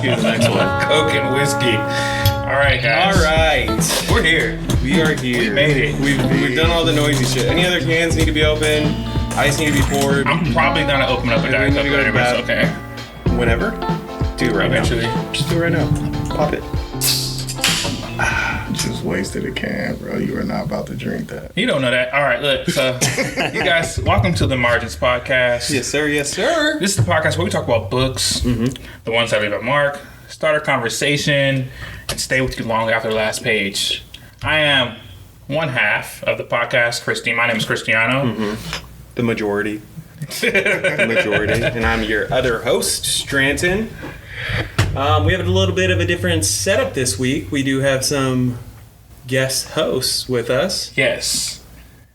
Whiskey is the next one. Coke and whiskey. All right, guys. All right. We're here. We are here. We made it. We've done all the noisy shit. Any other cans need to be open? Ice need to be poured. I'm probably going to open up a Diet Coke we go to later, but it's bed. okay. Whenever. Do it right Eventually. now. Just do it right now. Pop it. Just wasted a can, bro. You are not about to drink that. You don't know that. All right, look. So, you guys, welcome to the Margins Podcast. Yes, sir. Yes, sir. This is the podcast where we talk about books, the ones that leave a mark, start a conversation, and stay with you long after the last page. I am one half of the podcast, Kristin. My name is Cristiano. The majority. And I'm your other host, Stranton. We have a little bit of a different setup this week. We do have some guest hosts with us. Yes.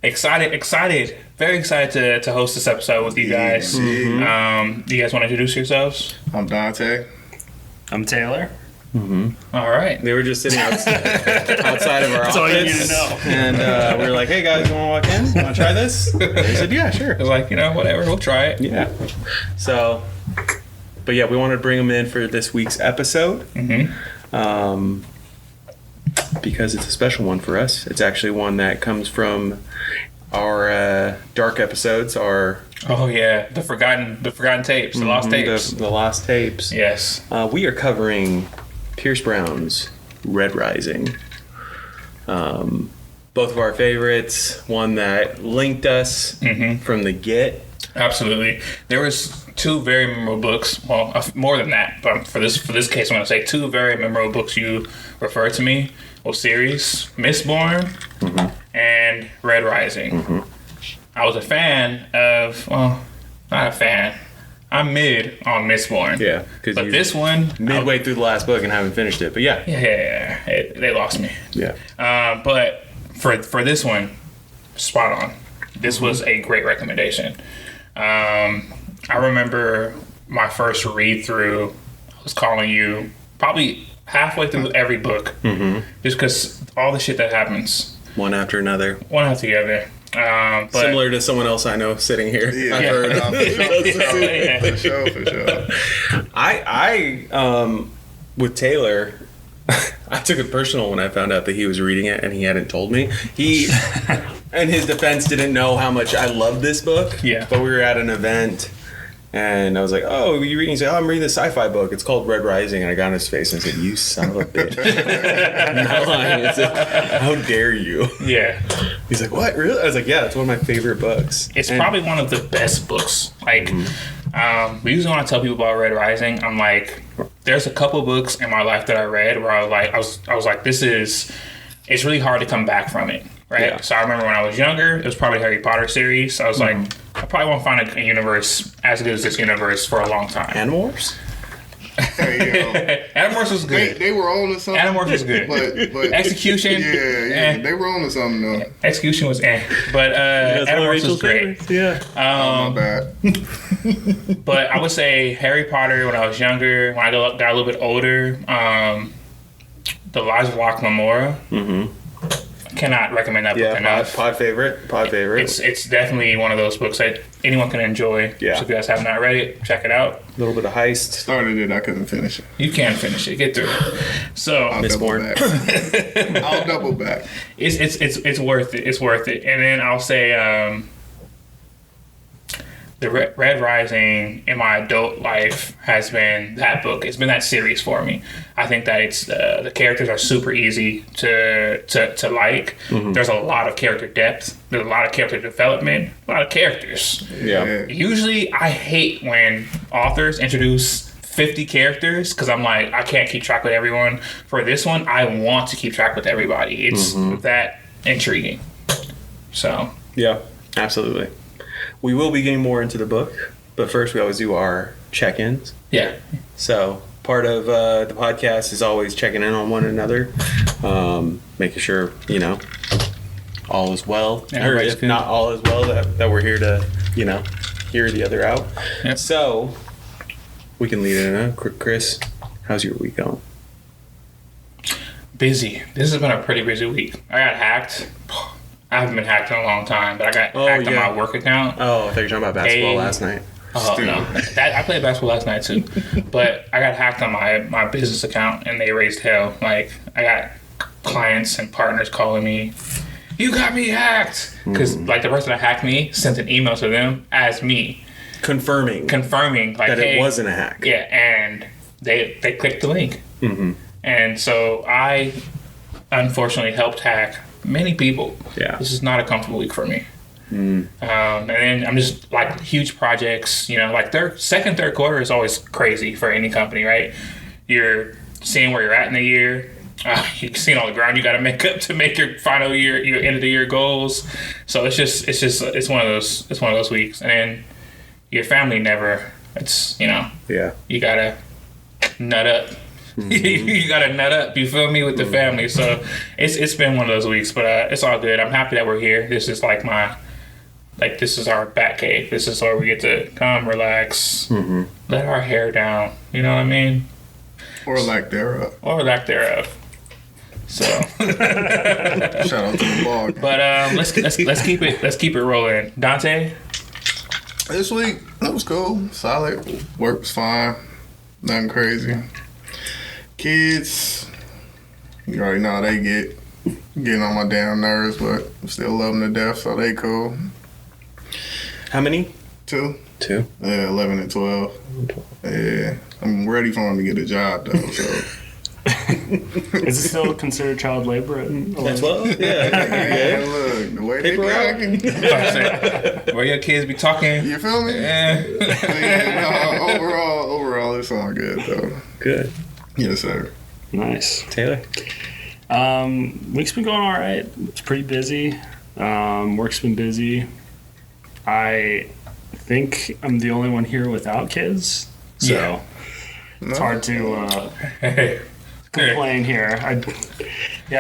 Excited. Very excited to host this episode with you guys. Do you guys want to introduce yourselves? I'm Dante. I'm Taylor. All right. They were just sitting outside of our That's office. all you need to know. And we were like, hey guys, you want to walk in? You want to try this? And they said, yeah, sure. It was like, whatever, we'll try it. Yeah. So, but yeah, we wanted to bring them in for this week's episode. Because it's a special one for us. It's actually one that comes from our dark episodes, our Oh yeah, the forgotten tapes, the lost tapes. the lost tapes. Yes. We are covering Pierce Brown's Red Rising. Both of our favorites. One that linked us from the get. Absolutely. There was two very memorable books. Well, more than that, but for this case, I'm going to say two very memorable books you referred to me. Well, series Mistborn and Red Rising. I was a fan of, well, not a fan. I'm mid on Mistborn. Yeah, but this one midway through the last book and haven't finished it. But yeah, they lost me. Yeah. But for this one, spot on. This was a great recommendation. I remember my first read through. I was calling you probably halfway through every book, just because all the shit that happes one after another, one after the other. But similar to someone else I know sitting here. Yeah, I've heard. For sure. I with Taylor, I took it personal when I found out that he was reading it and he hadn't told me. He, in his defense, didn't know how much I loved this book. Yeah. But we were at an event and I was like, oh, are you reading? He said, oh, I'm reading the sci-fi book. It's called Red Rising. And I got in his face and I said, you son of a bitch. I'm not lying. I said, how dare you? Yeah. He's like, what, really? I was like, yeah, it's one of my favorite books. It's probably one of the best books. Like, we usually want to tell people about Red Rising. I'm like, there's a couple books in my life that I read where I was like, it's really hard to come back from it, right? Yeah. So I remember when I was younger, it was probably Harry Potter series. So I was like, I probably won't find a universe as good as this universe for a long time. Animorphs? Hey, Animorphs was good. they were on to something. Animorphs was good. But Execution, they were on to something though. Execution was but Animorphs was great. Yeah. My bad. But I would say Harry Potter when I was younger. When I got a little bit older, The Lies of Locke, Lamora. Cannot recommend that book enough. Pod favorite. It's definitely one of those books that anyone can enjoy. Yeah. So if you guys have not read it, check it out. A little bit of heist. Started it, I couldn't finish it. You can finish it. Get through it. So I'll double back. I'll double back. It's worth it. It's worth it. And then I'll say the Red Rising in my adult life has been that book. It's been that series for me. I think that it's the characters are super easy to like. There's a lot of character depth. There's a lot of character development. A lot of characters. Yeah. Usually, I hate when authors introduce 50 characters because I'm like, I can't keep track with everyone. For this one, I want to keep track with everybody. It's that intriguing. So Yeah, absolutely. We will be getting more into the book, but first we always do our check-ins. yeah. So part of the podcast is always checking in on one another, making sure, all is well. Or Everybody's if good. not all is well, that we're here to, hear the other out. Yep. So we can lead it in. Chris, how's your week going? Busy. This has been a pretty busy week. I got hacked. I haven't been hacked in a long time, but I got hacked on my work account. Oh, I thought you were talking about basketball last night. Oh Still. no, I played basketball last night too, but I got hacked on my business account and they raised hell. Like I got clients and partners calling me, "You got me hacked," because like the person that hacked me sent an email to them as me Confirming like that hey, it wasn't a hack. yeah, and they clicked the link, and so I unfortunately helped hack many people. Yeah. This is not a comfortable week for me. And then I'm just like huge projects, like second, third quarter is always crazy for any company, right? You're seeing where you're at in the year. You're seeing all the ground you got to make up to make your final year, your end of the year goals. So it's one of those weeks. And then your family Yeah. you gotta nut up. You gotta nut up, you feel me, with the family. So it's been one of those weeks, but it's all good. I'm happy that we're here. This is this is our bat cave. This is where we get to come, relax, let our hair down. You know what I mean? Or lack thereof. Or lack thereof. So, Shout out to the blog. but let's keep it rolling. Dante, This week, that was cool. Solid. Work was fine. Nothing crazy. Kids, you already know how they getting on my damn nerves, but I still love them to death, so they cool. How many? 2. 2. Yeah, 11 and 12. Yeah, I'm ready for them to get a job, though, so. Is it still considered child labor? That's well. Yeah. Yeah, look, the way Paper out. they cracking. where your kids be talking? You feel me? Yeah. Yeah, no, overall, it's all good, though. Good. Yes, sir. Nice. Taylor. Week's been going all right. It's pretty busy. Work's been busy. I think I'm the only one here without kids, so Yeah. it's hard to complain here. I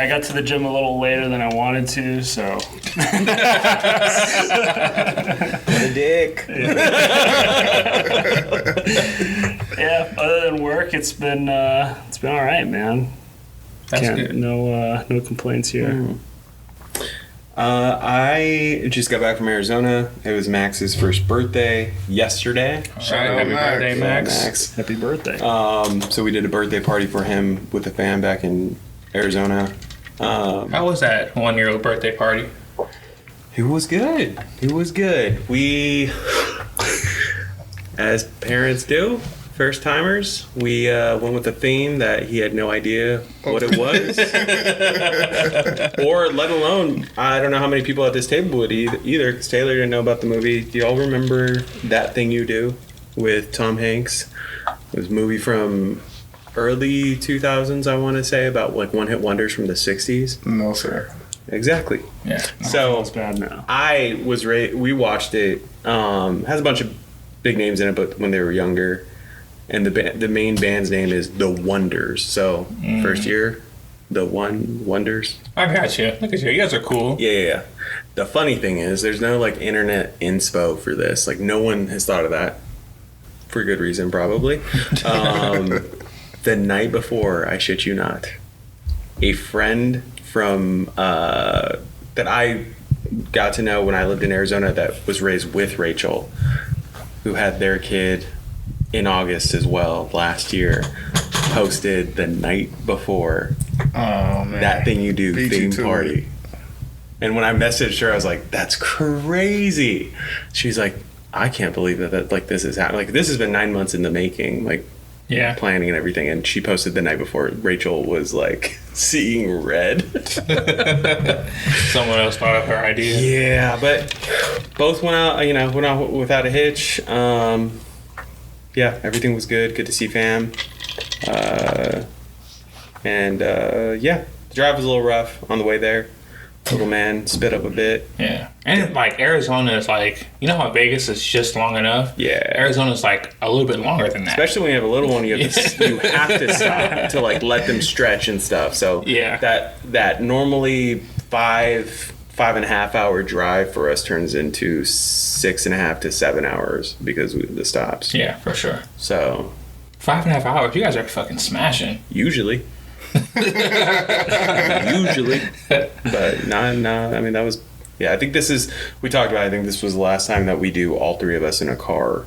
got to the gym a little later than I wanted to, so What a dick. yeah. Other than work, it's been all right, man. That's good. No complaints here. I just got back from Arizona. It was Max's first birthday yesterday. Shout out, happy Max. birthday, Max. Happy birthday. So we did a birthday party for him with the fam back in Arizona. How was that 1-year-old birthday party? It was good. It was good. We, as parents do, first timers, we went with a theme that he had no idea what it was. Or let alone, I don't know how many people at this table would either, because Taylor didn't know about the movie. Do y'all remember That Thing You Do with Tom Hanks? It was a movie from early 2000s, I want to say, about like one-hit wonders from the 60s. No, sir. Exactly. Yeah. So It's bad now. I was we watched it. Has a bunch of big names in it, but when they were younger, and the main band's name is The Wonders. So first year, The Wonders. I got you. Look at you. You guys are cool. Yeah. The funny thing is, there's no like internet inspo for this. Like no one has thought of that for good reason, probably. The night before, I shit you not, a friend from that I got to know when I lived in Arizona that was raised with Rachel, who had their kid in August as well last year, posted the night before Oh, man. That Thing You Do Beat you theme to party. And when I messaged her, I was like, "That's crazy." She's like, "I can't believe that like this is happening. Like this has been 9 months in the making. Like." Yeah. Planning and everything, and she posted the night before. Rachel was like seeing red. Someone else thought of her idea. Yeah, but both went out without a hitch. Yeah, everything was good. Good to see fam. Yeah, the drive was a little rough on the way there. Little man spit up a bit. Yeah. And like Arizona is like, you know how Vegas is just long enough? Yeah. Arizona's like a little bit longer than that. Especially when you have a little one, you have to stop to like let them stretch and stuff. So Yeah. that normally 5.5 hour drive for us turns into 6.5 to 7 hours because of the stops. Yeah, for sure. So 5.5 hours. You guys are fucking smashing. usually, but no. I mean that was I think this is we talked about. I think this was the last time that we do all three of us in a car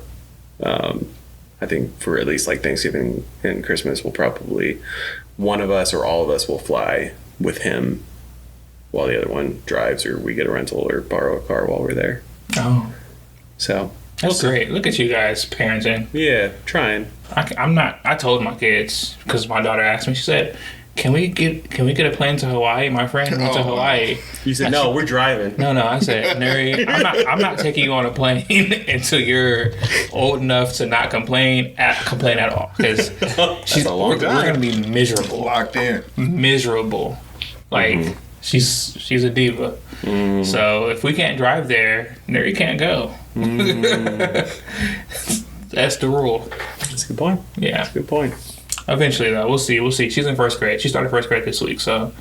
I think for at least like Thanksgiving and Christmas, we'll probably one of us or all of us will fly with him while the other one drives, or we get a rental or borrow a car while we're there. Oh, So that's great. Look at you guys parenting. yeah, trying. I'm not. I told my kids because my daughter asked me. She said, "Can we get a plane to Hawaii?" My friend went to Hawaii. You said no, we're driving. No, I said, Neri, I'm not taking you on a plane until you're old enough to not complain at all. Because we're gonna be miserable. Locked in. Miserable. Like she's a diva. So if we can't drive there, Neri can't go. That's the rule. That's a good point. Yeah. That's a good point. Eventually though, we'll see. She's in first grade. She started first grade this week, so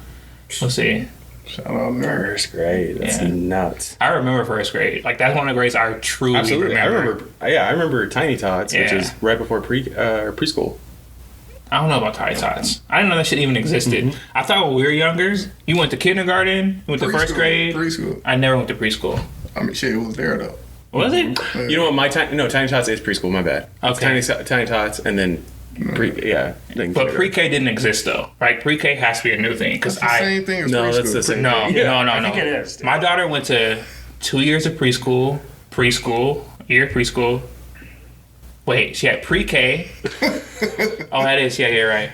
we'll see. Shout out nerd. First grade. That's nuts. I remember first grade. Like that's one of the grades I truly Absolutely. remember. I remember Tiny Tots, which is right before preschool. I don't know about Tiny Tots. I didn't know that shit even existed. I thought when we were younger, you went to kindergarten, you went to first grade. Preschool. I never went to preschool. I mean, shit, it was there though. Was it? You know what? Tiny Tots is preschool. My bad. Okay. It's Tiny Tots, and then But pre-K didn't exist though. Right? Pre-K has to be a new thing because Same thing as No, preschool. that's the same. No. I think it is. My daughter went to 2 years of preschool, year of preschool. Wait, she had pre-K. Oh, that is. Yeah, you're right.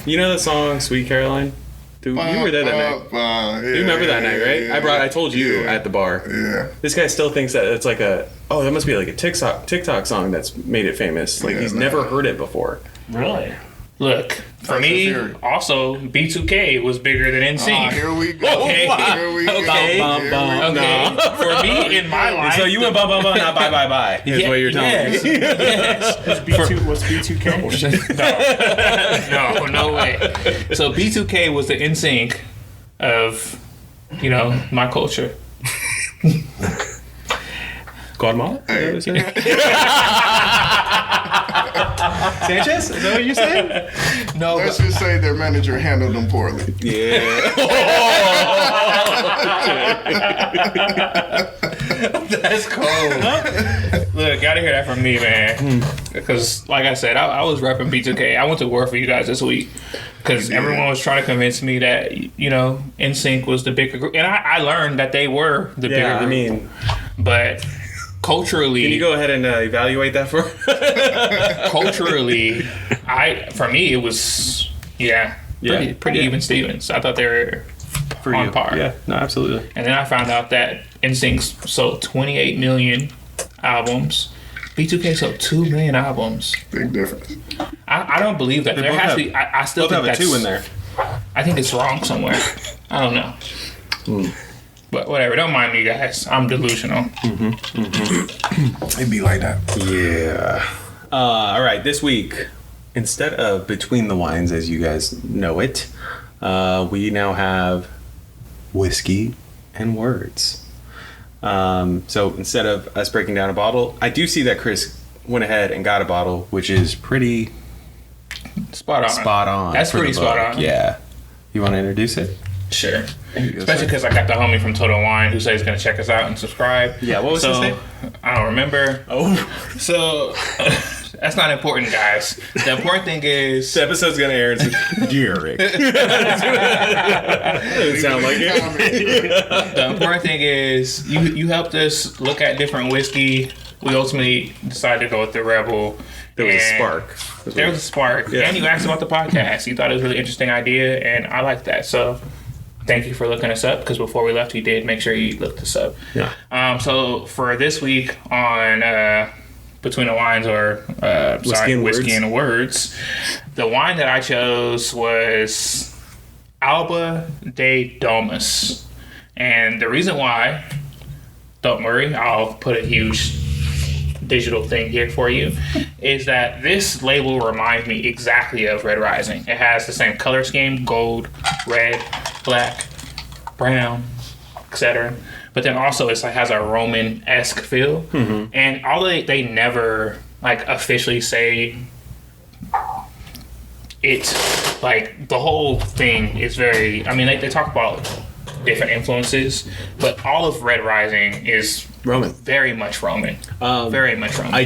You know the song "Sweet Caroline"? Dude, you were there that night. Yeah, You remember that night, right? yeah, I told you at the bar. Yeah. This guy still thinks that it's like that must be like a TikTok song that's made it famous. Like he's never heard it before. Really? Look, for me, also B2K was bigger than NSYNC. Here we go. Okay. Here we go. Okay. Bum, bum, Okay, for me in my life. So you went bum bum bum, not bye bye bye. Is what you're telling me. Yes. What's B2K? No way. So B2K was the NSYNC of, my culture. Guatemala? Is that what you're saying? Sanchez? Is that what you said? No, Let's just say their manager handled them poorly. Yeah. that's cold. Look, gotta hear that from me, man. Because, like I said, I was repping B2K. I went to war for you guys this week because everyone was trying to convince me that NSYNC was the bigger group, and I learned that they were the bigger group. I mean, but culturally, can you go ahead and evaluate that for? Culturally, for me it was pretty even Stevens. I thought they were on par. Yeah, no, absolutely. And then I found out that NSYNC sold 28 million albums. B2K sold 2 million albums. Big difference. I don't believe that. There has to be. I still Both think have a 2 in there. I think it's wrong somewhere. I don't know. But whatever. Don't mind me, guys. I'm delusional. It'd be like that. Yeah. All right. This week, instead of Between the Wines, as you guys know it, we now have Whiskey and Words. So instead of us breaking down a bottle, I do see that Chris went ahead and got a bottle, which is pretty Spot on. That's for pretty the book. spot on. Yeah. You want to introduce it? Sure. Especially because I got the homie from Total Wine who said he's going to check us out and subscribe. Yeah, what was his name? I don't remember. Oh. So, that's not important, guys. The important thing is... This episode's going to air in Derek. Doesn't sound like it. The important thing is you helped us look at different whiskey. We ultimately decided to go with the Rebel. There was a spark. There was a spark. Yeah. And you asked about the podcast. You thought it was a really interesting idea, and I like that. So thank you for looking us up, because before we left, you did make sure you looked us up. Yeah. So for this week on Between the Wines, or Whiskey and Words, the wine that I chose was Alba de Domus. And the reason why, don't worry, I'll put a huge digital thing here for you, is that this label reminds me exactly of Red Rising. It has the same color scheme: gold, red, black, brown, etc. But then also it has a Roman-esque feel. Mm-hmm. And although they never officially say it, the whole thing is very, they talk about different influences, but all of Red Rising is Roman. very much Roman. Very much Roman. I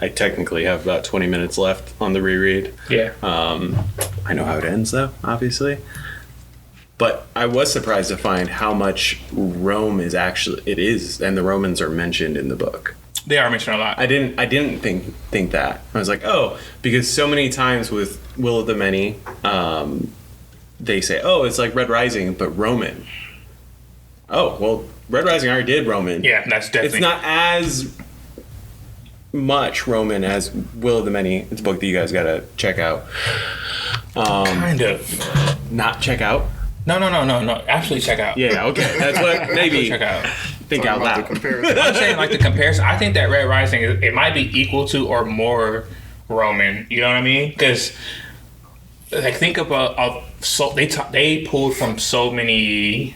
technically have about 20 minutes left on the reread. Yeah. I know how it ends, though, obviously. But I was surprised to find how much Rome is and the Romans are mentioned in the book. They are mentioned a lot. I didn't think that. I was like, oh, because so many times with Will of the Many, they say, oh, it's like Red Rising, but Roman. Oh, well, Red Rising already did Roman. Yeah, that's definitely. It's not as much Roman as Will of the Many. It's a book that you guys gotta check out. Kind of. Not check out? No. Actually, check out. Yeah, okay. That's what maybe Check out. think out About the loud. comparison. I'm saying like the comparison. I think that Red Rising it might be equal to or more Roman. You know what I mean? Because like think about they pulled from so many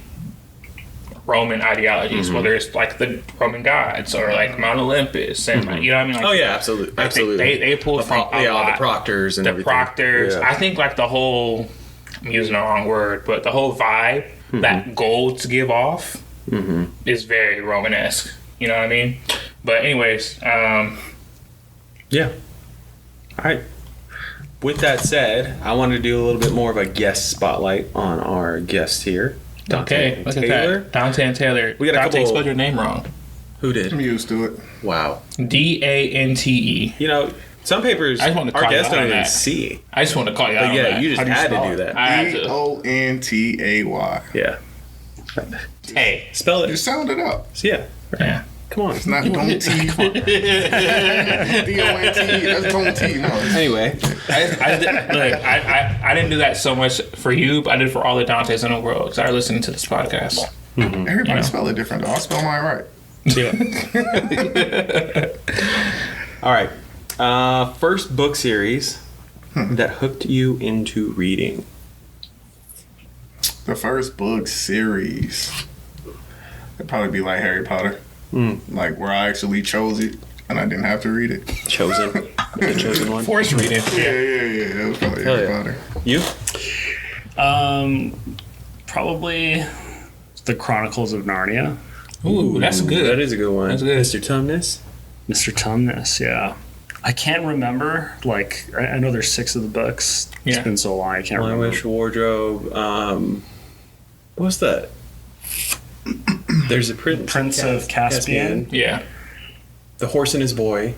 Roman ideologies, whether it's like the Roman gods or like Mount Olympus, and you know what I mean? Like, Oh yeah, absolutely. I think they pulled from a all lot. the proctors and The everything. proctors. Yeah. I think like the whole. I'm using the wrong word, but the whole vibe that golds give off is very Romanesque. You know what I mean? But anyways, Yeah. All right. With that said, I wanted to do a little bit more of a guest spotlight on our guests here. Dante and look at Taylor. that. Dante and Taylor. We got a Dante couple- spelled your name wrong. Who did? I'm used to it. Wow. Dante. You know, some papers I just wanted to our call you guests out don't on even that. see. I just want to call you out But on yeah, that. you just How do you had to spell do it? that. I had to. Ontay. Yeah. Hey. Spell You it. sound it out. Yeah. Yeah. Come on. It's not Don't T. D-O-N-T. That's Don't T. No. Anyway. I didn't do that so much for you, but I did for all the Dantes in the world because I was listening to this podcast. Everybody spell it different, though. I spell mine right. All right. First book series that hooked you into reading. The first book series. It'd probably be like Harry Potter. Like where I actually chose it and I didn't have to read it. Chosen. The chosen one. Forced reading. Yeah. It was probably Hell Harry yeah. Potter. You? Probably the Chronicles of Narnia. Ooh, that's That good. is a good one. That's good. Mr. Tumnus. Mr. Tumnus, yeah. I can't remember. Like, I know there's 6 of the books. It's Yeah. been so long, I can't My remember. Wish Wardrobe. What's that? There's a Prince of Caspian. Yeah. The Horse and His Boy.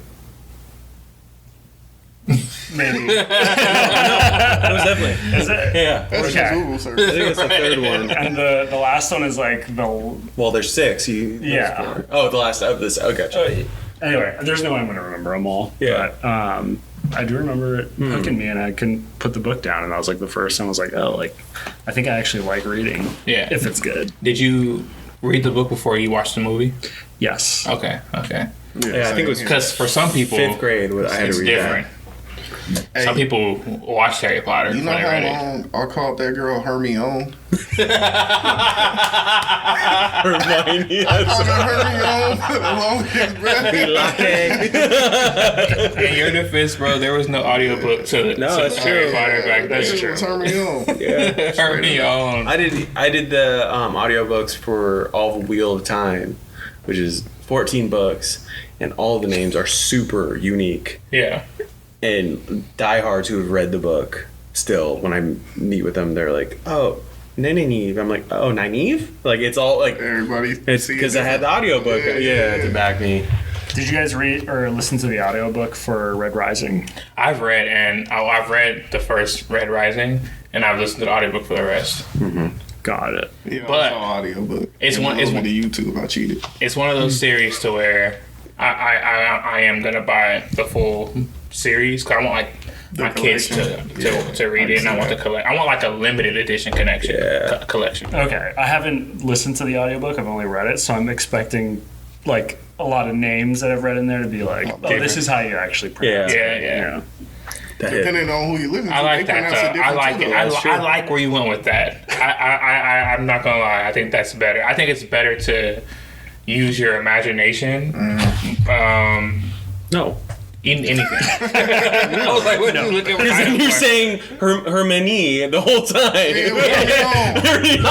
Maybe. That was definitely. Is it? Yeah. That's Okay. just Google I search. think it's the third one. And the last one is like the. Well, there's 6. Yeah. Oh, the last of this. Oh, gotcha. Anyway, there's no way I'm going to remember them all. Yeah. But I do remember it hooking me, and I couldn't put the book down. And that was like the first time I was like, oh, like, I think I actually like reading. Yeah. If it's good. Did you read the book before you watched the movie? Yes. Okay. Yeah, I think it was Because for some people, 5th grade. I had it's to read different. Hey, Some people watch Harry Potter. you know when they how read it. long I called that girl Hermione? that. Hermione. Called her Hermione for the longest breath. In your defense, bro, there was no audiobook to that's Harry true. Potter back then. That shit was Hermione. Yeah. Hermione. I did the audiobooks for All the Wheel of Time, which is 14 books, and all the names are super unique. Yeah. And diehards who have read the book still, when I meet with them, they're like, "Oh, Nynaeve." I'm like, "Oh, Nynaeve?" Like it's all like Everybody. it's see it because I had the different. audiobook, Yeah. to back me. Did you guys read or listen to the audiobook for Red Rising? I've read the first Red Rising, and I've listened to the audiobook for the rest. Got it. Yeah, But I saw audiobook. it's And one- a it's little one- bit of YouTube. I cheated. It's one of those series to where I am gonna buy the full series because I want like The my kids collection. to read it, and I want to collect. I want like a limited edition collection. Okay. I haven't listened to the audiobook. I've only read it, so I'm expecting like a lot of names that I've read in there to be like, oh, this is how you actually pronounce it. Yeah. Depending on who you listen to, I like they that pronounce it though. I different like too, it. though. I like where you went with that. I'm not gonna lie. I think that's better. I think it's better to use your imagination. No, Eating anything. I was like, what are you looking for? Because you're saying Hermione the whole time. It was There's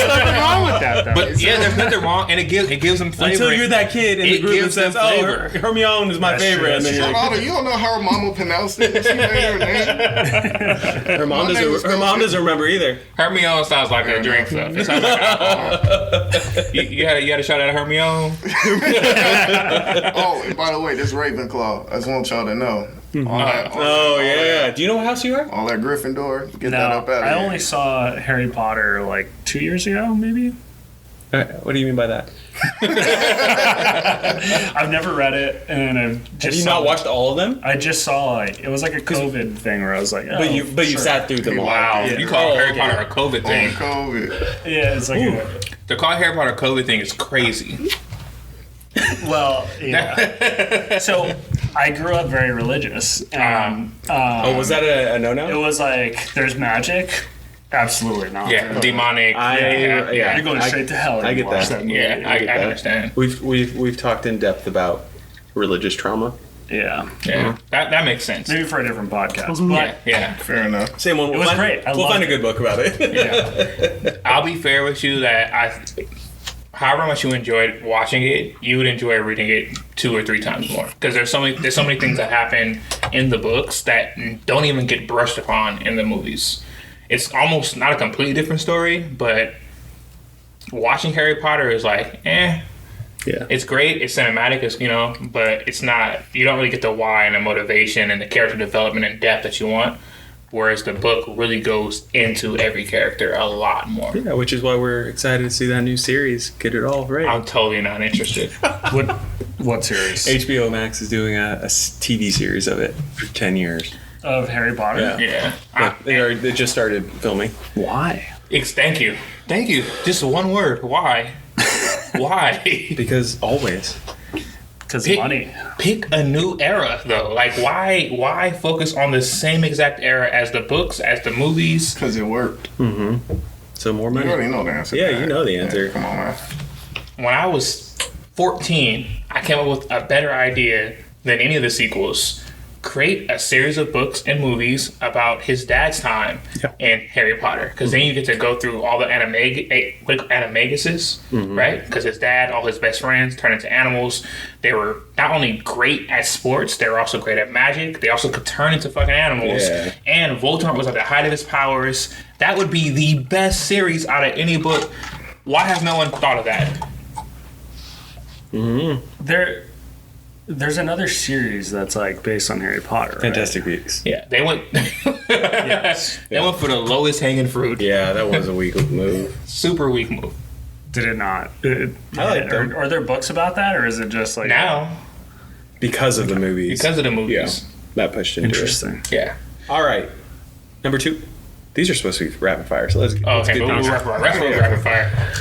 nothing wrong with that, though. But yeah, there's nothing wrong, and it gives them flavor. Until you're that kid in the It group that gives them says, "Oh, flavor. Hermione is my That's favorite," true, and then you're like, Ronaldo, you don't know how her mama pronounced it. She made her name. her mom doesn't remember either. Hermione sounds like a drink stuff. It sounds like alcohol. you had a shot at Hermione. Oh, and by the way, this Ravenclaw. I just want y'all to know. Oh yeah. Do you know what house you are? All that Gryffindor. Get that No, up out of I here. only saw Harry Potter like 2 years ago, maybe. What do you mean by that? I've never read it, and I've just Have you saw not watched all of them? I just saw like it was like a COVID thing where I was like, oh, But you sure. sat through them all. Wow, Yeah. you call Harry okay. Potter a COVID thing? COVID. Yeah, it's like The call Harry Potter COVID thing is crazy. well, yeah. So I grew up very religious, and Oh, was that a it no-no? was like there's magic. Absolutely not. Yeah, demonic. Yeah. You're going straight to hell. if I you get watch that. movie. Yeah, I get that. understand. We've talked in depth about religious trauma. Yeah. Yeah, that makes sense. Maybe for a different podcast. Yeah, yeah. Fair enough. Same one. was great. I We'll loved find a it. good book about it. Yeah. I'll be fair with you that however much you enjoyed watching it, you would enjoy reading it 2 or 3 times more. Because there's so many things that happen in the books that don't even get brushed upon in the movies. It's almost not a completely different story, but watching Harry Potter is like, Yeah. it's great, it's cinematic, but it's not, you don't really get the why and the motivation and the character development and depth that you want. Whereas the book really goes into every character a lot more. Yeah, which is why we're excited to see that new series. Get it all right. I'm totally not interested. What series? HBO Max is doing a TV series of it for 10 years. Of Harry Potter? Yeah. Yeah. They just started filming. Why? Thank you. Just one word. Why? Why? Because always. Because Pick- money. Pick a new era, though. Like, why focus on the same exact era as the books, as the movies? Because it worked. So more You money. already know the answer. Yeah, to you that. know the answer. Yeah, come on, man. When I was 14, I came up with a better idea than any of the sequels. Create a series of books and movies about his dad's time in Harry Potter. Because then you get to go through all the animaguses, right? Because his dad, all his best friends turned into animals. They were not only great at sports, they were also great at magic. They also could turn into fucking animals. Yeah. And Voldemort was at the height of his powers. That would be the best series out of any book. Why has no one thought of that? There's another series that's like based on Harry Potter. Right? Fantastic Beasts. Yeah, they went. They went for the lowest hanging fruit. Yeah, that was a weak move. Super weak move. Did it not? I like them. Are there books about that, or is it just like Now, Because of the movies. because of the movies. That pushed into interesting? Yeah. it. All right. Number 2. These are supposed to be rapid fire, so let's Oh, let's okay, get but these. rapid fire.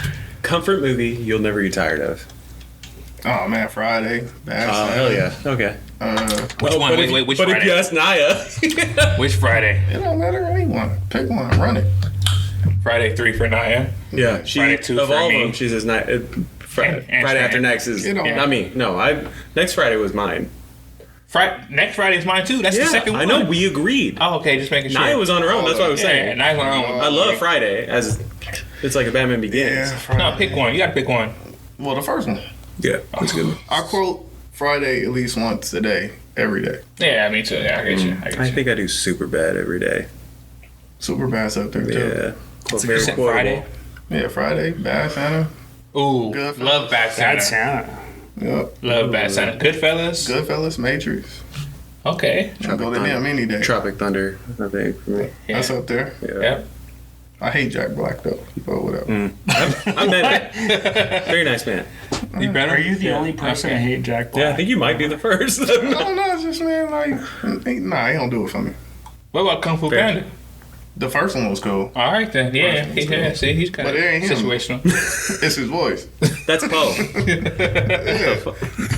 Comfort movie you'll never get tired of. Oh, man, Friday. Bad Oh, Santa. hell yeah. Okay. Which one? Wait, which But if you Friday? ask Naya, Which Friday? It don't matter anyone. Pick one. Run it. Friday 3 for Naya. yeah, she Friday 2 of for all of me. them, she says Friday And after Stan. next is You know. not me. No, next Friday was mine. Next Friday is mine too. That's the second one. I know. We agreed. Oh, okay, just making sure. Naya was on her own. That's what I was Yeah, saying. Naya's on her own. I love Friday as it's like a Batman Begins. Yeah, Friday. No, pick one. You gotta pick one. Well, the first one. Yeah, that's good. I quote Friday at least once a day, every day. Yeah, me too. Yeah, I get you. I think I do super bad every day. Super Bad's up there, too. Yeah, It's very a quotable. Friday. Yeah, Friday. Bad Santa. Ooh, Goodfellas. love Bad Santa. Bad Santa. Yep. Love Bad Santa. Goodfellas. Goodfellas, Matrix. Okay. I'll go to them any day. Tropic Thunder, I think for me. Yeah. That's up there. Yeah. Yep. I hate Jack Black, though. But whatever. I met him. Very nice man. You better. Are you the only person to hate Jack Black? Yeah, I think you might be the first. I don't know. It's just, man, like, he don't do it for me. What about Kung Fu Fair. Panda? The first one was cool. All right then. Yeah. See, he's kind But of it ain't him. situational. It's his voice. That's Poe.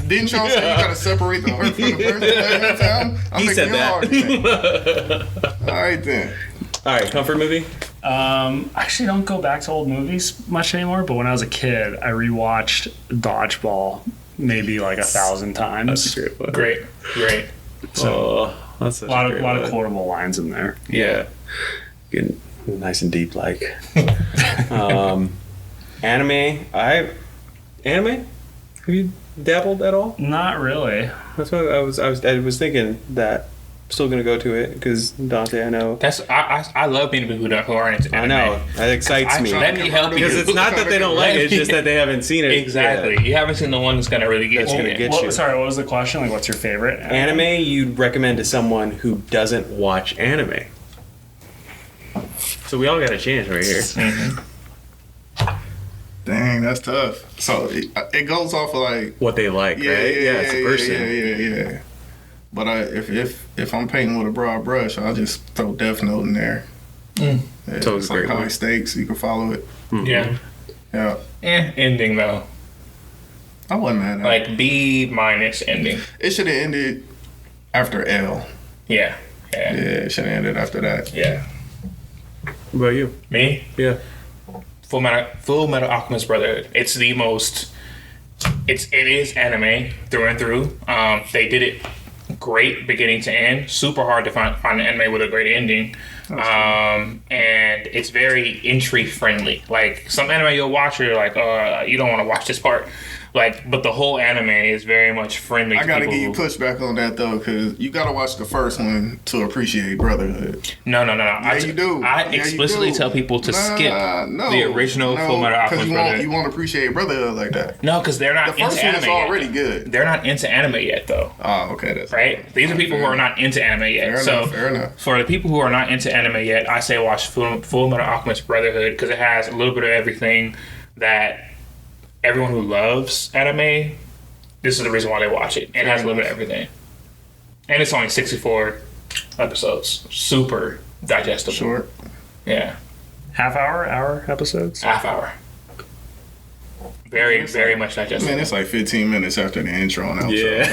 Didn't y'all say you gotta separate the heart from the person every time? I'm He making said it that. hard. All right then. All right, comfort movie. I actually don't go back to old movies much anymore, but when I was a kid, I rewatched Dodgeball maybe like 1,000 times. Great. Great. So that's such a lot great of one. quotable lines in there. Yeah. Getting nice and deep like. Anime. Anime? Have you dabbled at all? Not really. That's why I was thinking that. Still gonna go to it because Dante, I know. I love meeting people who aren't into anime. I know that excites me. Let me help you. Because it's not that they don't like it; it's just that they haven't seen it. Exactly. Yeah. You haven't seen the one that's gonna really get you. Sorry, what was the question? Like, what's your favorite anime you'd recommend to someone who doesn't watch anime? So we all got a chance right here. Mm-hmm. Dang, that's tough. So it goes off of like what they like, right? Yeah, it's a person. Yeah. But if I'm painting with a broad brush, I'll just throw Death Note in there. Yeah, So it's like high stakes. You can follow it. Yeah. Yeah. Ending though. I wasn't mad at it. Like B- ending. It should have ended after L. Yeah. Yeah, it should have ended after that. Yeah. What about you? Me? Yeah. Full Metal Alchemist Brotherhood. It's the most. It is anime through and through. They did it great beginning to end. Super hard to find an anime with a great ending. And it's very entry friendly. Like some anime you'll watch, you're like, oh, you don't want to watch this part. Like, but the whole anime is very much friendly. I gotta give you pushback on that though, because you gotta watch the first one to appreciate Brotherhood. No. Yeah, you do. I explicitly tell people to skip the original Full Metal Alchemist Brotherhood. You won't appreciate Brotherhood like that. No, because they're not The first into one anime is already yet. good. They're not into anime yet, though. Oh, okay. That's Right? These are people who are not into anime yet. Fair enough. For the people who are not into anime yet, I say watch Full Metal Alchemist Brotherhood because it has a little bit of everything that everyone who loves anime, this is the reason why they watch it. It has a little bit of everything. And it's only 64 episodes. Super digestible. Short. Yeah. Hour episodes? Half hour. Very, very much digestible. Man, it's like 15 minutes after the intro and outro. Yeah.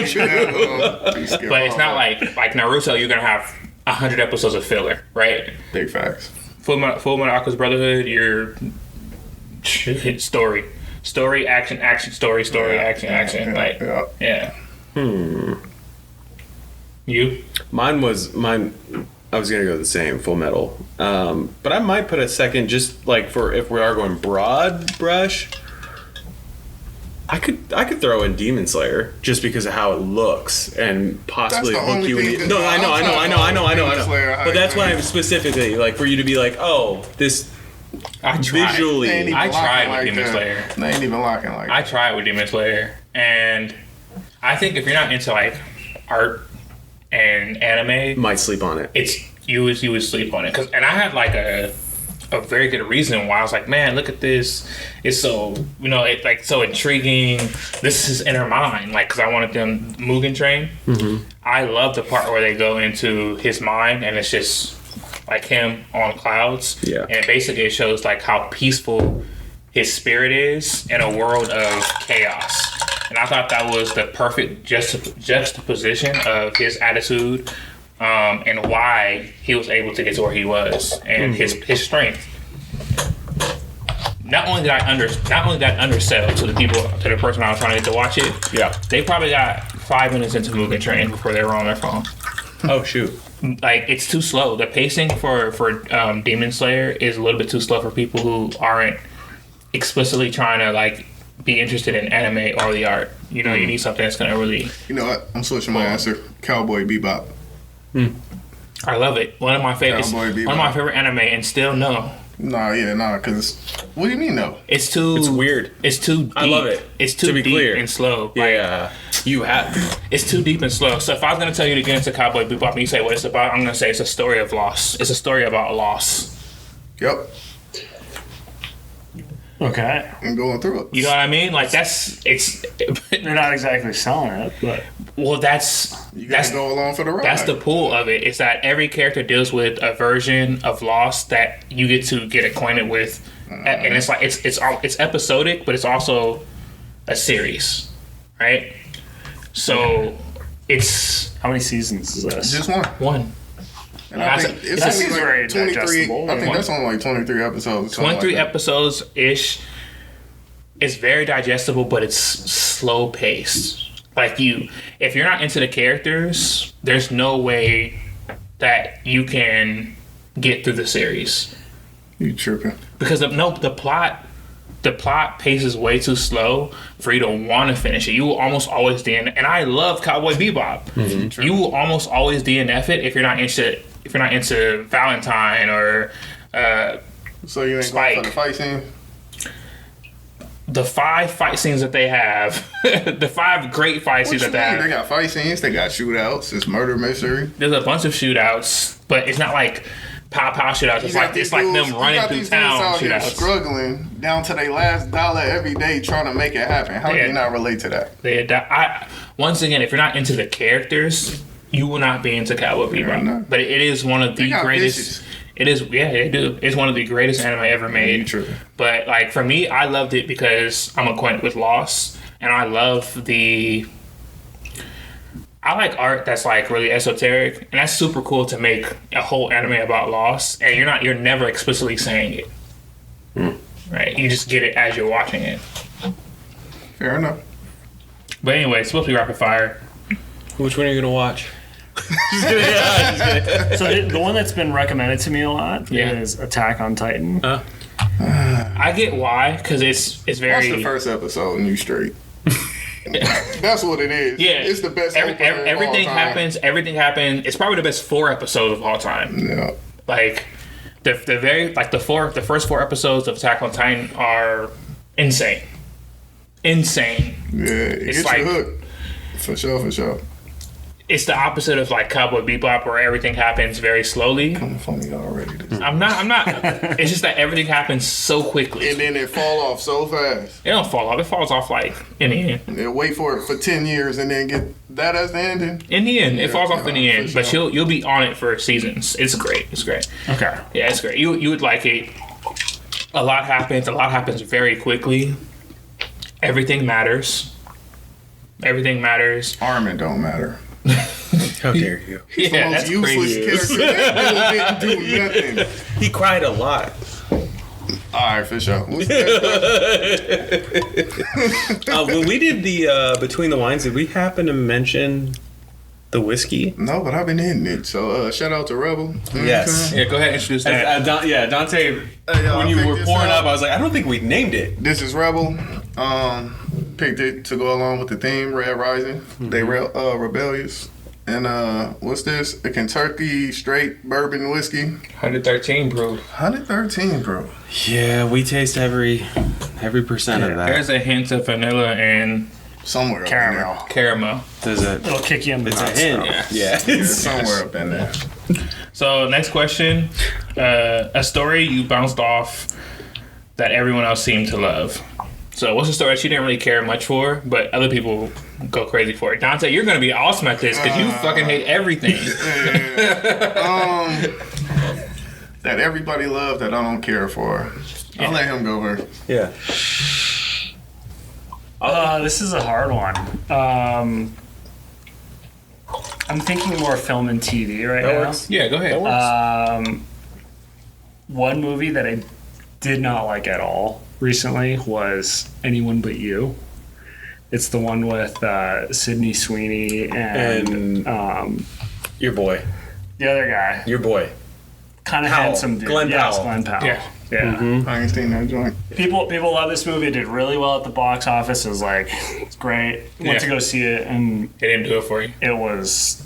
So true. But it's not like Naruto, you're going to have 100 episodes of filler, right? Big facts. Full Metal Alchemist Brotherhood, you're story, action, story, action. Like, yeah. You? Mine. I was gonna go the same, Full Metal, but I might put a second, just like for if we are going broad brush. I could throw in Demon Slayer just because of how it looks and possibly That's the hook you only in. thing No, I know. Demon Slayer, But that's why I'm specifically like for you to be like, oh, this I tried. visually. They ain't even I tried locking with like Demon that. Slayer. They ain't even locking like I that. tried with Demon Slayer, and I think if you're not into like art and anime, Might sleep on it. it's you would sleep on it. And I had like a very good reason why I was like, man, look at this. It's so it's like so intriguing. This is in her mind, like because I wanted them Mugen Train. Mm-hmm. I love the part where they go into his mind and it's just like him on clouds. Yeah. And basically it shows like how peaceful his spirit is in a world of chaos. And I thought that was the perfect juxtaposition of his attitude and why he was able to get to where he was and his strength. Not only did I undersell to the person I was trying to get to watch it. Yeah. They probably got 5 minutes into Mugen Train before they were on their phone. Oh shoot. Like it's too slow. The pacing for Demon Slayer is a little bit too slow for people who aren't explicitly trying to like be interested in anime or the art. You need something that's gonna really. You know what? I'm switching my answer. Cowboy Bebop. I love it. One of my favorites. Cowboy Bebop. One of my favorite anime, and still no. Because what do you mean no? It's too. It's weird. It's too deep. I love it. It's too To be deep clear. and slow. Yeah. You have. It's too deep and slow. So if I was gonna tell you to get into Cowboy Bebop and you say what it's about, I'm gonna say it's a story of loss. It's a story about loss. Yep. Okay. I'm going through it. You know what I mean? Like it's. They're not exactly selling it, but You gotta go along for the ride. That's the pull of it. It's that every character deals with a version of loss that you get to get acquainted with, and it's like it's episodic, but it's also a series, right? So it's how many seasons is this? Just one. one. And I think it's That's only very like 23. digestible. I think that's only like 23 episodes. 23 episodes ish. It's very digestible, but it's slow paced. Like if you're not into the characters, there's no way that you can get through the series. You tripping? Because the plot paces way too slow for you to want to finish it. You will almost always DNF. And I love Cowboy Bebop. Mm-hmm. You will almost always DNF it if you're not into Valentine or so you ain't Spike. going for the fight scene? The 5 fight scenes that they have, the 5 great fight scenes that they have. They got fight scenes, they got shootouts, it's murder mystery. There's a bunch of shootouts, but it's not like pow shootouts. It's like them running through town out shootouts. Here struggling down to their last dollar every day trying to make it happen. How do you not relate to that? Once again, if you're not into the characters, you will not be into Cowboy Bebop. But it is one of the greatest. Vicious. It is, yeah, they do. It's one of the greatest anime ever made. True. But like for me, I loved it because I'm acquainted with Lost, and I like art that's like really esoteric, and that's super cool to make a whole anime about Lost, and you're never explicitly saying it, right? You just get it as you're watching it. Fair enough. But anyway, it's supposed to be rapid fire. Which one are you gonna watch? So the one that's been recommended to me a lot is Attack on Titan. I get why, because it's very. Watch the first episode and you straight. That's what it is. Yeah, it's the best. Everything happens. Everything happened. It's probably the best 4 episodes of all time. Yeah. Like the first 4 episodes of Attack on Titan are insane. Insane. Yeah, it's like hooked. For sure. It's the opposite of like Cowboy Bebop, where everything happens very slowly. Coming from me already. I'm not. It's just that everything happens so quickly, and then it fall off so fast. It don't fall off. It falls off like in the end. They'll wait for it for 10 years and then get that as the ending. In the end, it falls off in the end. Sure. But you'll be on it for seasons. It's great. Okay. Yeah, it's great. You would like it. A lot happens. A lot happens very quickly. Everything matters. Armin don't matter. How dare you? Yeah, that's useless crazy. character. That didn't do nothing. He cried a lot. Alright, for sure. When we did the Between the Wines, did we happen to mention the whiskey? No, but I've been hitting it. So shout out to Rebel. Yes. Yeah, go ahead and introduce that. Dante, when you were pouring up, I was like, I don't think we named it. This is Rebel. Picked it to go along with the theme, Red Rising. Mm-hmm. They rebellious. And what's this? A Kentucky straight bourbon whiskey. 113 proof. 113 proof. Yeah, we taste every percent of that. There's a hint of vanilla and somewhere caramel. Does it? It'll kick you in the It's a hint. Yeah. It's somewhere up in there. So next question, a story you bounced off that everyone else seemed to love. So what's a story that you didn't really care much for, but other people go crazy for it? Dante, you're going to be awesome at this because you fucking hate everything. That everybody loves that I don't care for. I'll let him go first. Yeah. This is a hard one. I'm thinking more film and TV right now. Works. Yeah, go ahead. One movie that I did not like at all recently was Anyone But You. It's the one with Sydney Sweeney and your boy. The other guy. Your boy. Kind of handsome dude. Glenn Powell. Glenn Powell. Yeah. Mm-hmm. I ain't seen that joint. People love this movie. It did really well at the box office. It was like, it's great. Went to go see it, and It didn't do it for you. it was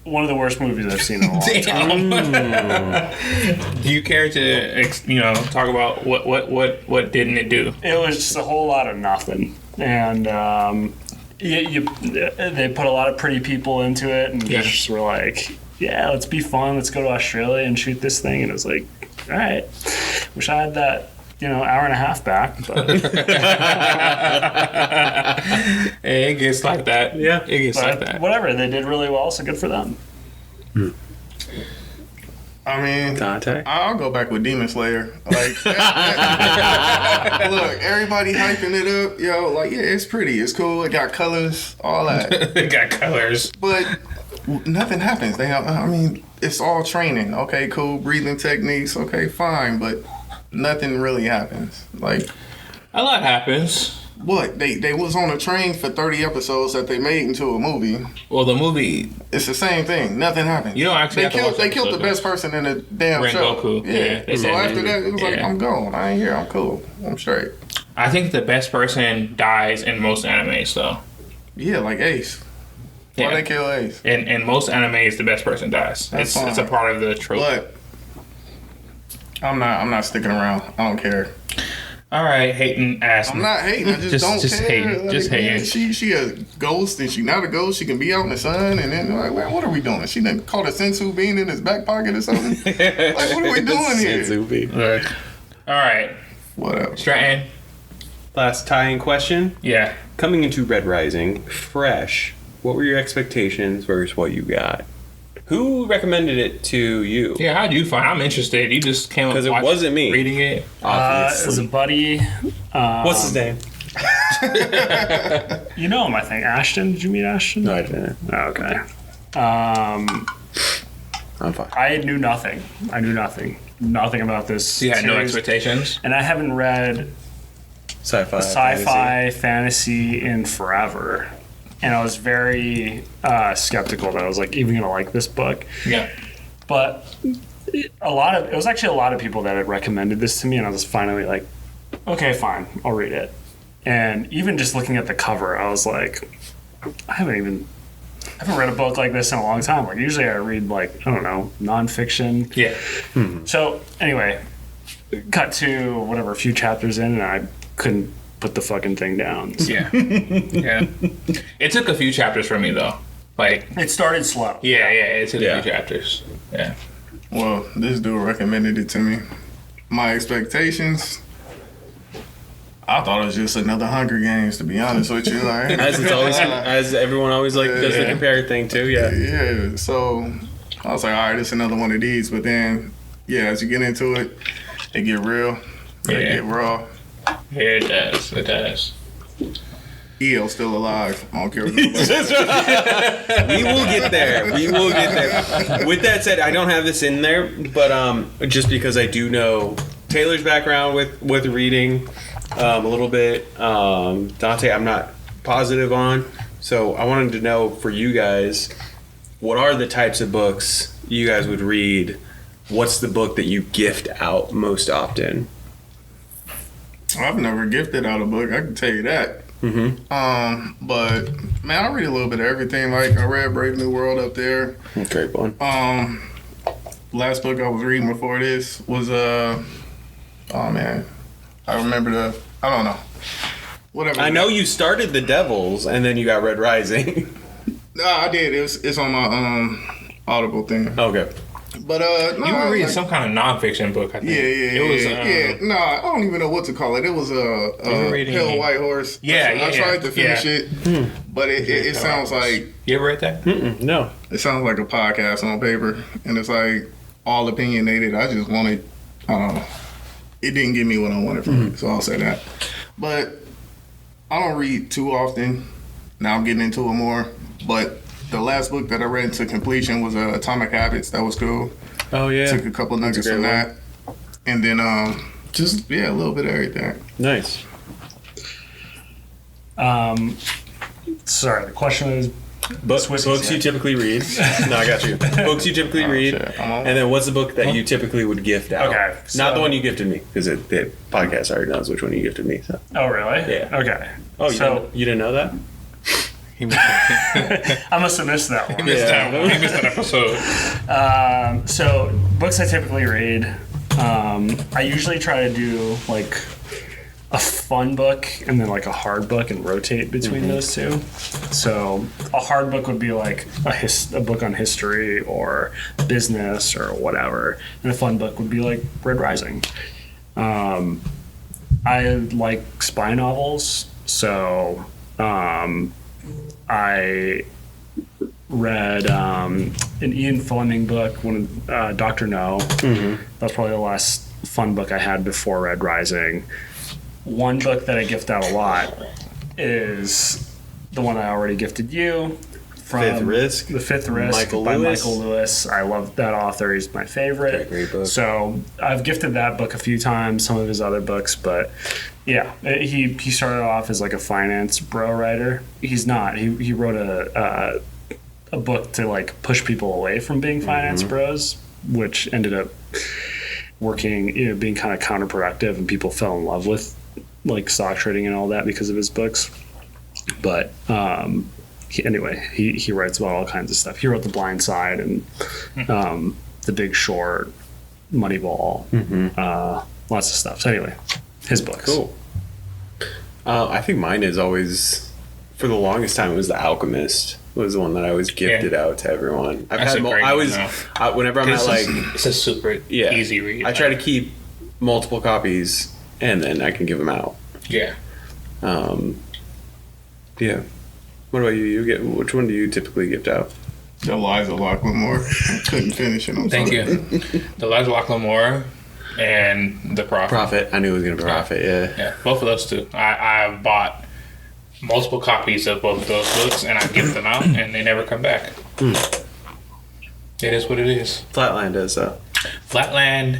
one of the worst movies I've seen in a long time. Do you care to talk about what didn't it do? It was just a whole lot of nothing, and they put a lot of pretty people into it, and just were like, yeah, let's be fun, let's go to Australia and shoot this thing, and it was like, all right, wish I had that hour and a half back, but It gets like that. Yeah. It gets like that. Whatever, they did really well, so good for them. I mean, Dante? I'll go back with Demon Slayer. Like, look, everybody hyping it up. Yo, like, yeah, it's pretty. It's cool. It got colors, all that. It got colors. But nothing happens. It's all training. Okay, cool. Breathing techniques. Okay, fine. But nothing really happens. Like, A lot happens. What? They was on a train for 30 episodes that they made into a movie. Well, the movie. It's the same thing. Nothing happened. You don't actually have to watch They killed the episodes, best person in the damn Ren show. Goku. Yeah. So after that, it was like, I'm gone. I ain't here. I'm cool. I'm straight. I think the best person dies in most animes, though. Yeah, like Ace. Why they kill Ace? In most animes, the best person dies. It's a part of the trope. But I'm not sticking around. I don't care. All right, hating ass. I'm not hating. I just don't care. Hating. Just hating. She a ghost and she not a ghost. She can be out in the sun and then like, man, what are we doing? She done caught a sensu bean in his back pocket or something. Like, what are we doing here? Sensu bean. Look. All right, Whatever. Stratton. Last tie-in question. Yeah. Coming into Red Rising, fresh, what were your expectations versus what you got? Who recommended it to you? Yeah, how'd you find? I'm interested. You just came up Because it wasn't me. reading it. It was a buddy. What's his name? You know him, I think. Ashton. Did you meet Ashton? No, I didn't. Oh, okay. I'm fine. I knew nothing. Nothing about this. So you had no series. expectations. And I haven't read sci-fi fantasy in forever. And I was very skeptical that I was like even gonna like this book. Yeah. But it was actually a lot of people that had recommended this to me, and I was finally like, okay, fine, I'll read it. And even just looking at the cover, I was like, I haven't read a book like this in a long time. Like usually I read like, I don't know, nonfiction. Yeah. So anyway, cut to whatever, a few chapters in, and I couldn't put the fucking thing down. So. Yeah. Yeah. It took a few chapters for me though. Like It started slow. yeah, it took a few chapters. Yeah. Well, this dude recommended it to me. My expectations, I thought it was just another Hunger Games, to be honest with you. Like, As everyone always like does the compare thing too. yeah. So I was like, all right, it's another one of these. But then, yeah, as you get into it, it get real. It get raw. Yeah, it does. It does. EO's still alive. I don't care what nobody We will get there. With that said, I don't have this in there, but just because I do know Taylor's background with reading a little bit. Dante, I'm not positive on. So I wanted to know for you guys, what are the types of books you guys would read? What's the book that you gift out most often? I've never gifted out a book. I can tell you that. But man, I read a little bit of everything. Like I read Brave New World up there. Great one. Last book I was reading before this was oh man, I remember I don't know. Whatever. I know you started The Devils and then you got Red Rising. No, I did. It's on my Audible thing. Okay. But no, You were reading like, some kind of nonfiction book, I think. Yeah. No, I don't even know what to call it. It was a Pale White Horse. I tried to finish it, but it sounds like. You ever read that? No. It sounds like a podcast on paper, and it's like all opinionated. I just wanted. I don't know. It didn't give me what I wanted from it, so I'll say that. But I don't read too often. Now I'm getting into it more, but. The last book that I read to completion was Atomic Habits. That was cool. Oh yeah. Took a couple nuggets from that, and then just a little bit of everything. Nice. Sorry, the question is Books you typically read. No, I got you. Books you typically read, shit. and then what's the book that you typically would gift out? Okay, Not the so- one you gifted me, because the podcast already knows which one you gifted me. So. Oh, really? Yeah. Okay. Oh, So you didn't know that? I must have missed that one. He missed that episode. So books I typically read, I usually try to do like a fun book and then like a hard book and rotate between those two. So a hard book would be like a book on history or business or whatever, and a fun book would be like Red Rising. I like spy novels, so I read an Ian Fleming book, Dr. No. That's probably the last fun book I had before Red Rising. One book that I gift out a lot is the one I already gifted you, from Fifth Risk. The Fifth Risk Michael by Lewis. Michael Lewis. I love that author. He's my favorite. Great book. So I've gifted that book a few times, some of his other books, but yeah, he started off as like a finance bro writer. He's not. He wrote a book to like push people away from being finance bros, which ended up working, being kind of counterproductive, and people fell in love with like stock trading and all that because of his books. But anyway, he writes about all kinds of stuff. He wrote The Blind Side and The Big Short, Moneyball, lots of stuff. So anyway, his books. Cool. I think mine is always, for the longest time, it was The Alchemist. Was the one that I always gifted out to everyone. I've That's had a great one, whenever I'm at like it's a super easy read. I try to keep multiple copies and then I can give them out. Yeah. Yeah. What about you? Which one do you typically gift out? The Lies of Locke Lamora. I couldn't finish it. Thank you. The Lies of Locke Lamora and The Prophet. Prophet. I knew it was gonna be Prophet. Yeah. Yeah, both of those two. I bought multiple copies of both of those books, and I give them out, and they never come back. It is what it is. Flatland does that. Flatland.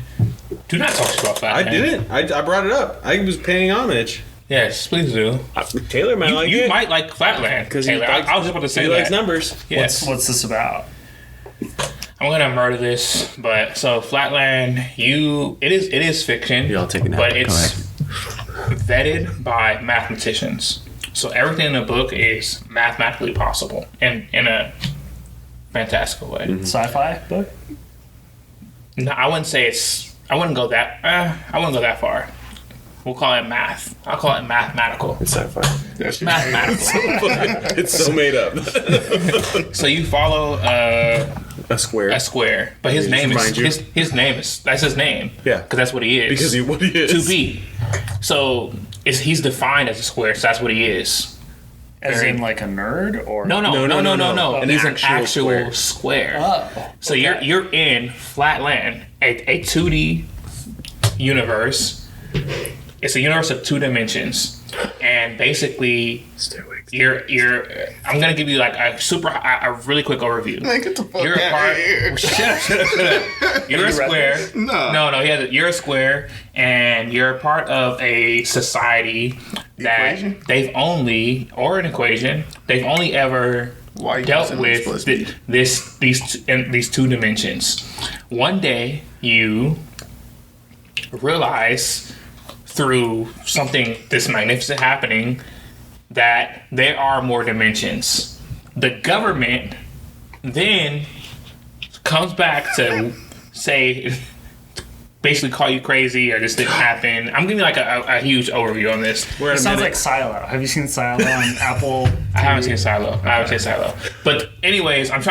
Do not talk about Flatland. I didn't. I brought it up. I was paying homage. Yes, please do. Taylor might like it. You might like Flatland, Because Taylor. I was just about to say he that. likes numbers. Yes. What's this about? I'm gonna murder this, but so Flatland, it is fiction. Y'all take a nap. But it's vetted by mathematicians. So everything in the book is mathematically possible in a fantastical way. Sci-fi book? No, I wouldn't say it's. I wouldn't go that far. We'll call it math. I'll call it mathematical. It's sci-fi. That's Mathematical. It's so made up. So you follow A square. but his name remind you. is his name is that's his name. Yeah. because that's what he is. Because what he is. To be. So he's defined as a square. So that's what he is. As in like a nerd or No. An He's an actual actual square. Oh. So you're in Flatland, a 2D universe. It's a universe of 2 dimensions, and basically, you're. I'm gonna give you like a really quick overview. Man, get the fuck You're a out part. of here. Shut up. You're a square. No. You're a square, and you're a part of a society that Equation? they've only ever Why you dealt using with this supposed to be? these 2 dimensions. One day you realize through this magnificent happening that there are more dimensions. The government then comes back to say, basically call you crazy or this didn't happen. I'm giving you like a huge overview on this. It sounds like Silo. Have you seen Silo on Apple? I haven't seen Silo. But anyways, I'm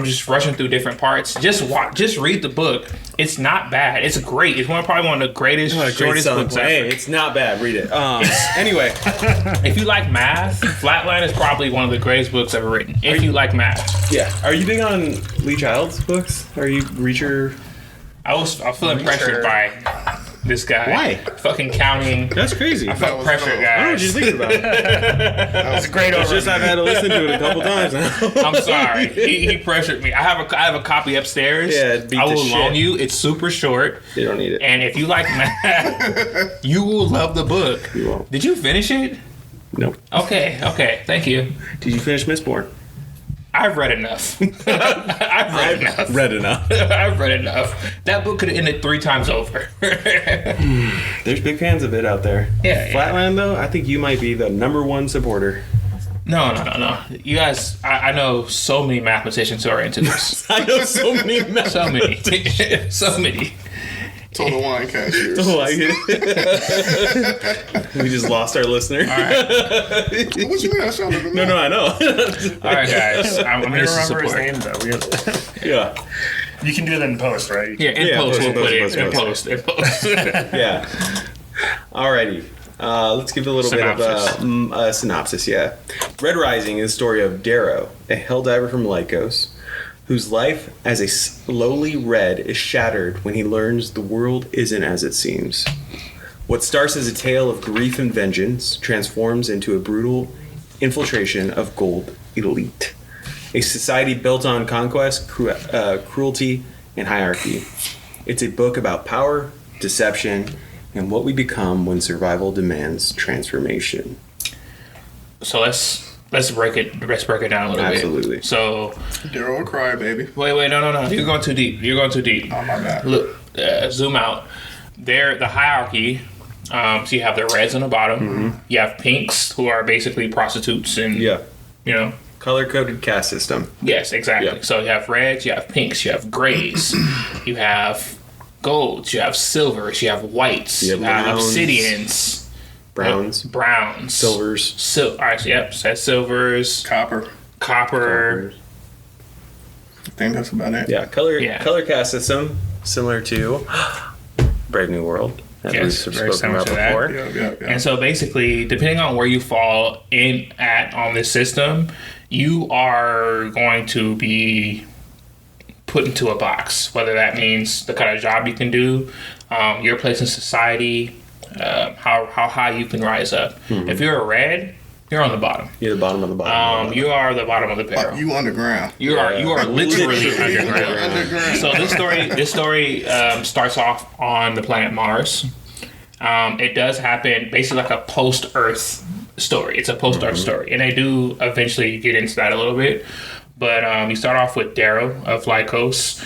just rushing through different parts. Just read the book. It's not bad. It's great. It's probably one of the greatest, shortest books ever. Hey, it's not bad. Read it. Anyway, If you like math, Flatland is probably one of the greatest books ever written. If you like math. yeah. Are you big on Lee Child's books? Are you Reacher? I'm feeling pressured by this guy. Why? Fucking counting. That's crazy. I felt pressured, I don't know what guys. you're thinking about. That's a great It's just I've had to listen to it a couple times now. I'm sorry. He pressured me. I have a copy upstairs. Yeah, it beat I the will shit. loan you. It's super short. You don't need it. And if you like math, you will love the book. You won't. Did you finish it? Nope. Okay. Thank you. Did you finish Mistborn? I've read enough. I've read enough. Read enough. I've read enough. That book could have ended 3 times over. There's big fans of it out there. Yeah. Flatland, though, I think you might be the #1 supporter. No. You guys, I know so many mathematicians who are into this. I know so many So many. So many. Total Wine Cashiers. like it. We just lost our listener. All right. What you mean? I sounded good. No, I know. All right, guys. I'm I here to don't remember his support. name though. Yeah. You can do that in post, right? Yeah, in Yeah, post. post, We'll put it post, in post. post. Yeah. Alrighty. Let's give a little bit of a synopsis. Yeah. Red Rising is the story of Darrow, a helldiver from Lycos, whose life as a slowly red is shattered when he learns the world isn't as it seems. What starts as a tale of grief and vengeance transforms into a brutal infiltration of Gold Elite. a society built on conquest, cruelty, and hierarchy. It's a book about power, deception, and what we become when survival demands transformation. So let's break it down a little Absolutely. bit. So Darrow will cry, baby. wait, no. You're going too deep. Oh, my bad. Look, zoom out. There, the hierarchy. So you have the reds on the bottom. You have pinks, who are basically prostitutes, and Yeah. you know. Color-coded caste system. Yes, exactly. Yeah. So you have reds, you have pinks, you have grays, you have golds, you have silvers, you have whites, You you have have browns. obsidians, browns, Silvers. All right, so yep, says silvers, Copper. copper. I think that's about it. Yeah, color Yeah. caste system, similar to Brave New World. As Yes, we've very spoken similar about to that. before. Yeah. And so basically, depending on where you fall on this system, you are going to be put into a box, whether that means the kind of job you can do, your place in society, how high you can rise up. If you're a red, you're on the bottom. You're the bottom of the bottom. You are the bottom of the barrel. You underground. You are literally underground. Underground. So this story starts off on the planet Mars. It does happen basically like a post-Earth story. It's a post-Earth story, and they do eventually get into that a little bit. But you start off with Darrow of Lycos.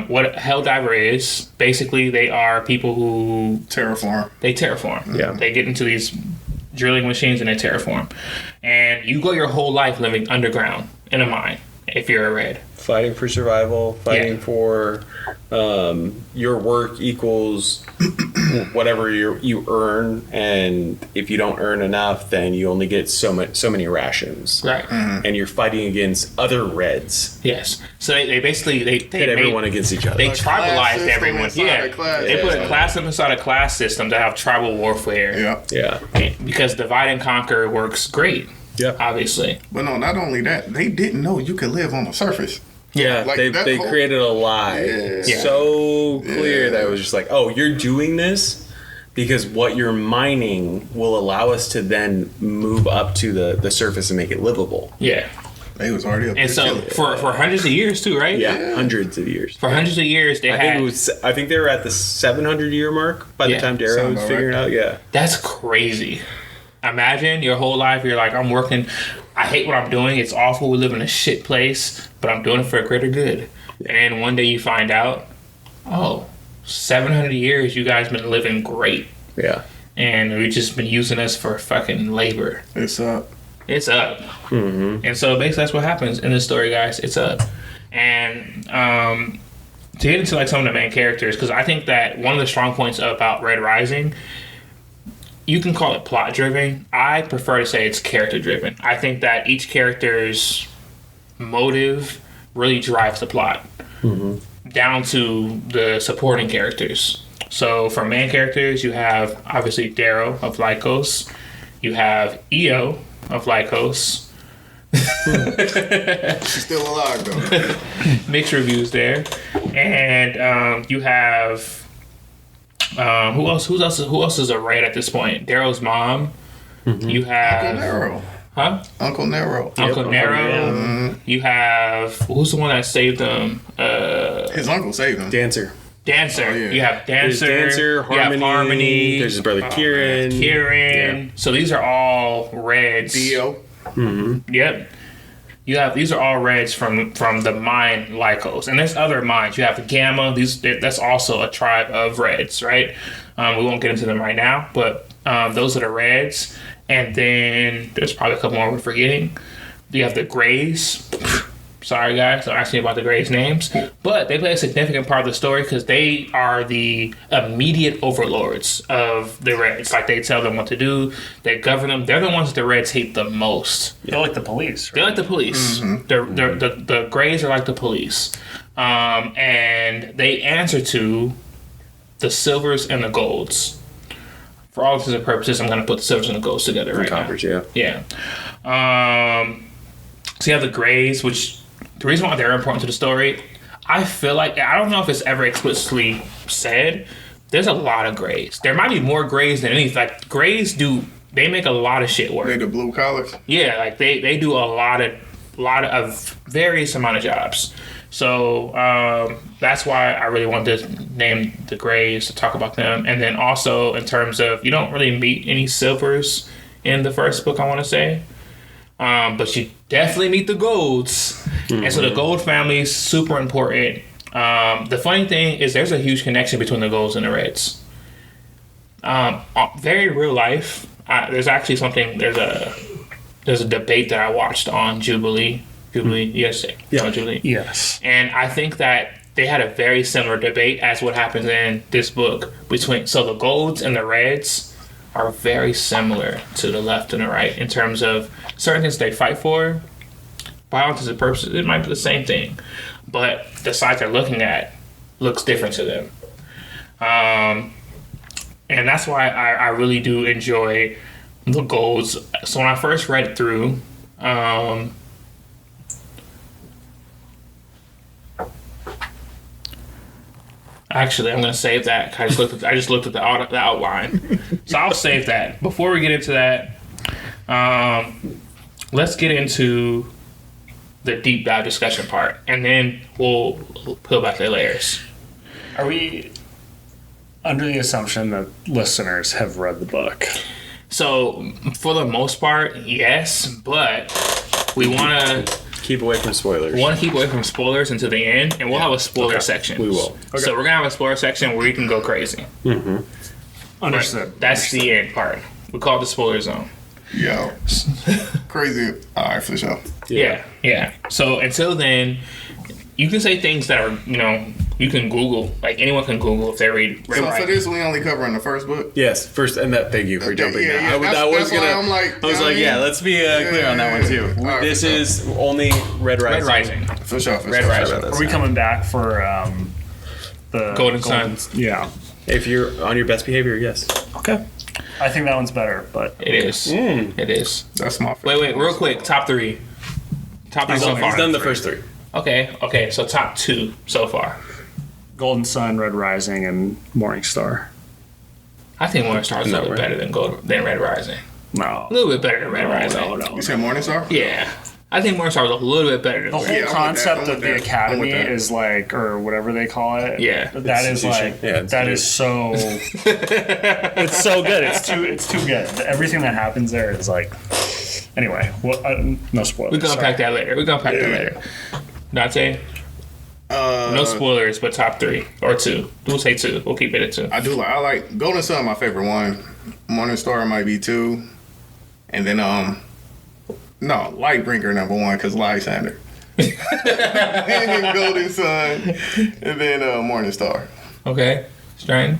What Helldiver is, basically they are people who Terraform. they terraform. Yeah. They get into these drilling machines and they terraform. And you go your whole life living underground in a mine if you're a red. Fighting for survival, fighting Yeah. for your work equals whatever you earn, and if you don't earn enough, then you only get so many rations. Right. And you're fighting against other reds. Yes. So they basically Pit everyone against each other. They A class tribalized system everyone. inside Yeah. a class They put a system. class inside a class system to have tribal warfare. Yeah. Yeah. Because divide and conquer works great. Yeah. Obviously. But no, not only that, they didn't know you could live on the surface. Yeah, Like they that whole- created a lie Yeah. so clear Yeah. that it was just like, oh, you're doing this because what you're mining will allow us to then move up to the surface and make it livable. Yeah. They was already up And there so killing it. for hundreds of years too, right? Yeah, hundreds of years. For hundreds of years they had I think they were at the 700-year mark by Yeah, the time Darrow sound was about figuring right. out. Yeah, That's crazy. Imagine your whole life you're like, I'm working, I hate what I'm doing, it's awful, we live in a shit place, but I'm doing it for a greater good. And one day you find out, 700 years you guys been living great. yeah. And we've just been using us for fucking labor. It's up. It's up. And so basically that's what happens in this story, guys. It's up. And to get into like some of the main characters, because I think that one of the strong points about Red Rising, you can call it plot driven. I prefer to say it's character driven. I think that each character's motive really drives the plot down to the supporting characters. So for main characters, you have obviously Darrow of Lycos. You have Io of Lycos. She's still alive though. Mixed reviews there. And you have who else is a red at this point? Darrow's mom. You have Uncle Darrow. Huh? Uncle Darrow. Uncle Darrow. You have who's the one that saved them? His uncle saved him. Dancer. Dancer. Oh, yeah. You have There's Dancer. Dancer, You Harmony. have Harmony. There's his brother Kieran. Kieran. So these are all reds. Dio. Yep. These are all reds from the mine Lycos, and there's other mines. You have Gamma. That's also a tribe of reds, right? We won't get into them right now, but those are the reds. And then there's probably a couple more we're forgetting. You have the Greys. Sorry, guys, don't ask me about the Greys' names, but they play a significant part of the story because they are the immediate overlords of the Reds. Like, they tell them what to do, they govern them. They're the ones that the Reds hate the most. They're like the police, They're right? like the police. The Greys are like the police. And they answer to the Silvers and the Golds. For all intents and purposes, I'm going to put the Silvers and the Golds together right now. Coppers, yeah. Yeah. So you have the Greys, which the reason why they're important to the story, I feel like, I don't know if it's ever explicitly said, there's a lot of Greys. There might be more Greys than anything. Like, Greys they make a lot of shit work. They the blue collars. Yeah, like they do a lot of various amount of jobs. So that's why I really wanted to name the Greys to talk about them. And then also in terms of, you don't really meet any Silvers in the first book, I want to say. But you definitely meet the Golds. And so the Gold family is super important. The funny thing is there's a huge connection between the Golds and the Reds. Very real life. There's actually there's a debate that I watched on Jubilee. Yes. On Jubilee. Yes. And I think that they had a very similar debate as what happens in this book so the Golds and the Reds are very similar to the left and the right in terms of certain things they fight for. By all intents and purposes, it might be the same thing, but the side they're looking at looks different to them. And that's why I really do enjoy the Golds. So when I first read through, actually, I'm going to save that. I just looked at the outline, so I'll save that. Before we get into that, let's get into the deep dive discussion part, and then we'll peel back the layers. Are we under the assumption that listeners have read the book? So, for the most part, yes, but we want to keep away from spoilers. We want to keep away from spoilers until the end, and we'll have a spoiler section. We will. Okay. So we're gonna have a spoiler section where we can go crazy. Mm-hmm. Understood. But that's the end part. We call it the spoiler zone. Yo, crazy. All right, for sure. Yeah. So until then, you can say things that are, you can Google. Like anyone can Google if they read. So for this, we only covering the first book. Yes, first, and thank you for jumping. Yeah, let's be clear on that one too. Right, this is only Red Rising. Red Rising. For sure. Red Rising. Are we coming back for the Golden Sun? Yeah. If you're on your best behavior, yes. Okay. I think that one's better, but it is. It is. That's my favorite. Wait, real quick. Top three. Top three so far. He's done the first three. Okay. So top two so far. Golden Sun, Red Rising, and Morning Star. I think Morning Star is a little bit better than Red Rising. No. A little bit better than Red Rising. No. You said Morning Star? Yeah. I think Morning Star was a little bit better than the whole concept of the academy is like, or whatever they call it. Yeah. That is like, that is so. It's so good. It's too good. Everything that happens there is like. Anyway, no spoilers. We're gonna pack that later. Dante. No spoilers, but top three or two. We'll say two. We'll keep it at two. I like Golden Sun, my favorite one. Morning Star might be two, and then Lightbringer number one because Lysander. And then Golden Sun, and then Morning Star. Okay, Stratton.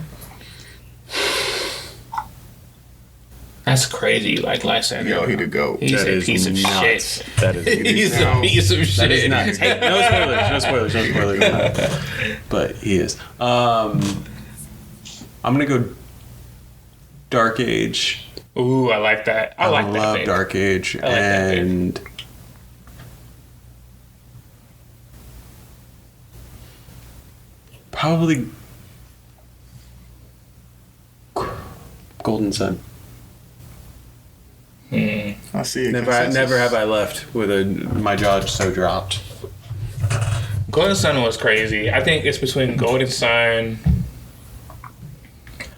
That's crazy. You like Lysander? Yo, he the GOAT. He's a piece of shit. That is. He's a piece of shit. That is nuts. Hey, no spoilers. But he is. I'm gonna go Dark Age. Ooh, I like that. I like that. I love Dark Age, and probably Golden Sun. I see it. Never have I left with my jaw so dropped. Golden Sun was crazy. I think it's between Golden Sun.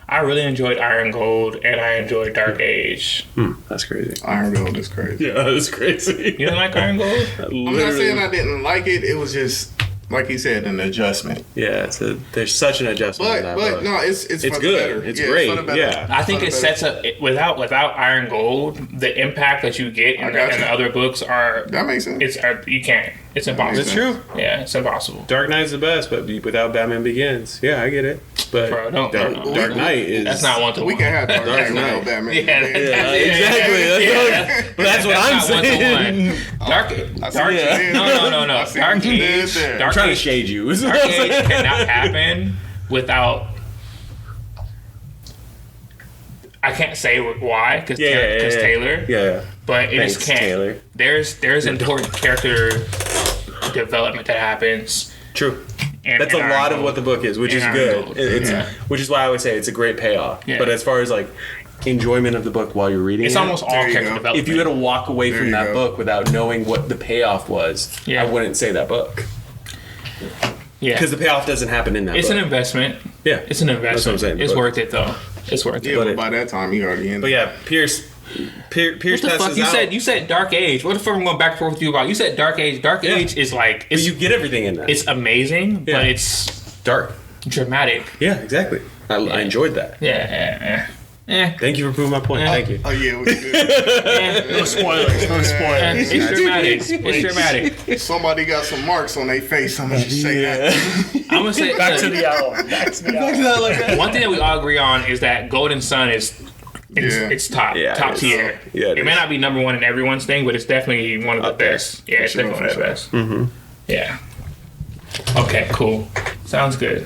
I really enjoyed Iron Gold, and I enjoyed Dark Age. That's crazy. Iron Gold is crazy. Yeah, that's crazy. You didn't like Iron Gold? I'm not saying I didn't like it. It was just, like he said, an adjustment. Yeah, there's such an adjustment in that book. No, it's for the good. better. It's great. It's for the better. Yeah, I think it sets up without Iron Gold, the impact that you get in the other books are that makes sense. You can't. It's impossible. It's true. Yeah, it's impossible. Dark Knight's the best, but without Batman Begins, yeah, I get it. But Bro, no. Dark Knight is. That's not one to one. We can have Dark Knight without Batman. Exactly. That's what I'm saying. Dark Age. No. Dark Age. I'm trying to shade you. Dark Age cannot happen without. I can't say why because Taylor. Yeah. But it just can't. Taylor. There's important character development that happens. True. That's a lot of what the book is, which is good. Which is why I would say it's a great payoff. Yeah. But as far as like enjoyment of the book while you're reading It's it. almost all There you character go. development. If you had to walk away There from you that go. book without knowing what the payoff was, Yeah. I wouldn't say that book. yeah, Because the payoff doesn't happen in that it's book. an investment. Yeah. It's an investment. That's what I'm saying. It's But- worth it though. It's worth Yeah, it. but by that time, you already in. But yeah, Pierce What the fuck? passes You out. said Dark Age. What the fuck am I going back and forth with you about? You said Dark Age. Dark Yeah. Age is like But it's you get everything in that. it's amazing, Yeah. but it's dark. dramatic. Yeah, exactly. I enjoyed that. Yeah. Thank you for proving my point. Yeah. Thank you. Oh yeah, what you did. No spoilers. No spoilers. It's dramatic. It's dramatic. Somebody got some marks on their face. I'm gonna just say that. I'm gonna say Back to the album. Back to the album. one thing that we all agree on is that Golden Sun is Yeah. it's top Yeah, top it is. tier. Yeah, it it may is. not be number one in everyone's thing, but it's definitely one of the Up there. best. Yeah, it's sure, definitely one of for the best. Mm-hmm. Yeah. Okay, cool. Sounds good.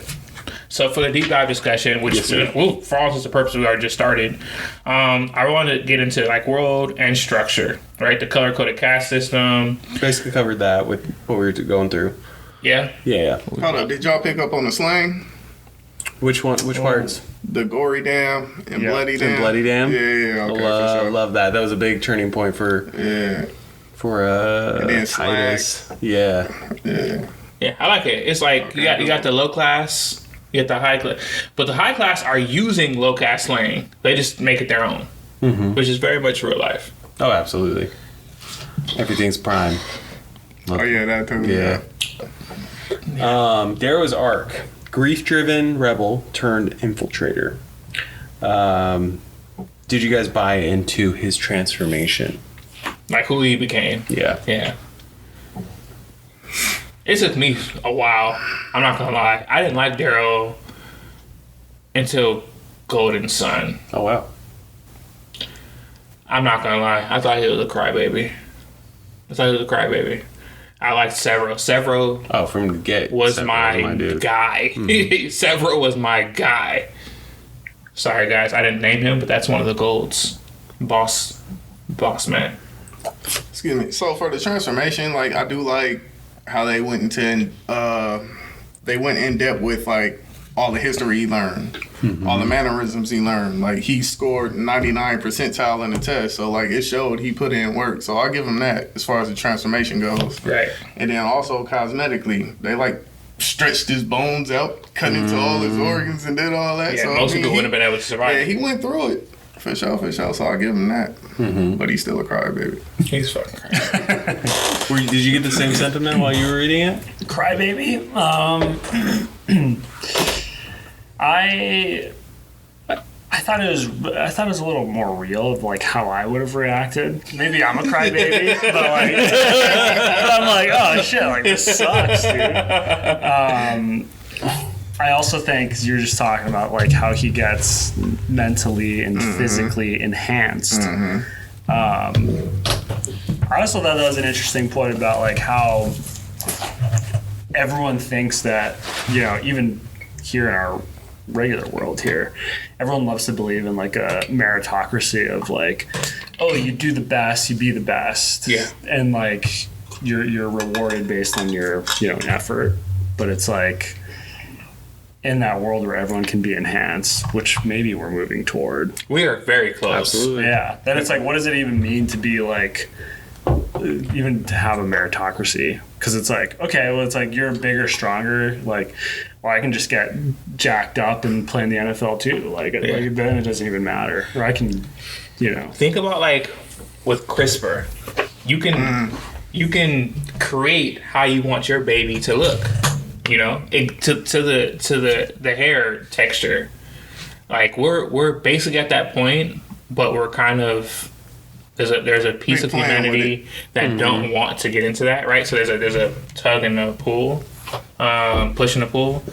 So for the deep dive discussion, which Yes, sir. for all intents and purposes we already just started, I want to get into like world and structure, right? The color coded cast system. Basically covered that with what we were going through. Yeah. Yeah. Hold up, did y'all pick up on the slang? Which one? Which parts? The gory dam and Yeah. bloody dam. And Bloody Dam? Yeah, okay, for sure. Love that. That was a big turning point for Yeah, then Titus. Yeah. yeah. Yeah, I like it. It's like you got the low class, you got the high class, but the high class are using low class slang. They just make it their own, which is very much real life. Oh, absolutely. Everything's prime. Oh yeah, that too. Yeah. Darrow's arc: grief-driven rebel turned infiltrator. Did you guys buy into his transformation? Like who he became. Yeah. Yeah. It took me a while. I'm not gonna lie. I didn't like Darrow until Golden Sun. Oh wow. I'm not gonna lie. I thought he was a crybaby. I liked Severo. Severo Oh, from the get was Several my dude. guy. Severo was my guy. Sorry guys, I didn't name him, but that's one of the golds. Boss man. Excuse me. So for the transformation, like I do like how they went into they went in depth with like all the history he learned, all the mannerisms he learned. Like he scored 99 percentile in the test, so like it showed he put in work. So I'll give him that as far as the transformation goes. Right. And then also cosmetically, they like stretched his bones out, cut into all his organs, and did all that. Yeah, so most I mean, people wouldn't have been able to survive. Yeah, he went through it. For sure. So I'll give him that. But he's still a crybaby. He's fucking crazy. Did you get the same sentiment while you were reading it? Crybaby. I thought it was a little more real of like how I would have reacted. Maybe I'm a crybaby, but like I'm like, oh shit, like this sucks, dude. I also think, because you were just talking about like how he gets mentally and physically enhanced. I also thought that was an interesting point about like how everyone thinks that, you know, even here in our regular world here, everyone loves to believe in like a meritocracy of like, oh, you do the best, you be the best, Yeah. and like you're rewarded based on your, you know, effort. But it's like, in that world where everyone can be enhanced, which maybe we're moving toward. We are very close. Absolutely. Yeah. Then it's like, what does it even mean to be like, even to have a meritocracy? Because it's like, okay, well, it's like you're bigger, stronger. Like, well, I can just get jacked up and play in the NFL too. Like then it doesn't even matter. Or I can, you know. Think about like with CRISPR, you can create how you want your baby to look. You know, to the hair texture. Like we're basically at that point, but we're kind of there's a piece of We're playing with humanity that don't want to get into that, right? So there's a tug and a pull, push and a pull.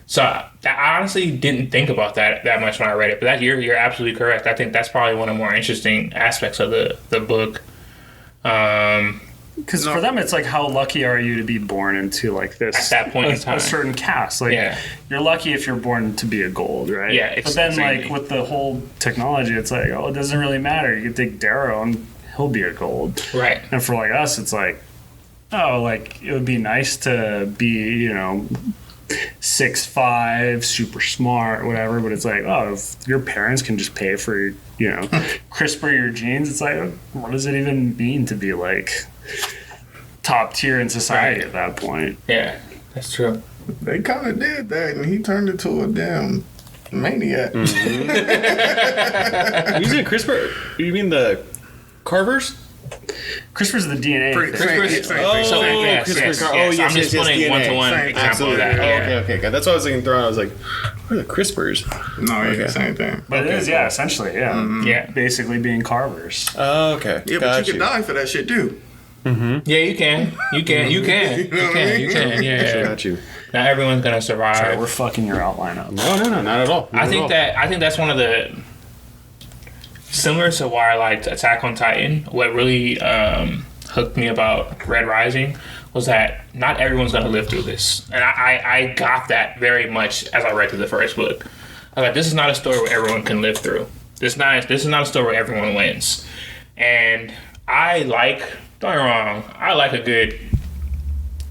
So I honestly didn't think about that much when I read it, but you're absolutely correct. I think that's probably one of the more interesting aspects of the book. Because for them, it's like, how lucky are you to be born into like this At that point in time. a certain caste? Like, Yeah. you're lucky if you're born to be a gold, right? Yeah, But then, exactly. like with the whole technology, it's like, oh, it doesn't really matter. You can take Darrow and he'll be a gold. Right. And for like us, it's like, oh, like it would be nice to be, you know, 6'5", super smart, whatever. But it's like, oh, if your parents can just pay for, CRISPR your genes, it's like, what does it even mean to be like top tier in society at that point? Yeah, that's true. They kind of did that, and he turned into a damn maniac. Mm-hmm. You said CRISPR? You mean the Carvers? CRISPR's the DNA. CRISPR's, Oh, yes, CRISPR yes, Car- yes. oh, yes, I'm just yes, putting DNA. one-to-one Same. example Absolutely. of that. Oh, Yeah. okay. That's what I was thinking through. I was like, what are the CRISPRs? No, yeah, Okay. same thing. But it is, yeah, essentially, yeah. Mm-hmm. Yeah. Basically being carvers. Oh, okay. Yeah, but Got you can die for that shit too. Yeah, you can. You can. You know what I mean? Yeah. Got you. Not everyone's gonna survive. Sorry, we're fucking your outline up. No, not at all. I think that's one of the similar to why I liked Attack on Titan. What really hooked me about Red Rising was that not everyone's gonna live through this, and I got that very much as I read through the first book. I was like, this is not a story where everyone can live through. This is not a story where everyone wins. And don't get me wrong, I like a good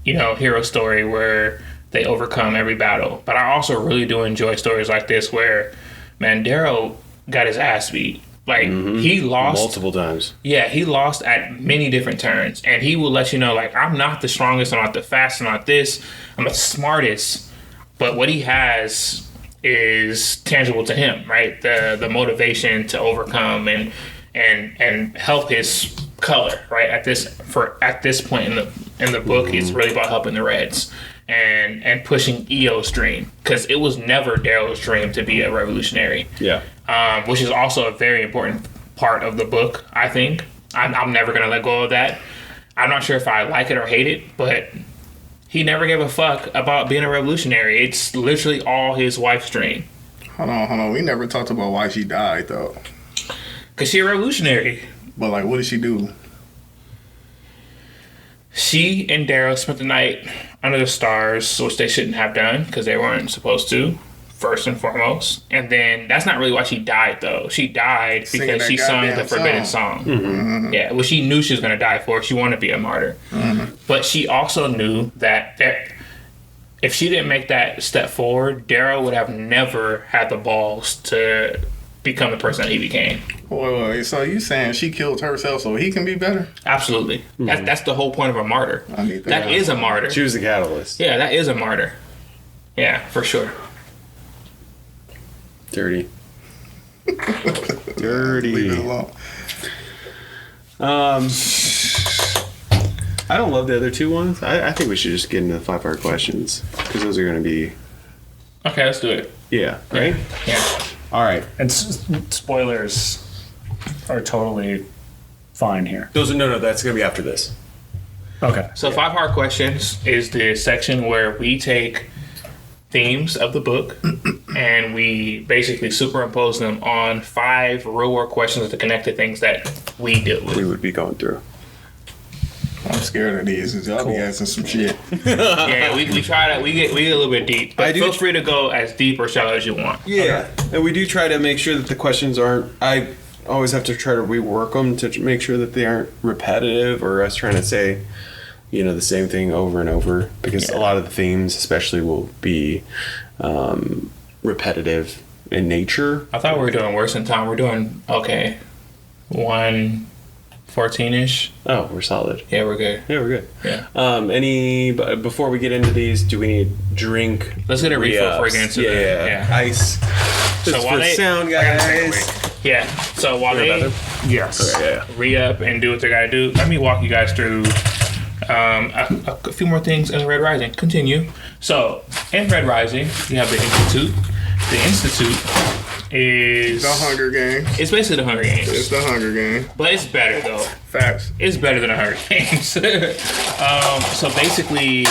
hero story where they overcome every battle. But I also really do enjoy stories like this where, man, Darrow got his ass beat. Like, he lost multiple times. Yeah, he lost at many different turns. And he will let you know, like, I'm not the strongest, I'm not the fastest, I'm not this, I'm not the smartest. But what he has is tangible to him, right? The motivation to overcome and help his color, right? At this point in the book, it's really about helping the Reds and pushing EO's dream, because it was never Darrow's dream to be a revolutionary. Yeah. Which is also a very important part of the book, I think. I'm never gonna let go of that. I'm not sure if I like it or hate it, but he never gave a fuck about being a revolutionary. It's literally all his wife's dream. Hold on. We never talked about why she died though. Cause she's a revolutionary. But like, what did she do? She and Darrow spent the night under the stars, which they shouldn't have done because they weren't supposed to, first and foremost. And then that's not really why she died, though. She died Singing because that she sung the goddamn forbidden song. Mm-hmm. Yeah, well, she knew she was going to die for it. She wanted to be a martyr. Mm-hmm. But she also knew that if she didn't make that step forward, Darrow would have never had the balls to become the person that he became. Wait, so you saying she killed herself so he can be better? Absolutely. That's the whole point of a martyr. I need That is a martyr. She was the catalyst. Yeah, that is a martyr. Yeah, for sure. Dirty. Leave it Dirty. alone. I don't love the other two ones. I think we should just get into the 5-part questions, because those are going to be, Okay, let's do it. yeah, right? Yeah. All right. And spoilers are totally fine here. Those are, no, that's going to be after this. Okay. So 5-part questions is the section where we take themes of the book and we basically superimpose them on 5 real world questions that connect to things that we deal with. We would be going through. I'm scared of these because y'all be asking some shit. Yeah, we try to we get a little bit deep. But feel free to go as deep or shallow as you want. Yeah, and we do try to make sure that the questions aren't. I always have to try to rework them to make sure that they aren't repetitive or us trying to say, the same thing over and over, because a lot of the themes, especially, will be repetitive in nature. I thought we were doing worse than time. We're doing okay. 1:14ish. Oh, we're solid. Yeah, we're good. Yeah, we're good. Yeah. Before we get into these, do we need drink? Let's get a refill before we get into yeah. Ice. This is for sound, guys. Yeah. So while they Yes. Okay, yeah. re-up and do what they gotta do, let me walk you guys through a few more things in Red Rising. Continue. So in Red Rising, you have the Institute. The Institute is The Hunger Games. It's basically the Hunger Games. It's the Hunger Game. But it's better though. Facts. It's better than the Hunger Games. So basically,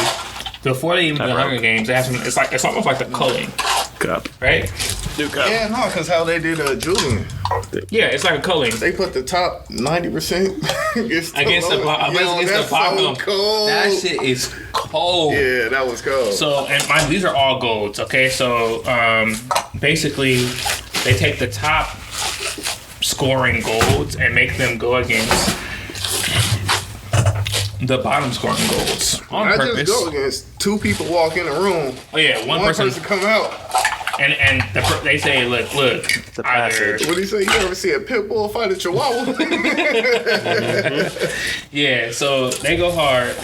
before they even do the Hunger Games, they have some. It's almost like the culling, Cup. right? New cup. Yeah, no, because how they did Julian. Yeah, it's like a culling. They put the top 90% against Against the bottom. Yo, Against the that's bottom. so cold. That shit is cold. Yeah, that was cold. So, and mind, these are all golds, okay? So, basically, they take the top scoring golds and make them go against the bottom scoring goals on I purpose. just go against two people walk in the room. Oh yeah, one person come out. and they say, look, The either passage. What do you say? You ever see a pit bull fight a chihuahua? yeah. So they go hard.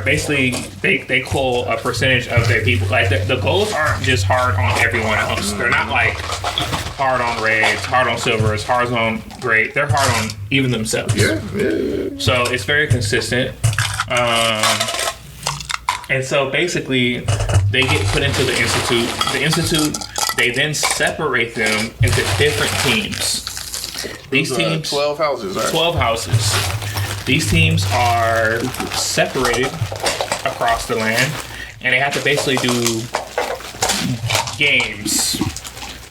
Basically, they call a percentage of their people. Like the goals aren't just hard on everyone else. They're not like hard on reds, hard on silvers, hard on gray. They're hard on even themselves. Yeah. So it's very consistent. And so basically, they get put into the institute. The institute, they then separate them into different teams. These teams, 12 houses, right? 12 houses. These teams are separated across the land, and they have to basically do games.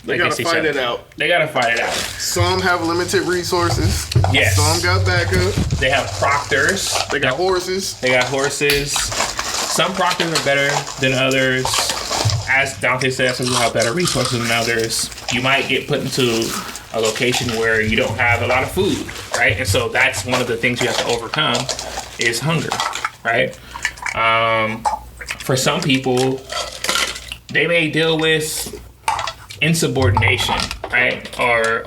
They gotta fight it out. They gotta fight it out. Some have limited resources. Yes. Some got backup. They have proctors. They got horses. They got horses. Some proctors are better than others. As Dante said, some people have better resources than others. You might get put into a location where you don't have a lot of food, right? And so that's one of the things you have to overcome is hunger, right? For some people, they may deal with insubordination, right? Or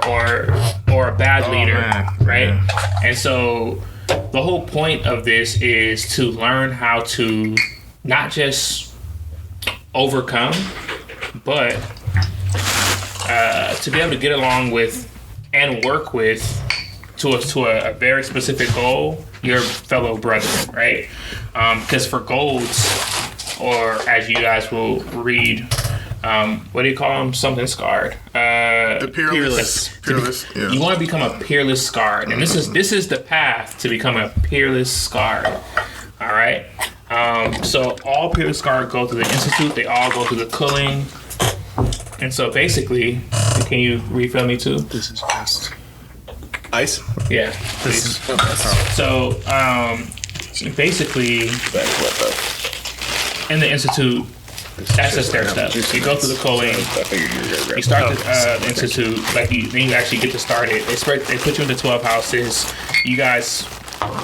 a bad leader, man. right? Yeah. And so the whole point of this is to learn how to not just overcome, but to be able to get along with and work with to a very specific goal, your fellow brethren, right? Because for golds, or as you guys will read, what do you call them? Something scarred. The peerless. Peerless. Yeah. You want to become a peerless scarred, and this is the path to become a peerless scarred. All right. So all peerless scarred go to the institute. They all go to the culling, and so basically, can you refill me too? This is just Ice. Yeah. Please. So basically, in the institute, that's just their stuff. You go through the culling. You start the institute, then you actually get to start it. They put you into 12 houses. You guys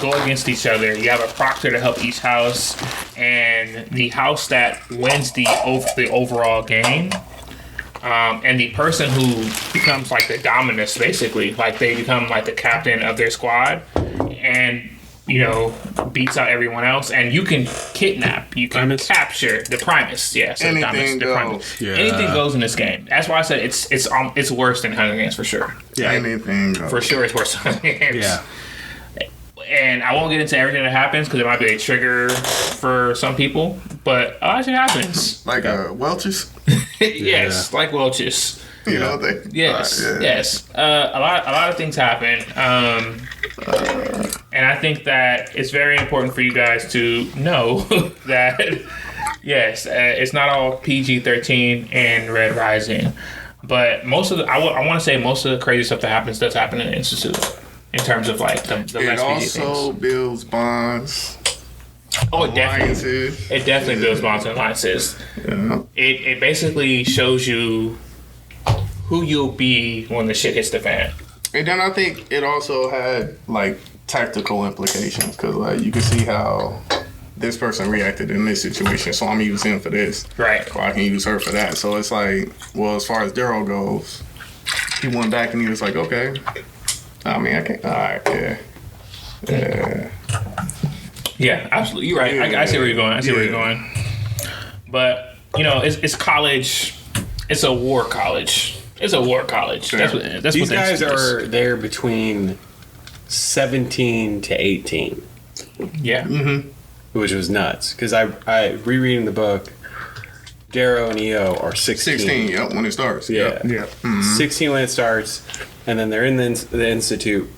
go against each other. You have a proctor to help each house, and the house that wins the overall game, and the person who becomes like the dominus, basically, like they become like the captain of their squad, and beats out everyone else, and you can kidnap, you can capture the Primus. Yeah, so Anything the goes. Primus. Yeah. Anything goes in this game. That's why I said it's worse than Hunger Games for sure. Yeah. Anything goes. For sure, it's worse than Hunger Games. Yeah. And I won't get into everything that happens because it might be a trigger for some people, but a lot of shit happens. Like Welch's. Yes, like Welch's. You know they. Yes, yeah. yes. A lot of things happen, and I think that it's very important for you guys to know that yes, it's not all PG-13 and Red Rising, but most of I want to say most of the crazy stuff that happens does happen in the Institute in terms of like the It less PG also things. builds bonds. Oh, it definitely. Alliances. It definitely builds bonds and alliances. Yeah. It basically shows you who you'll be when the shit hits the fan. And then I think it also had like tactical implications because like you can see how this person reacted in this situation, so I'm using him for this. Right. Or I can use her for that. So it's like, well, as far as Darrow goes, he went back and he was like, okay. I mean, I can't. All right, yeah. Yeah. Yeah, absolutely. You're right. I see where you're going. Where you're going. But, it's college. It's a war college. That's what These guys the are there between 17 to 18, Yeah. Mm-hmm. which was nuts. Because I rereading the book, Darrow and EO are 16. 16, yep, when it starts. Yeah. Yep. 16 when it starts, and then they're in the institute.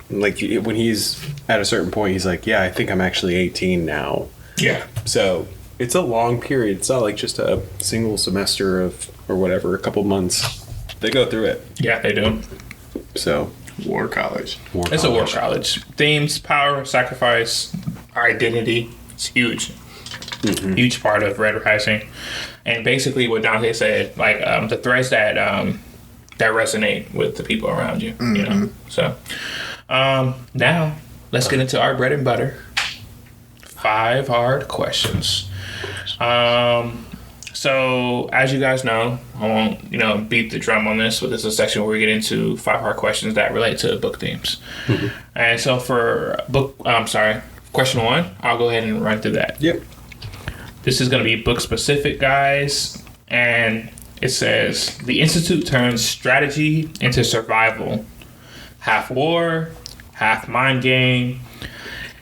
Like when he's at a certain point, he's like, "Yeah, I think I'm actually 18 now." Yeah. So it's a long period. It's not like just a single semester or whatever, a couple months. They go through it. Yeah, they do. So War college. It's a war college. Themes, power, sacrifice, our identity. It's huge. Mm-hmm. Huge part of Red Rising. And basically what Dante said, like the threads that resonate with the people around you. So now let's get into our bread and butter. 5 hard questions. So as you guys know, I won't beat the drum on this, but this is a section where we get into 5 hard questions that relate to book themes. Mm-hmm. And so for question 1, I'll go ahead and run through that. Yep. This is going to be book specific, guys, and it says the Institute turns strategy into survival, half war, half mind game.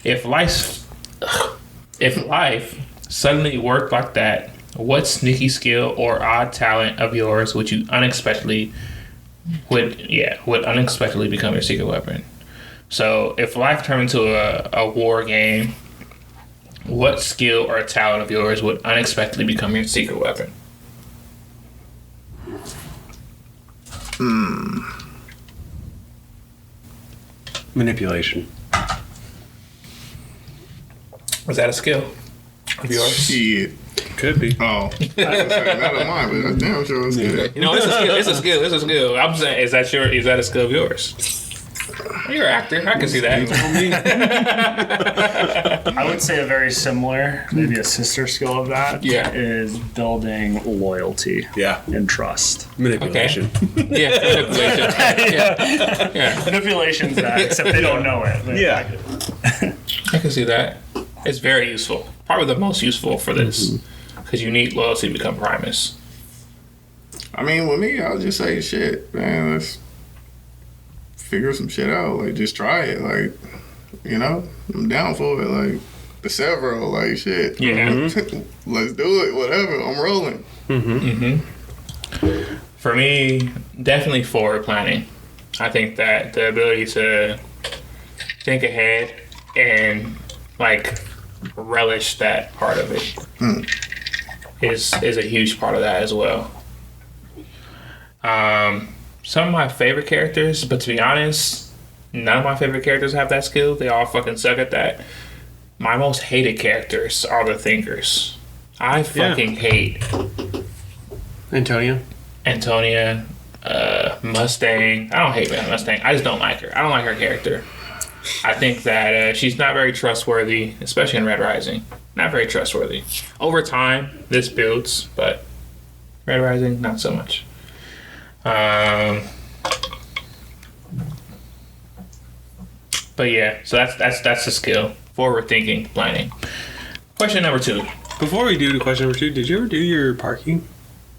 If life suddenly worked like that, what sneaky skill or odd talent of yours would unexpectedly become your secret weapon? So if life turned into a war game, what skill or talent of yours would unexpectedly become your secret weapon? Manipulation. Is that a skill of yours? Shit. Could be. Oh. I was saying, not of mine, but I'm damn sure it's good. It's a skill. I'm saying, is that a skill of yours? You're an actor. I can see that. I would say a very similar, maybe a sister skill of that, is building loyalty and trust. Manipulation. Okay. Manipulation. Yeah. Manipulation's that, except they don't know it. I can see that. It's very useful. Probably the most useful for this. Because you need loyalty to become Primus. I mean, with me, I'll just say, shit, man, let's figure some shit out. Like, just try it. Like, I'm down for it. Like, the several, like, shit. Yeah. Let's do it. Whatever. I'm rolling. For me, definitely forward planning. I think that the ability to think ahead and, relish that part of it is a huge part of that as well. Some of my favorite characters, but to be honest, none of my favorite characters have that skill. They all fucking suck at that. My most hated characters are the thinkers. I fucking hate Antonia, Mustang. I don't hate Mustang. I just don't like her. I don't like her character. I think that she's not very trustworthy, especially in Red Rising. Not very trustworthy. Over time, this builds, but Red Rising, not so much. But yeah, so that's the skill. Forward thinking, planning. Question number 2. Before we do question number 2, did you ever do your parking?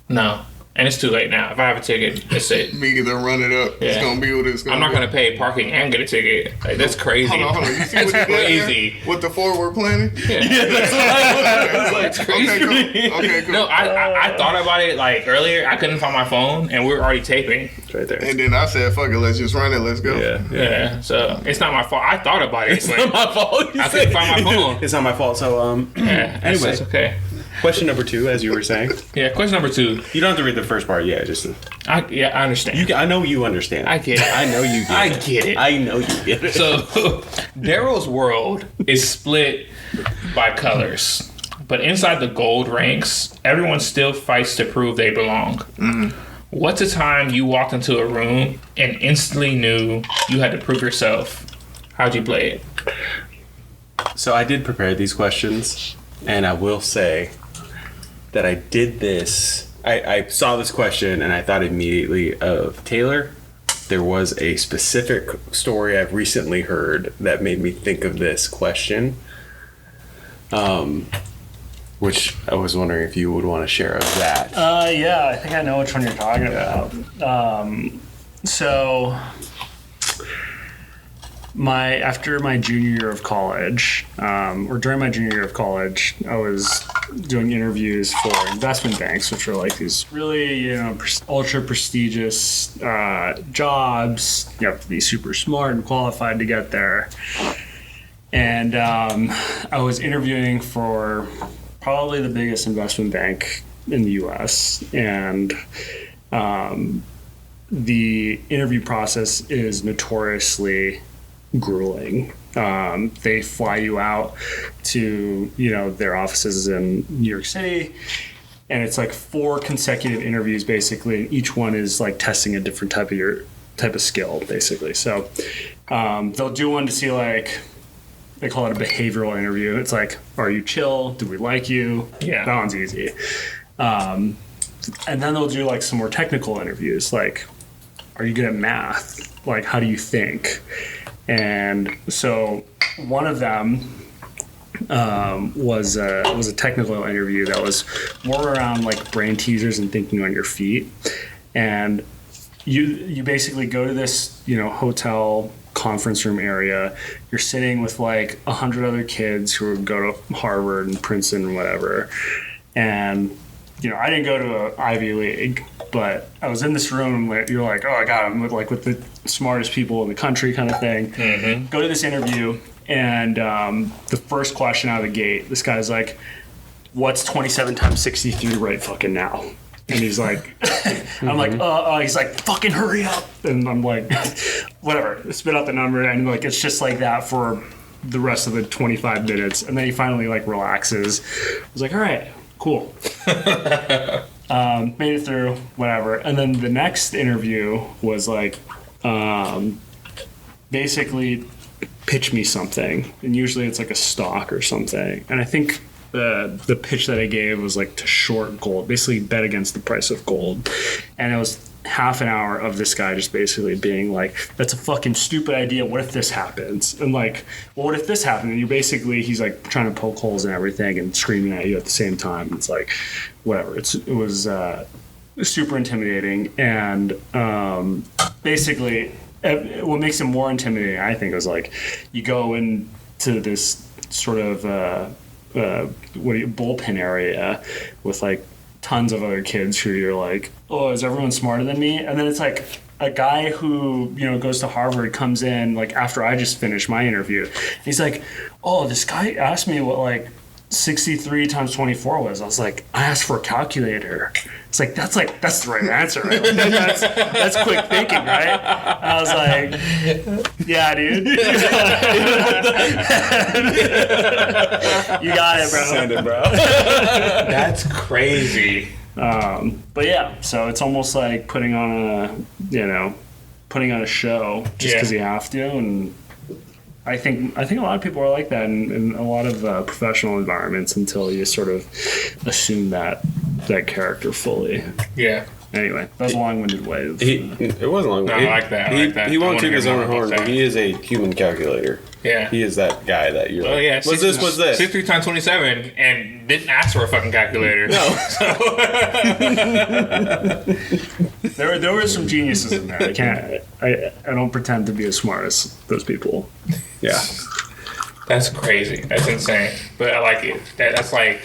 No. And it's too late now. If I have a ticket, that's it. Me gonna run it up. Yeah. It's gonna be what it's gonna be. I'm not gonna pay parking and get a ticket. Like, that's crazy. Hold on. You see what he crazy. With the forward planning? Yeah, that's crazy. Okay, cool. No, I thought about it earlier. I couldn't find my phone, and we were already taping. It's right there. And then I said, "Fuck it, let's just run it. Let's go." Yeah. So it's not my fault. I thought about it. It's not my fault. I couldn't find my phone. It's not my fault. So anyway, it's okay. Question number 2, as you were saying. Yeah, question number 2. You don't have to read the first part. I understand. I know you understand. I get it. I know you get it. I get it. I know you get it. So, Darrow's world is split by colors, but inside the gold ranks, everyone still fights to prove they belong. Mm-hmm. What's a time you walked into a room and instantly knew you had to prove yourself? How'd you play it? So I did prepare these questions, and I will say that I did this. I saw this question and I thought immediately of Taylor. There was a specific story I've recently heard that made me think of this question, which I was wondering if you would want to share of that. Yeah, I think I know which one you're talking about. So after my junior year of college, or during my junior year of college, I was doing interviews for investment banks, which are these really, ultra prestigious jobs. You have to be super smart and qualified to get there. And I was interviewing for probably the biggest investment bank in the U.S. And the interview process is notoriously grueling. They fly you out to their offices in New York City, and it's 4 consecutive interviews basically, and each one is testing a different type of skill basically. So they'll do one to see they call it a behavioral interview. It's like, are you chill? Do we like you? Yeah. That one's easy. And then they'll do like some more technical interviews, like, are you good at math? Like, how do you think? And so one of them was a technical interview that was more around like brain teasers and thinking on your feet. And you basically go to this, hotel conference room area. You're sitting with like 100 other kids who go to Harvard and Princeton and whatever. And I didn't go to an Ivy League, but I was in this room where you're like, oh, I got him with the smartest people in the country kind of thing. Mm-hmm. Go to this interview, and the first question out of the gate, this guy's like, what's 27 times 63 right fucking now? And he's like, I'm like, he's like, fucking hurry up. And I'm like, whatever, spit out the number. And like, it's just like that for the rest of the 25 minutes. And then he finally like relaxes. I was like, all right, cool. Made it through, whatever. And then the next interview was like, basically pitch me something. And usually it's like a stock or something. And I think the pitch that I gave was like to short gold, basically bet against the price of gold. And it was half an hour of this guy just basically being like, that's a fucking stupid idea. What if this happens? And like, well, what if this happened? And he's like trying to poke holes in everything and screaming at you at the same time. It's like, whatever. It was super intimidating. And basically, what makes it more intimidating, I think, is like, you go into this sort of bullpen area with like tons of other kids who you're like, oh, is everyone smarter than me? And then it's like a guy who goes to Harvard comes in like after I just finished my interview. He's like, oh, this guy asked me what like 63 times 24 was. I was like, I asked for a calculator. It's like that's the right answer. Right? That's quick thinking, right? I was like, yeah, dude. You got it, bro. Send it, bro. That's crazy. But yeah, so it's almost like putting on a show just because you have to. And I think a lot of people are like that in a lot of professional environments until you sort of assume that character fully. Yeah. Anyway, that was a long-winded way. It wasn't long. No, I like that. He won't toot his own horn, but he is a human calculator. Yeah. He is that guy that you're like, oh, yeah. what's this? 63 times 27 and didn't ask for a fucking calculator. No. There were some geniuses in there. I don't pretend to be as smart as those people. Yeah. That's crazy. That's insane. But I like it. That's like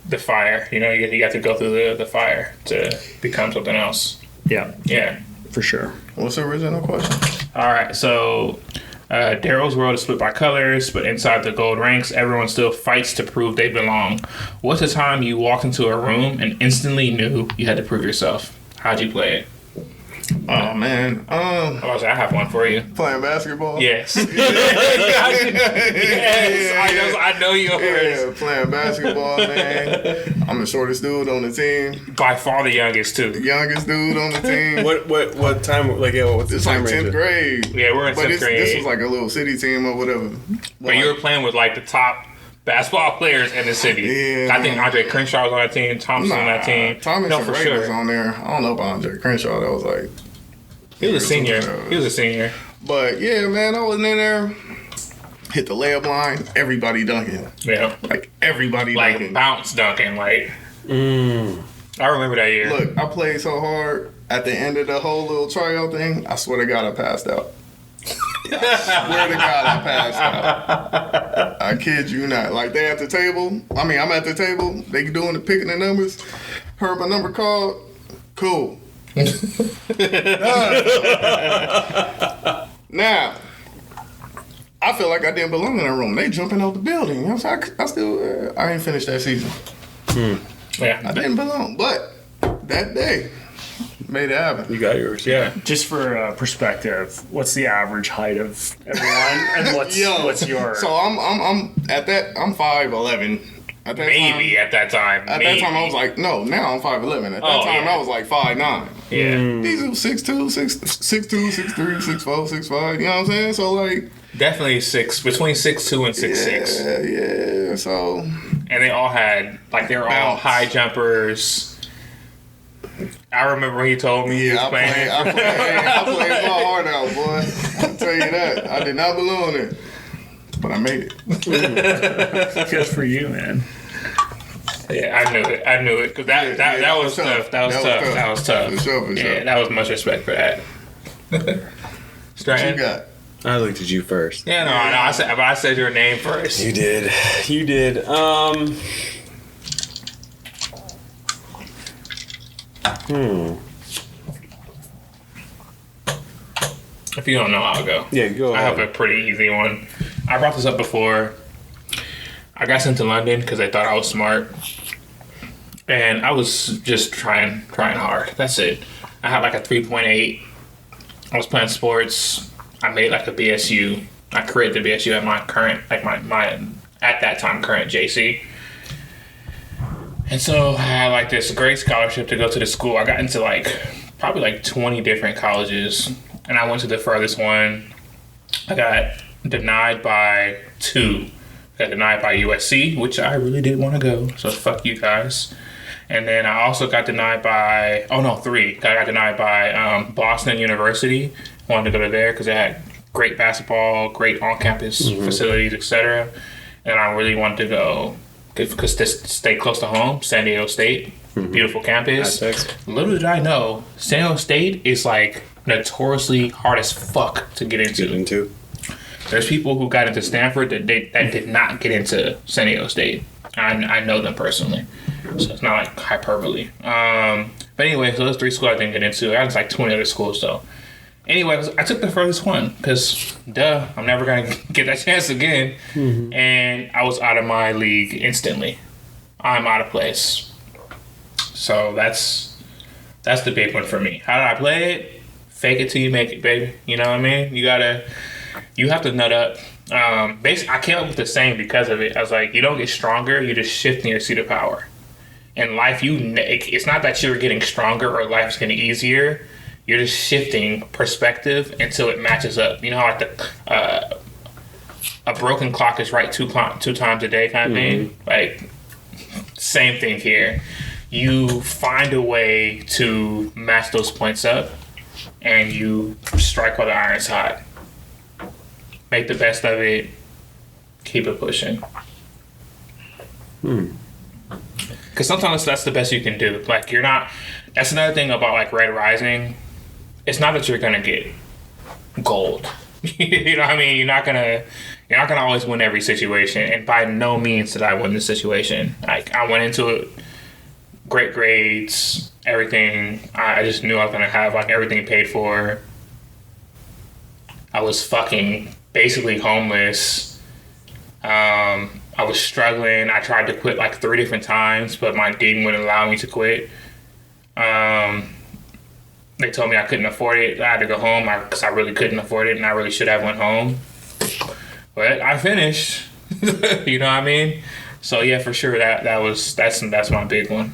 the fire. You got to go through the fire to become something else. Yeah. Yeah. For sure. What's the original question? All right. So Darrow's world is split by colors, but inside the gold ranks, everyone still fights to prove they belong. What's the time you walked into a room and instantly knew you had to prove yourself? How'd you play it? Oh man, I have one for you. playing basketball. Yes. Yes. I know yours. Yeah, playing basketball, man. I'm the shortest dude on the team. By far the youngest too. The youngest dude on the team. What time? Like, what's the It's time like range? 10th grade. Yeah, we're in 10th grade. This was like a little city team or whatever. But you were playing with like the top basketball players in the city. Yeah, I think Andre Crenshaw was on that team. Thompson on that team. Thomas no, and for Ray sure. was on there. I don't know about Andre Crenshaw. That was like... He was a senior. But yeah, man, I was in there. Hit the layup line. Everybody dunking. Yeah. Like everybody Like dunking. bounce dunking. Like. I remember that year. Look, I played so hard. At the end of the whole little tryout thing, I swear to God, I passed out. I swear to God, I passed out. I kid you not. Like, they at the table. I mean, I'm at the table. They picking the numbers. Heard my number called. Cool. Now, I feel like I didn't belong in that room. They jumping out the building. I ain't finished that season. Yeah. I didn't belong. But that day, made it happen. You got yours. Yeah. Just for perspective, what's the average height of everyone, and what's your? So I'm at that. I'm 5'11". At that Maybe time, at that time. At that time, I was like, no. Now I'm 5'11". At that time, yeah. I was like 5'9". Yeah. These are 6'2", 6'3", 6'4", 6'5". You know what I'm saying? So like, Definitely between 6'2" and 6'6". Yeah. So. And they all had they were all high jumpers. I remember when he told me he was playing. I played my heart out, boy. I'll tell you that. I did not balloon it, but I made it. Good for you, man. Yeah, I knew it. Because that was tough. That was tough. For sure. Yeah, that was much respect for that. What you got? I looked at you first. Yeah, no, I said your name first. You did. If you don't know, I'll go. Yeah, go ahead. I have a pretty easy one. I brought this up before. I got sent to London because they thought I was smart. And I was just trying hard. That's it. I had a 3.8. I was playing sports. I made a BSU. I created the BSU at my current, my at that time current JC. And so I had this great scholarship to go to the school. I got into probably 20 different colleges. And I went to the furthest one. I got denied by 2. I got denied by USC, which I really didn't want to go. So fuck you guys. And then I also got denied by 3. I got denied by Boston University. I wanted to go to there because they had great basketball, great on-campus facilities, etc. And I really wanted to go because to stay close to home, San Diego State, beautiful campus. Little did I know, San Diego State is notoriously hard as fuck to get into. There's people who got into Stanford that did not get into San Diego State. I know them personally, so it's not hyperbole. But anyway, so those 3 schools I didn't get into. I was 20 other schools though. Anyway, I took the furthest one because, I'm never gonna get that chance again. And I was out of my league instantly. I'm out of place. So that's the big one for me. How did I play it? Fake it till you make it, baby. You know what I mean? You have to nut up. Basically, I came up with the saying because of it. I was you don't get stronger, you just shift in your seat of power. In life, it's not that you're getting stronger or life's getting easier. You're just shifting perspective until it matches up. You know how a broken clock is right 2 times a day kind of thing? Same thing here. You find a way to match those points up and you strike while the iron's hot. Make the best of it. Keep it pushing. Because sometimes that's the best you can do. You're not... That's another thing about Red Rising. It's not that you're gonna get gold. You know what I mean? You're not gonna always win every situation. And by no means did I win this situation. I went into it, great grades, everything. I just knew I was gonna have everything paid for. I was fucking basically homeless. I was struggling. I tried to quit 3 different times, but my dean wouldn't allow me to quit. They told me I couldn't afford it. I had to go home because I really couldn't afford it, and I really should have went home. But I finished. You know what I mean? So yeah, for sure that's my big one.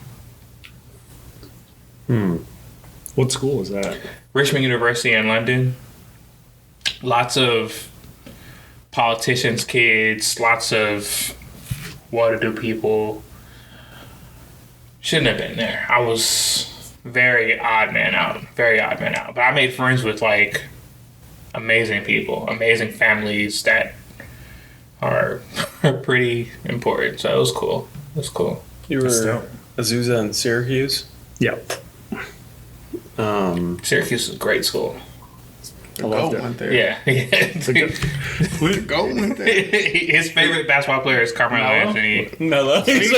What school was that? Richmond University in London. Lots of politicians' kids, lots of well-to-do people. Shouldn't have been there. I was very odd man out. But I made friends with amazing people, amazing families that are pretty important. So it was cool. You were Azusa in Syracuse? Yep. Syracuse is a great school. I loved it. Went there. Yeah. The GOAT went there. His favorite basketball player is Carmelo Anthony. Melo. Of course.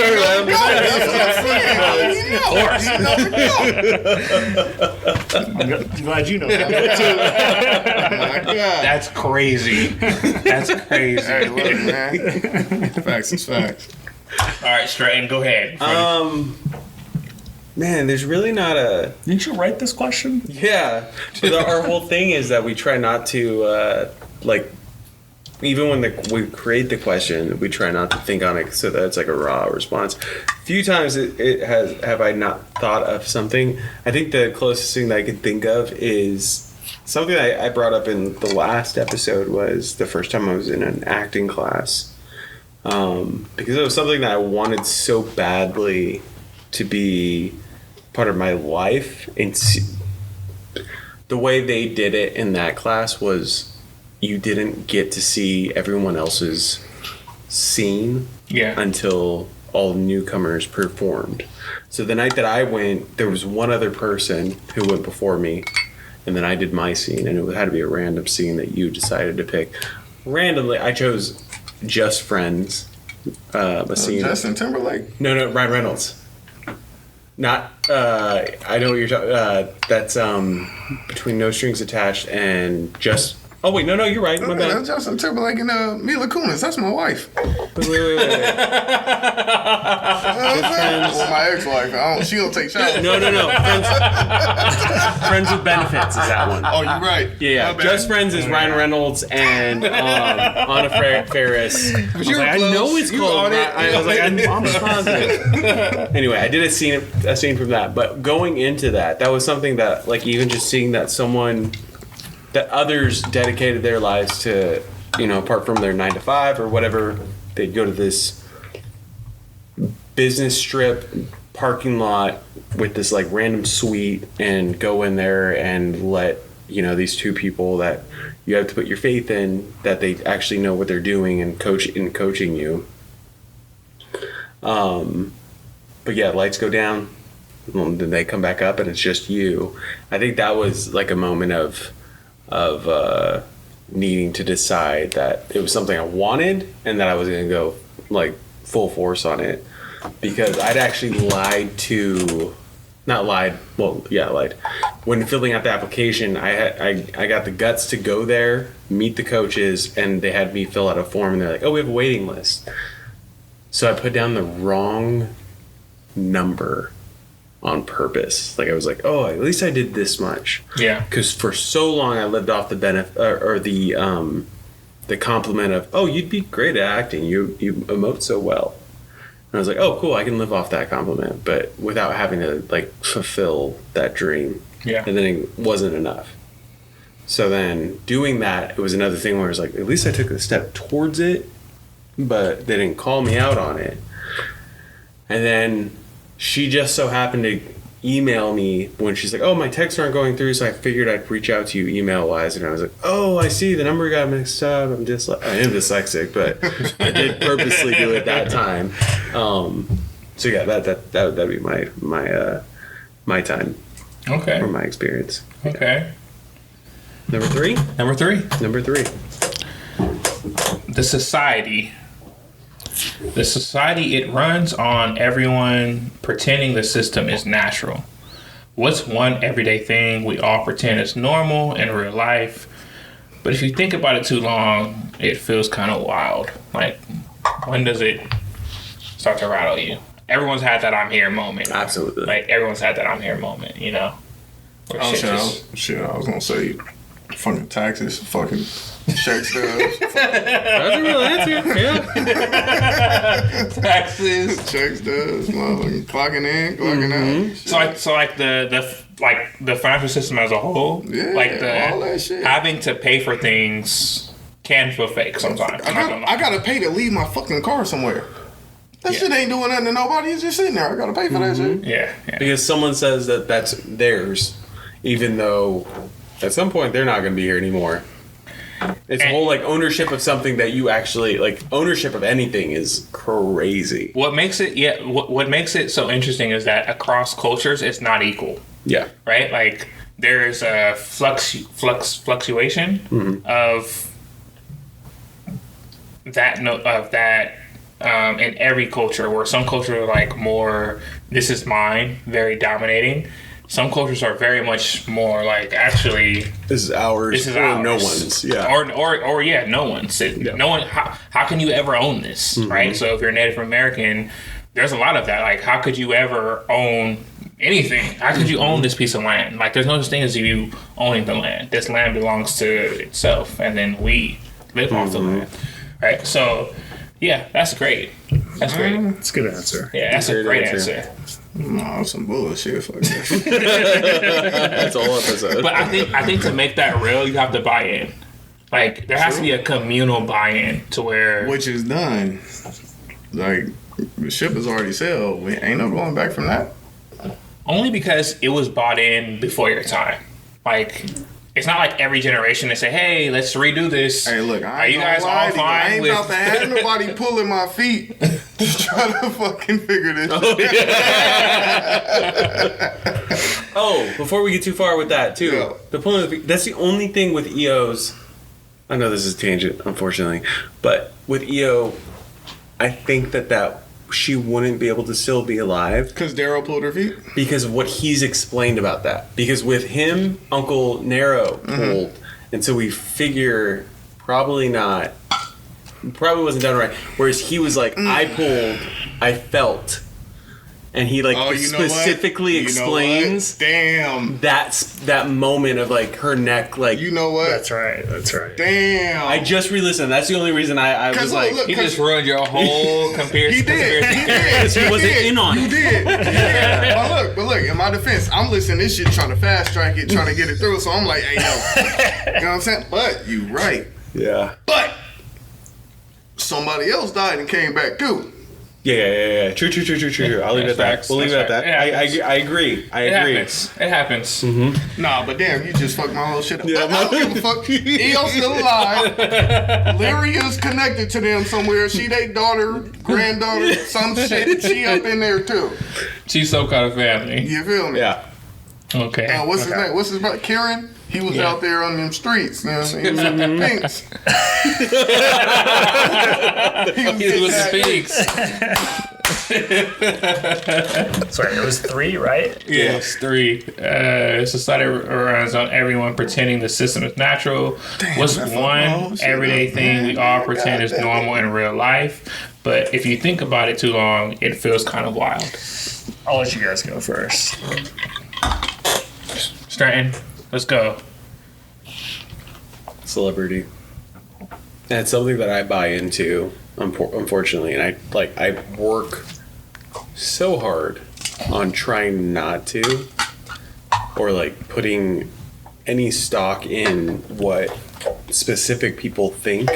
I'm glad you know that. Oh my God. That's crazy. Hey, look, man. Facts is facts. All right, Stratton, go ahead. Man, there's really not a... Didn't you write this question? Yeah. But our whole thing is that we try not to, even when we create the question, we try not to think on it so that it's a raw response. A few times have I not thought of something. I think the closest thing that I can think of is something I brought up in the last episode was the first time I was in an acting class. Because it was something that I wanted so badly to be part of my life. And the way they did it in that class was you didn't get to see everyone else's scene until all newcomers performed. So the night that I went, there was one other person who went before me, and then I did my scene, and it had to be a random scene that you decided to pick. Randomly, I chose Just Friends. A scene. Justin Timberlake? No, Ryan Reynolds. Not, I know what you're talking, that's, Between No Strings Attached and Just, oh wait, no, you're right, my bad. That's Justin Timberlake and Mila Kunis, that's my wife. Wait. Well, my ex-wife, she'll take shots. No. Friends with Benefits is that one. Oh, you're right. Yeah. Just Friends is Ryan Reynolds and Anna Faris. I know it's called. I was like, I'm positive. Anyway, I did a scene from that, but going into that was something that, like, even just seeing that that others dedicated their lives to, apart from their 9 to 5 or whatever, they'd go to this business strip parking lot with this like random suite and go in there and let these two people that you have to put your faith in, that they actually know what they're doing and coaching you. But yeah, lights go down, and then they come back up and it's just you. I think that was like a moment of needing to decide that it was something I wanted and that I was going to go like full force on it, because I'd actually lied. When filling out the application, I got the guts to go there, meet the coaches, and they had me fill out a form, and they're like, oh, we have a waiting list. So I put down the wrong number on purpose. Like, I was like, oh, at least I did this much. Yeah. Because for so long I lived off the benefit or the compliment of, oh, you'd be great at acting. You emote so well. And I was like, oh, cool, I can live off that compliment, but without having to like fulfill that dream. Yeah. And then it wasn't enough. So then doing that, it was another thing where I was like, at least I took a step towards it, but they didn't call me out on it. And then she just so happened to email me when she's like, oh, my texts aren't going through, so I figured I'd reach out to you email-wise. And I was like, oh, I see, the number got mixed up. I am dyslexic, but I did purposely do it that time. So yeah, that'd be my time. Okay. From my experience. Okay. Number three. The society, it runs on everyone pretending the system is natural. What's one everyday thing we all pretend is normal in real life, but if you think about it too long, it feels kind of wild? Like, when does it start to rattle you? Everyone's had that I'm here moment. Absolutely. Like, everyone's had that I'm here moment, Shit, I was gonna say fucking taxes, fucking check stubs. That's a real answer, yeah. Taxes. Check stubs, motherfucking clocking in, clocking out. So like the financial system as a whole, all that shit. Having to pay for things can feel fake sometimes. I gotta pay to leave my fucking car somewhere. That shit ain't doing nothing to nobody. It's just sitting there. I gotta pay for that shit. Yeah. Because someone says that that's theirs, even though at some point they're not gonna be here anymore. It's a whole like ownership of something that you actually like. Ownership of anything is crazy. What makes it so interesting is that across cultures it's not equal. Yeah. Right? Like there's a fluctuation of that in every culture, where some cultures are like more, this is mine, very dominating. Some cultures are very much more like, actually, this is ours. Or no one's. Yeah. Or no one's. No one. How can you ever own this? Right. So if you're Native American, there's a lot of that. Like, how could you ever own anything? How could you own this piece of land? Like, there's no such thing as you owning the land. This land belongs to itself, and then we live off the land. Right. So, yeah, that's great. That's great. That's a good answer. Yeah, that's a great answer. No, some bullshit. Fuck that. That's all episode. But I think to make that real, you have to buy in. Like there has to be a communal buy-in to where Which is done. Like the ship is already sailed. We ain't no going back from that. only because it was bought in before your time. Like it's not like every generation they say, "Hey, let's redo this." Hey, look, Are you guys all I fine ain't with? about to have nobody pulling my feet to try to fucking figure this shit. Oh, before we get too far with that, too, Yeah. the point that's the only thing with EO's. I know this is a tangent, unfortunately, but with EO, I think that she wouldn't be able to still be alive Because Darrow pulled her feet? because of what he's explained about that. Because with him, Uncle Darrow pulled, and so we figure probably not, probably wasn't done right. Whereas he was like, I pulled, I felt. And he like Oh, you know specifically what? You know what? explains Damn. that moment of like her neck, like You know what? That's right. That's right. Damn. I just re-listened. That's the only reason I was like, look, He just ruined your whole conspiracy. He did. He did. because he wasn't in on You it. did. Yeah. But look, in my defense, I'm listening to this shit trying to fast track it, trying to get it through. So I'm like, hey, yo. You know what I'm saying? But you right. Yeah. But somebody else died and came back too. Yeah. True. I'll leave it at that. Facts. We'll leave it at That's that. right. I agree. I It agree. happens. It happens. Nah, but damn, you just fucked my whole shit up. Yeah, But I don't give a fuck. EO's still alive. Larry is connected to them somewhere. She they daughter, granddaughter, some shit. She up in there too. She's some kind of family. You feel me? Yeah. Okay. And what's his name? What's his brother? Kieran? He was out there on them streets. You know what I'm saying? He was with the pinks. He was the Phoenix. Sorry, it was 3, right? Yes, 3. Society runs on everyone pretending the system is natural. What's that's one some bullshit, everyday thing man. we all pretend is normal in real life? But if you think about it too long, it feels kind of wild. I'll let you guys go first. Stratton, let's go. Celebrity. And it's something that I buy into, unfortunately, and I work so hard on trying not to, or like putting any stock in what specific people think.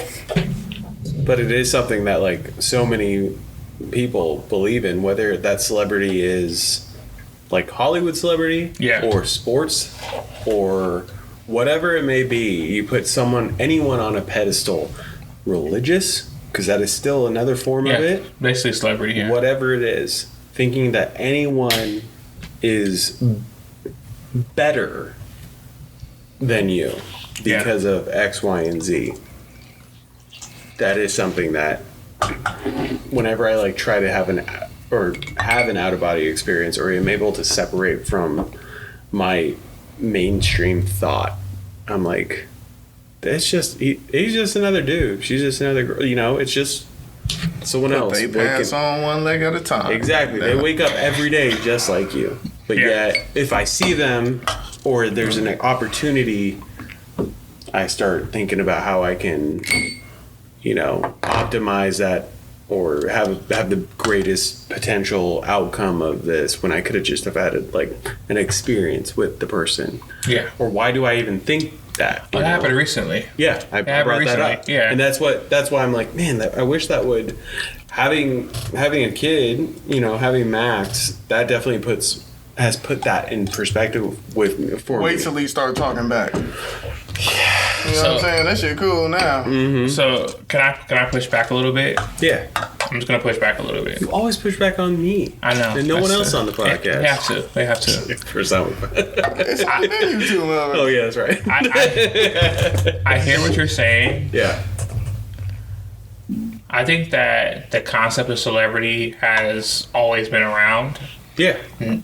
But it is something that like so many people believe in, whether that celebrity is like Hollywood celebrity, Yeah. or sports, or whatever it may be. You put anyone on a pedestal, religious, because that is still another form of it. Basically celebrity here. Whatever it is, thinking that anyone is better than you because of X, Y, and Z. That is something that whenever I like try to have an out of body experience, or am able to separate from my mainstream thought, I'm like, he's just another dude. She's just another girl. You know, it's just someone else. They pass on one leg at a time. Exactly. They wake up every day just like you. But yet, if I see them or there's an opportunity, I start thinking about how I can, optimize that or have the greatest potential outcome of this when I could have just have had like an experience with the person. Yeah. Or why do I even think that? What happened recently? Yeah, I brought that up. Yeah. And that's why I'm like, man, I wish that would having a kid, having Max, that definitely has put that in perspective for Wait me. till he start talking back. You know what I'm saying? That shit cool now. So can I push back a little bit? Yeah. I'm just gonna push back a little bit. You always push back on me. I know. And no one That's else on the podcast. They have to. First time. It's been you two, man. Oh yeah, that's right. I hear what you're saying. Yeah. I think that the concept of celebrity has always been around. Yeah.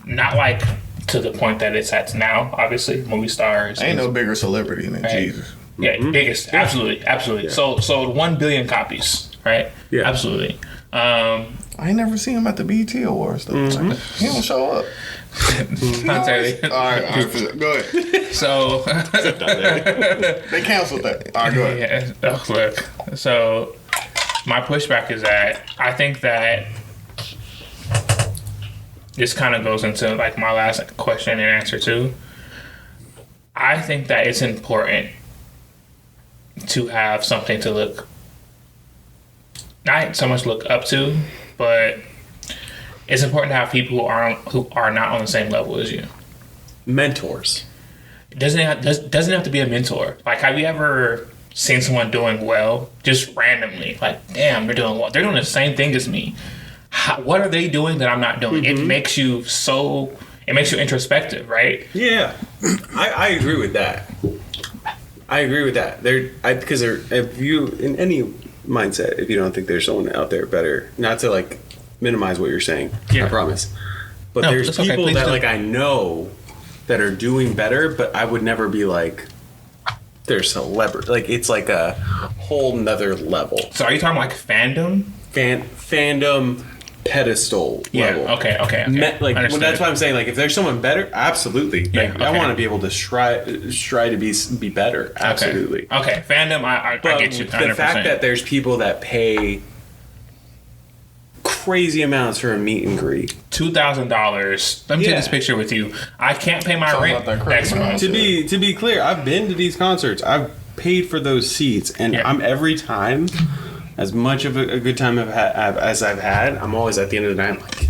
Not like to the point that it's at now, obviously. Movie stars. Ain't no bigger celebrity than Right. Jesus. Yeah, biggest. Absolutely. Yeah. Sold 1 billion copies, right? Yeah. Absolutely. I ain't never seen him at the BET Awards though. Like, he don't show up. Not really. All right, go ahead. So, They canceled that. All right, go ahead. yeah, look. So, my pushback is that I think that this kind of goes into like my last question and answer too. I think that it's important to have something to look, not so much look up to, but it's important to have people who are not on the same level as you. Mentors. It doesn't have to be a mentor. Like, have you ever seen someone doing well just randomly? Like, damn, they're doing well. They're doing the same thing as me. What are they doing that I'm not doing? It makes you introspective, right? Yeah, I agree with that. Because if you in any mindset, if you don't think there's someone out there better, not to like minimize what you're saying, I promise. But No, there's that's okay. people Please that do. like I know that are doing better, but I would never be like they're celebrity. Like it's like a whole nother level. So are you talking like fandom? Fandom pedestal level. Okay. Like Understood. that's what I'm saying. Like if there's someone better, absolutely. Yeah, Like, I okay. want to be able to strive to be better. Absolutely. Okay. Fandom, I But get you. 100%. the fact that there's people that pay crazy amounts for a meet and greet. $2,000. Let me take Yeah. this picture with you. I can't pay my Talking rent about that next crazy month. To be clear, I've been to these concerts. I've paid for those seats, and Yeah. I'm every time, as much of a good time as I've had, I'm always at the end of the night. I'm like,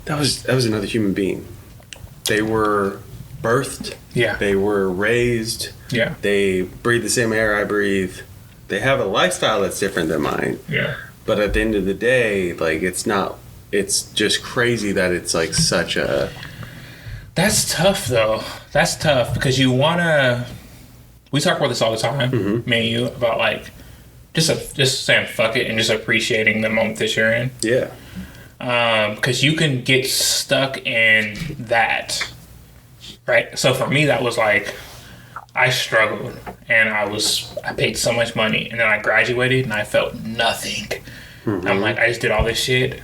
that was another human being. They were birthed. Yeah. They were raised. Yeah. They breathe the same air I breathe. They have a lifestyle that's different than mine. Yeah. But at the end of the day, like it's just crazy that it's like such a. That's tough, though. That's tough because you want to. We talk about this all the time, me and you, about like just saying fuck it and just appreciating the moment that you're in. Yeah. Because you can get stuck in that, right? So for me, that was like I struggled and I paid so much money, and then I graduated and I felt nothing. I'm like, I just did all this shit.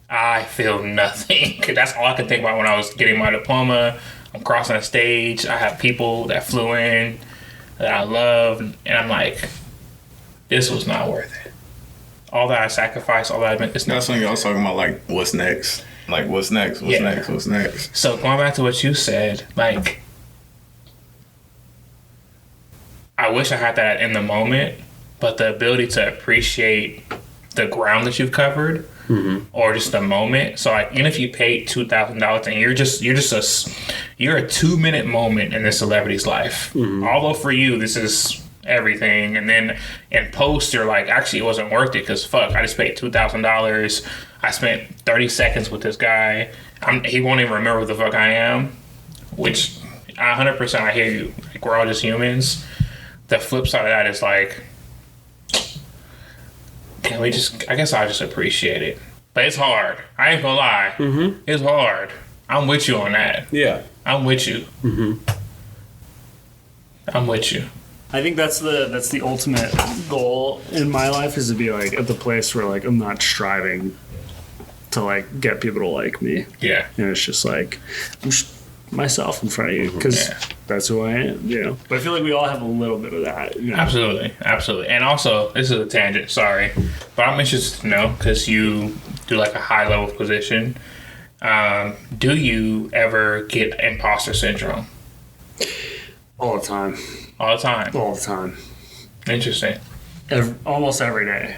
I feel nothing. That's all I could think about when I was getting my diploma. I'm crossing a stage. I have people that flew in that I love, and I'm like, this was not worth it. All that I sacrificed, all that it's not. That's when y'all talking about like what's next. Like what's next? What's Yeah. next? What's next? So going back to what you said, like, I wish I had that in the moment, but the ability to appreciate the ground that you've covered, or just the moment. So like, even if you paid $2,000 and you're a 2-minute moment in this celebrity's life. Although for you this is everything, and then in post you're like, actually it wasn't worth it because fuck, I just paid $2,000. I spent 30 seconds with this guy. He won't even remember who the fuck I am. Which 100% I hear you. Like, we're all just humans. The flip side of that is like, I guess I just appreciate it. But it's hard. I ain't gonna lie. It's hard. I'm with you on that. Yeah. I'm with you. I'm with you. I think that's the ultimate goal in my life, is to be like at the place where like I'm not striving to like get people to like me. Yeah. And it's just like I'm just myself in front of you because that's who I am, you know. But I feel like we all have a little bit of that. You know? Absolutely. And also, this is a tangent, sorry, but I'm interested to know, because you do like a high level position. Do you ever get imposter syndrome? All the time. All the time. All the time. Interesting. Almost every day.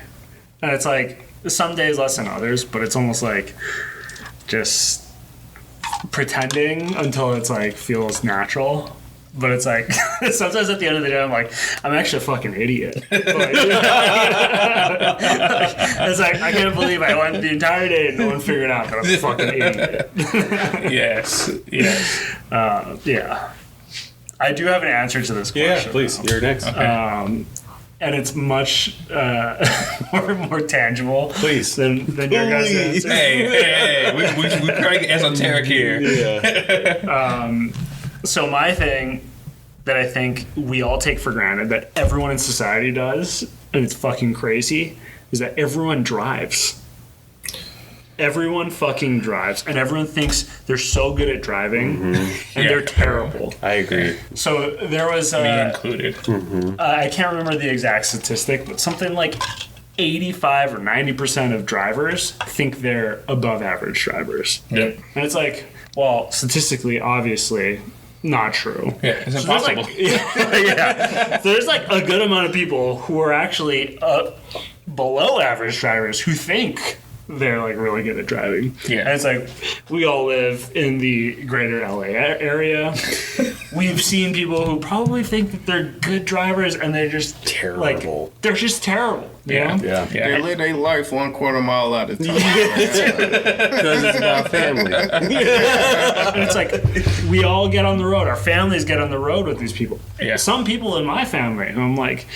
And it's like some days less than others, but it's almost like just pretending until it's like feels natural. But it's like sometimes at the end of the day I'm like, I'm actually a fucking idiot. Like, it's like I can't believe I went the entire day and no one figured out that I'm a fucking idiot. Yes. Yeah. I do have an answer to this Yeah, question. please. though. You're next. And it's much more tangible Please. than your guys' Please. answer. Hey. We trying to get esoteric here. Yeah. So my thing that I think we all take for granted, that everyone in society does, and it's fucking crazy, is that everyone drives. Everyone fucking drives, and everyone thinks they're so good at driving, and they're terrible. I agree. So there was Me included. I can't remember the exact statistic, but something like 85 or 90% of drivers think they're above average drivers. Yep. And it's like, well, statistically, obviously, not true. Yeah, it's So there's impossible. yeah. So there's like a good amount of people who are actually below average drivers who think they're like really good at driving. Yeah. And it's like, we all live in the greater LA area. We've seen people who probably think that they're good drivers and they're just Terrible. Like, they're just terrible. You know? Yeah. They live their life 1/4 mile at a time. Because it's about family. And it's like, we all get on the road. Our families get on the road with these people. Yeah. Some people in my family, I'm like,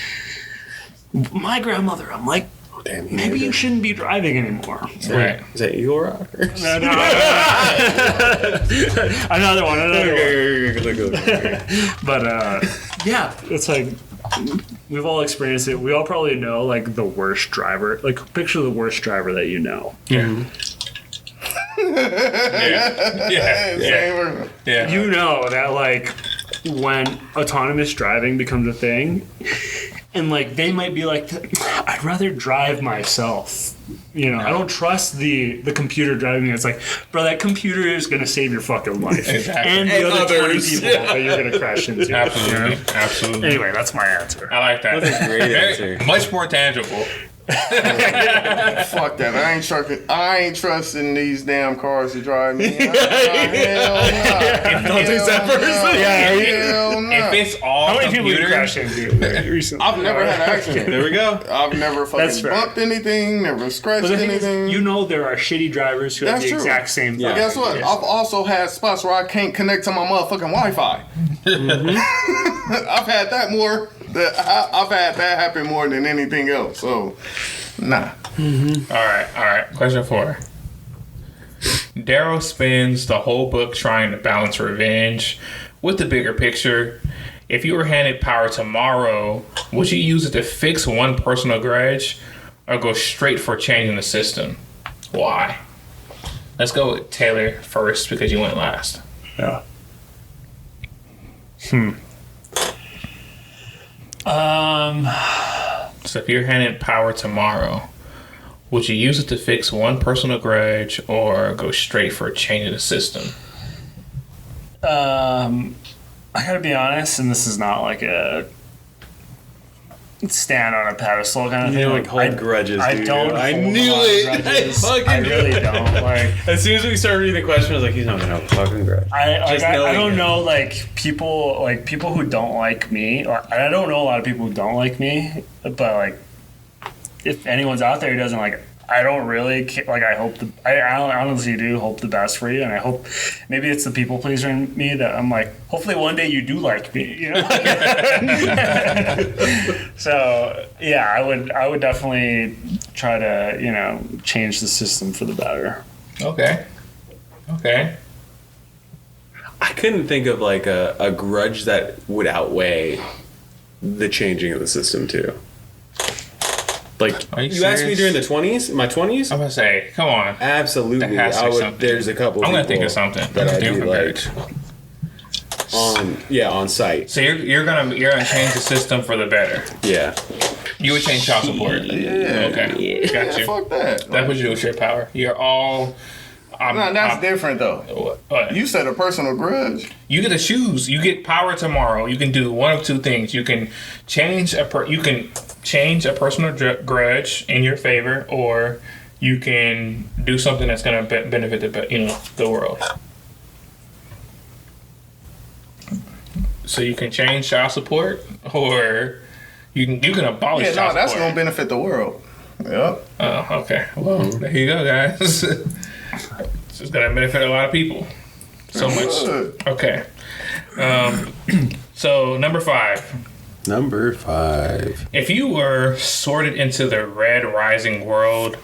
my grandmother, I'm like, Damn, maybe you shouldn't be driving anymore. Right. Is that Eagle Rock? Or No. Another one. But yeah, it's like we've all experienced it. We all probably know like the worst driver. Like picture the worst driver that you know. Yeah. Yeah. You know that like when autonomous driving becomes a thing, and like they might be like, I'd rather drive myself. You know, I don't trust the computer driving me. It's like, bro, that computer is gonna save your fucking life, Exactly. and the And other 20 others. people that you're gonna crash into. Absolutely. You know? Absolutely. Anyway, that's my answer. I like that. That's a great answer. Much more tangible. Fuck that. I ain't trusting these damn cars to drive me. Hell nah. Don't think that person. Hell nah. If it's all How many people you computer, crashed into recently? I've never had an accident. There we go. I've never That's fucking fair. bumped anything, never scratched But the thing anything. is, you know there are shitty drivers who have That's the true. exact same thing. Yeah. Guess what? Yes. I've also had spots where I can't connect to my motherfucking Wi-Fi. I've had that more. I've had that happen more than anything else. So, nah. All right. Question 4. Darrow spends the whole book trying to balance revenge with the bigger picture. If you were handed power tomorrow, would you use it to fix one personal grudge or go straight for changing the system? Why? Let's go with Taylor first because you went last. Yeah. So if you're handed power tomorrow, would you use it to fix one personal grudge or go straight for changing the system? I gotta be honest, and this is not like a stand on a pedestal kind of You thing. don't like hold grudges, I do you? don't. I hold knew a lot of it. grudges. I fucking I knew really it. don't. Like, As soon as we started reading the question, I was like, he's not gonna have a fucking grudge. I Just knowing don't it. know people who don't like me. I don't know a lot of people who don't like me, but like if anyone's out there who doesn't like, I don't really like. I hope I honestly do hope the best for you, and I hope maybe it's the people pleaser in me that I'm like. Hopefully, one day you do like me. You know. So yeah, I would definitely try to change the system for the better. Okay. I couldn't think of like a grudge that would outweigh the changing of the system too. Like Are you you asked me during serious? the 20s, my 20s. I'm gonna say, come on. Absolutely, That has to I be would. something. There's a couple. I'm gonna think people of something that I'd be different. like on site. So you're gonna change the system for the better. Yeah, You would change child support. Yeah. Okay. Got Yeah, you. fuck that. That's what you do with your power. You're all. No, that's different though. What? You said a personal grudge. You get to choose. You get power tomorrow. You can do one of two things. You can change a personal grudge in your favor, or you can do something that's going to benefit the world. So you can change child support, or you can abolish Yeah, no, child that's support. gonna benefit the world. Yep. Oh, okay. Well, there you go, guys. It's going to benefit a lot of people. So much. Good. Okay. So, number 5. number 5. If you were sorted into the Red Rising world,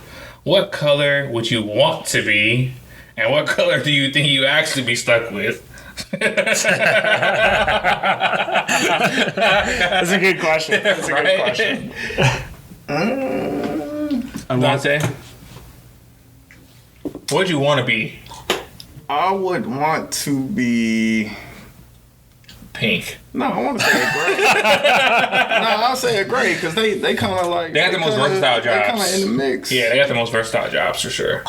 what color would you want to be? And what color do you think you actually be stuck with? That's a good question. That's a good Right? question. Dante? What'd you want to be? I would want to be pink. No, I want to say a gray. No, I'll say a gray because they kind of like They got the most versatile They kind of jobs. in the mix. Yeah, they got the most versatile jobs for sure.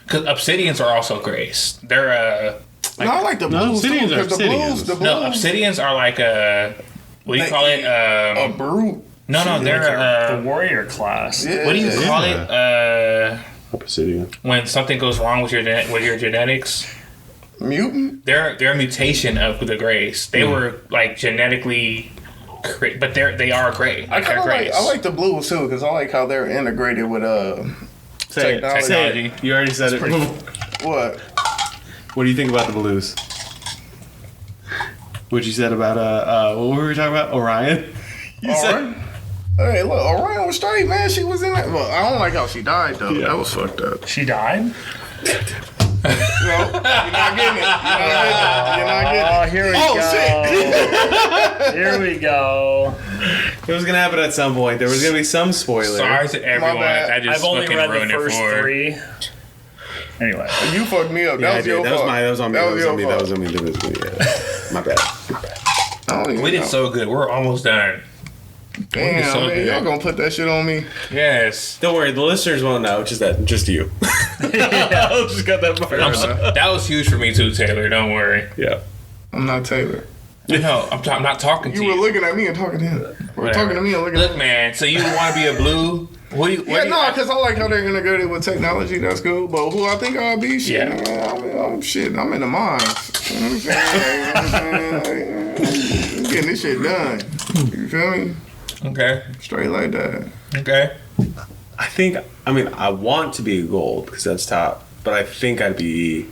Because obsidians are also grays. They're No, I like the blues too, obsidians are 'cause the blues, obsidians. the blues. no, obsidians are like what do you They- call it? a brute. No, The they're warrior class. Yeah. what do you call it? Obsidian. When something goes wrong with your genetics, Mutant? they're a mutation of the grays. They were like genetically, but they are gray. I kind They're of grays. I like the blues too because I like how they're integrated with Say it. technology. Say it. You already said it. What? What do you think about the blues? What you said about what were we talking about? Orion. You Orion? Hey, look, Orion was straight, man. She was in that. Well, I don't like how she died though. Yeah. That was fucked up. She died? No, you're not getting it. You're not getting Oh, it. here we Oh, go. shit. Here we go. It was gonna happen at some point. There was gonna be some spoiler. Sorry to everyone. bad. I just I've only fucking read ruined the it first for. 3. Anyway. You fucked me up. Yeah, That I was did. your That was fault. my. That was on me. That That was your on me. That fault. was on me. That was on me. Yeah. My bad. I don't even We did know. so good. We're almost done. Damn, so man, good. y'all gonna put that shit on me? Yes. Don't worry. The listeners won't know. Just you. I'll just got that part. That was huge for me too, Taylor. Don't worry. Yeah. I'm not Taylor. No, I'm not talking to You you. were looking at me and talking to him. We're Whatever. talking to me and looking at Look, man. So you want to be a blue? What do you? Yeah, no, because I like how they're integrated with technology. That's cool. But who I think I'll be, shit, Yeah. I'm shit. I'm in the mines. You know what I'm saying? I'm getting this shit done. You feel me? Okay. Straight like that. Okay. I think. I mean, I want to be gold because that's top. But I think I'd be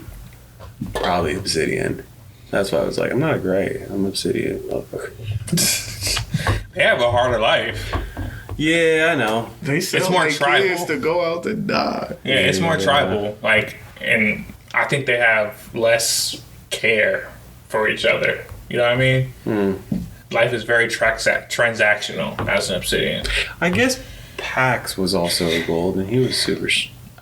probably obsidian. That's why I was like, I'm not a gray. I'm obsidian. They have a harder life. Yeah, I know. They sell It's more their tribal. kids to go out to die. Yeah, it's more Yeah. tribal. Like, and I think they have less care for each other. You know what I mean? Life is very transactional as an obsidian. I guess Pax was also a gold, and he was super.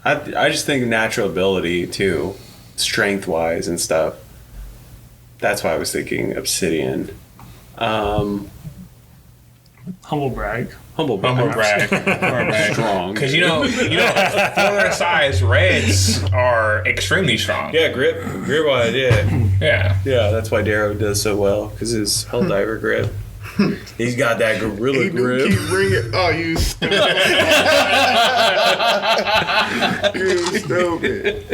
I just think natural ability too, strength wise and stuff. That's why I was thinking obsidian. Humble brag. Humble Humble brag. strong. Because you know, for their size, reds are extremely strong. Yeah, grip wise, yeah. Yeah. That's why Darrow does so well because his Helldiver grip. He's got that gorilla He do grip. keep bringing. Oh, you stupid. You stupid.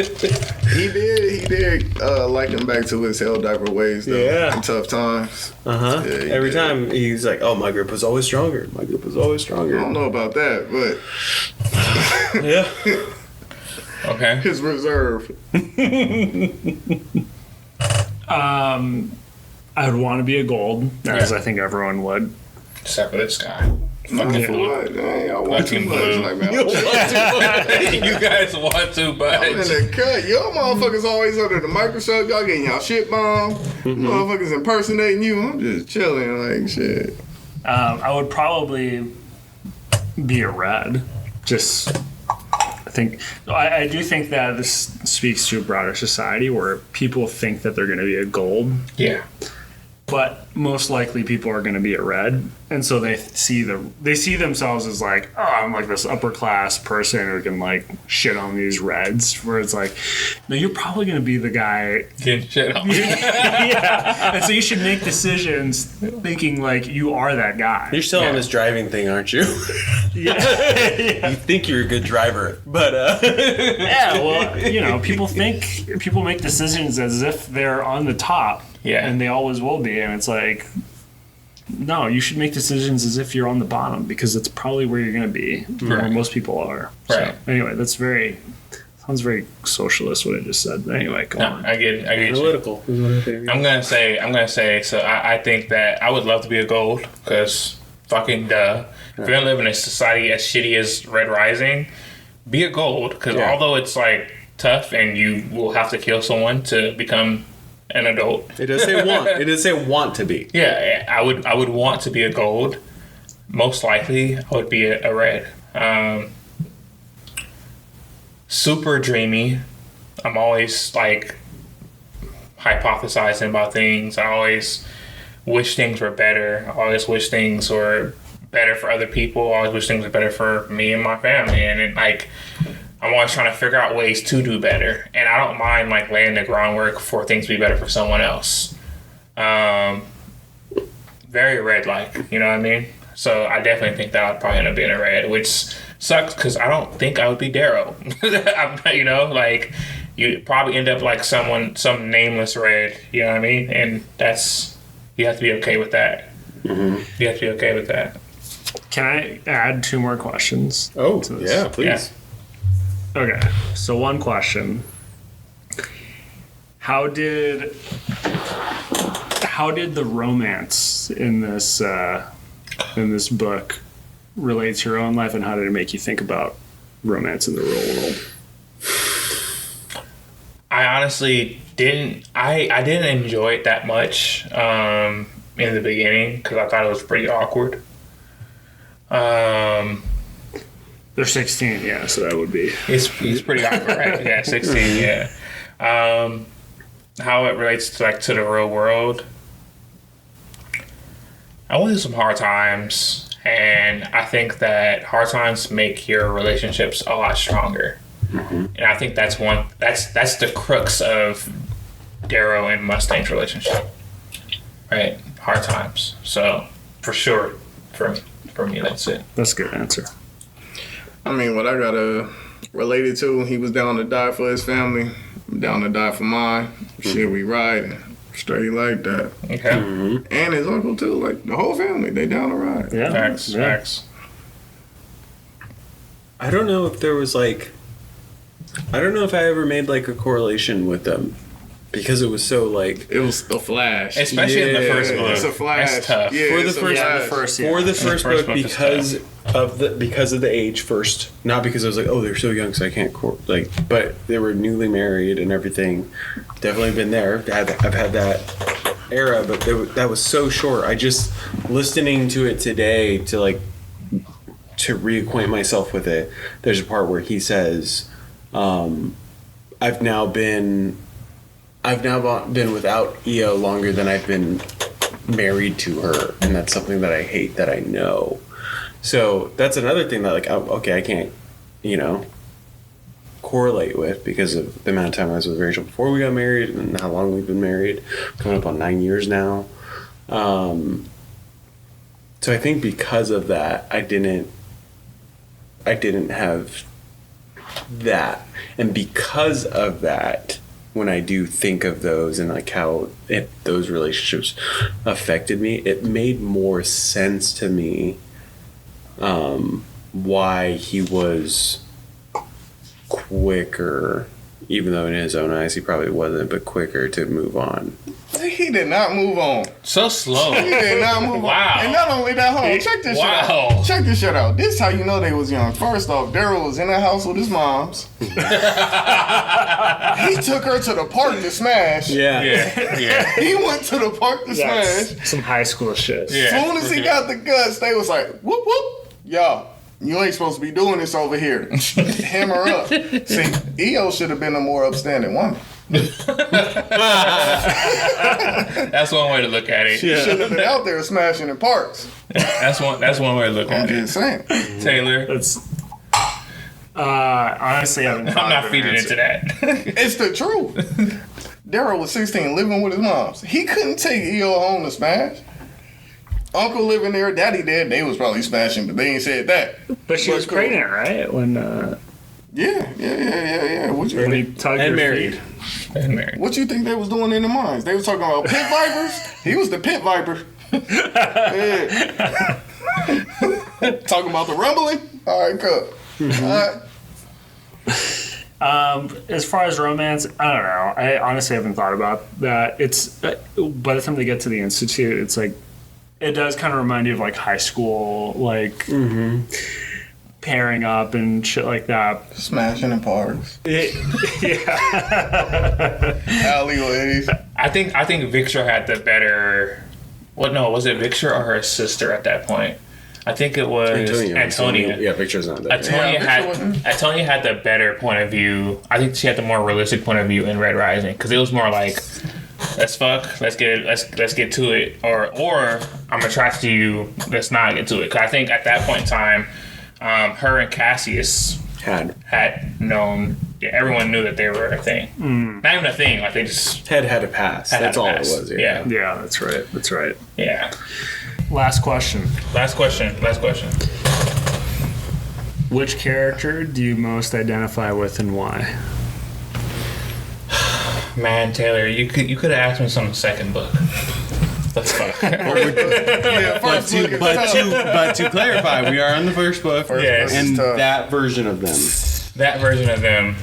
He did like him back to his Helldiver ways, though. Yeah. In tough times. Uh-huh. Yeah, he Every did. time he's like, "Oh, my grip was always stronger. My grip was always I stronger." don't know about that, but Yeah. Okay. his reserve. I would want to be a gold, as Yeah. I think everyone would. Except for this guy. Fucking For blue. what? Dang, I want too Fucking much. blue. Like, man, I'm You guys want to, in but the cut. Y'all motherfuckers always under the microscope. Y'all getting y'all shit bombed. Motherfuckers impersonating you. I'm just chilling like shit. I would probably be a red. Just, I do think that this speaks to a broader society where people think that they're going to be a gold, yeah. but most likely people are going to be a red, and so they see themselves as like, oh, I'm like this upper class person who can like shit on these reds. Where it's like, no, you're probably going to be the guy. Getting shit on. Yeah, and so you should make decisions thinking like you are that guy. You're still on this driving thing, aren't you? You think you're a good driver, but Yeah, well, people make decisions as if they're on the top. Yeah. And they always will be. And it's like, no, you should make decisions as if you're on the bottom because that's probably where you're going to be, where Right. most people are. Right. So, anyway, sounds very socialist what I just said. But anyway, go No, on. I get it. You. analytical. I'm gonna say. So I think that I would love to be a gold because fucking duh. If you're gonna live in a society as shitty as Red Rising, be a gold. Because Yeah. although it's like tough and you will have to kill someone to become an adult. It does say want. It does say want to be. Yeah, I would want to be a gold. Most likely, I would be a red. Super dreamy. I'm always like hypothesizing about things. I always wish things were better. I always wish things were better for other people. I always wish things were better for me and my family. And it, like, I'm always trying to figure out ways to do better. And I don't mind like laying the groundwork for things to be better for someone else. Very red-like, you know what I mean? So I definitely think that I'd probably end up being a red, which sucks because I don't think I would be Darrow. You know, like, you'd probably end up like some nameless red, you know what I mean? And you have to be okay with that. Mm-hmm. You have to be okay with that. Can I add 2 more questions? Oh, yeah, please. Yeah. Okay, so one question. How did the romance in this book relate to your own life, and how did it make you think about romance in the real world? I honestly didn't. I didn't enjoy it that much in the beginning because I thought it was pretty awkward. They're 16, yeah, so that would be. It's pretty awkward, right? Yeah, 16, yeah. How it relates to the real world. I went through some hard times, and I think that hard times make your relationships a lot stronger. Mm-hmm. And I think that's the crux of Darrow and Mustang's relationship, right? Hard times. So for sure, for me, that's it. That's a good answer. I mean, what I gotta relate it to, he was down to die for his family. I'm down to die for mine. Shit, we riding. Straight like that. Okay. Mm-hmm. And his uncle too, like the whole family, they down to ride. Yeah. Facts. I don't know if there was like, I don't know if I ever made like a correlation with them because it was so like, it was a flash, especially in the first book. It's a flash. That's tough. Yeah, for the first book because of the age first, not because I was like, oh, they're so young, so I can't but they were newly married and everything. Definitely been there. I've had that era, but that was so short. I just listening to it today to reacquaint myself with it. There's a part where he says, I've now been without Io longer than I've been married to her, and that's something that I hate that I know. So that's another thing that I can't, correlate with because of the amount of time I was with Rachel before we got married and how long we've been married, coming up on 9 years now. So I think because of that, I didn't have that, and because of that, when I do think of those and like how those relationships affected me, it made more sense to me why he was quicker, even though in his own eyes he probably wasn't, but quicker to move on. He did not move on. So slow. He did not move on. And not only that, hold on, check this shit out. Check this shit out. This is how you know they was young. First off, Darrow was in the house with his moms. He took her to the park to smash. Yeah. He went to the park to smash. Some high school shit. As soon as he got the guts, they was like, whoop, whoop. Yo, you ain't supposed to be doing this over here. Hammer up. See, Io should have been a more upstanding woman. That's one way to look at it. She should have been out there smashing in parks. That's one way to look at it. I'm just saying. Taylor. Honestly, I'm not feeding into that. It's the truth. Darrow was 16 living with his moms. He couldn't take Io home to smash. Uncle living there, daddy dead, they was probably smashing, but they ain't said that. But she was pregnant, right? When Yeah. What you think? And married. What you think they was doing in the mines? They was talking about pit vipers. He was the pit viper. Yeah. Talking about the rumbling. All right, cool. All right. As far as romance, I don't know. I honestly haven't thought about that. It's by the time they get to the institute, it's like it does kind of remind you of like high school, like pairing up and shit like that. Smashing in parks. Yeah. Alleyways. I think Victor had the better. What? No, was it Victor or her sister at that point? I think it was Antonia. Yeah, Victor's not there. Antonia had the better point of view. I think she had the more realistic point of view in Red Rising because it was more like let's fuck, let's get to it, or I'm attracted to you, let's not get to it. Because I think at that point in time, her and Cassius had known. Yeah, everyone knew that they were a thing. Not even a thing. Like they just had a pass. That's all it was. Yeah. Yeah, that's right. That's right. Yeah. Last question. Last question. Which character do you most identify with and why? Man, Taylor, you could have asked me this on the second book. Let's fuck. But to clarify, we are on the first book, Yes. and that version of them. That version of them,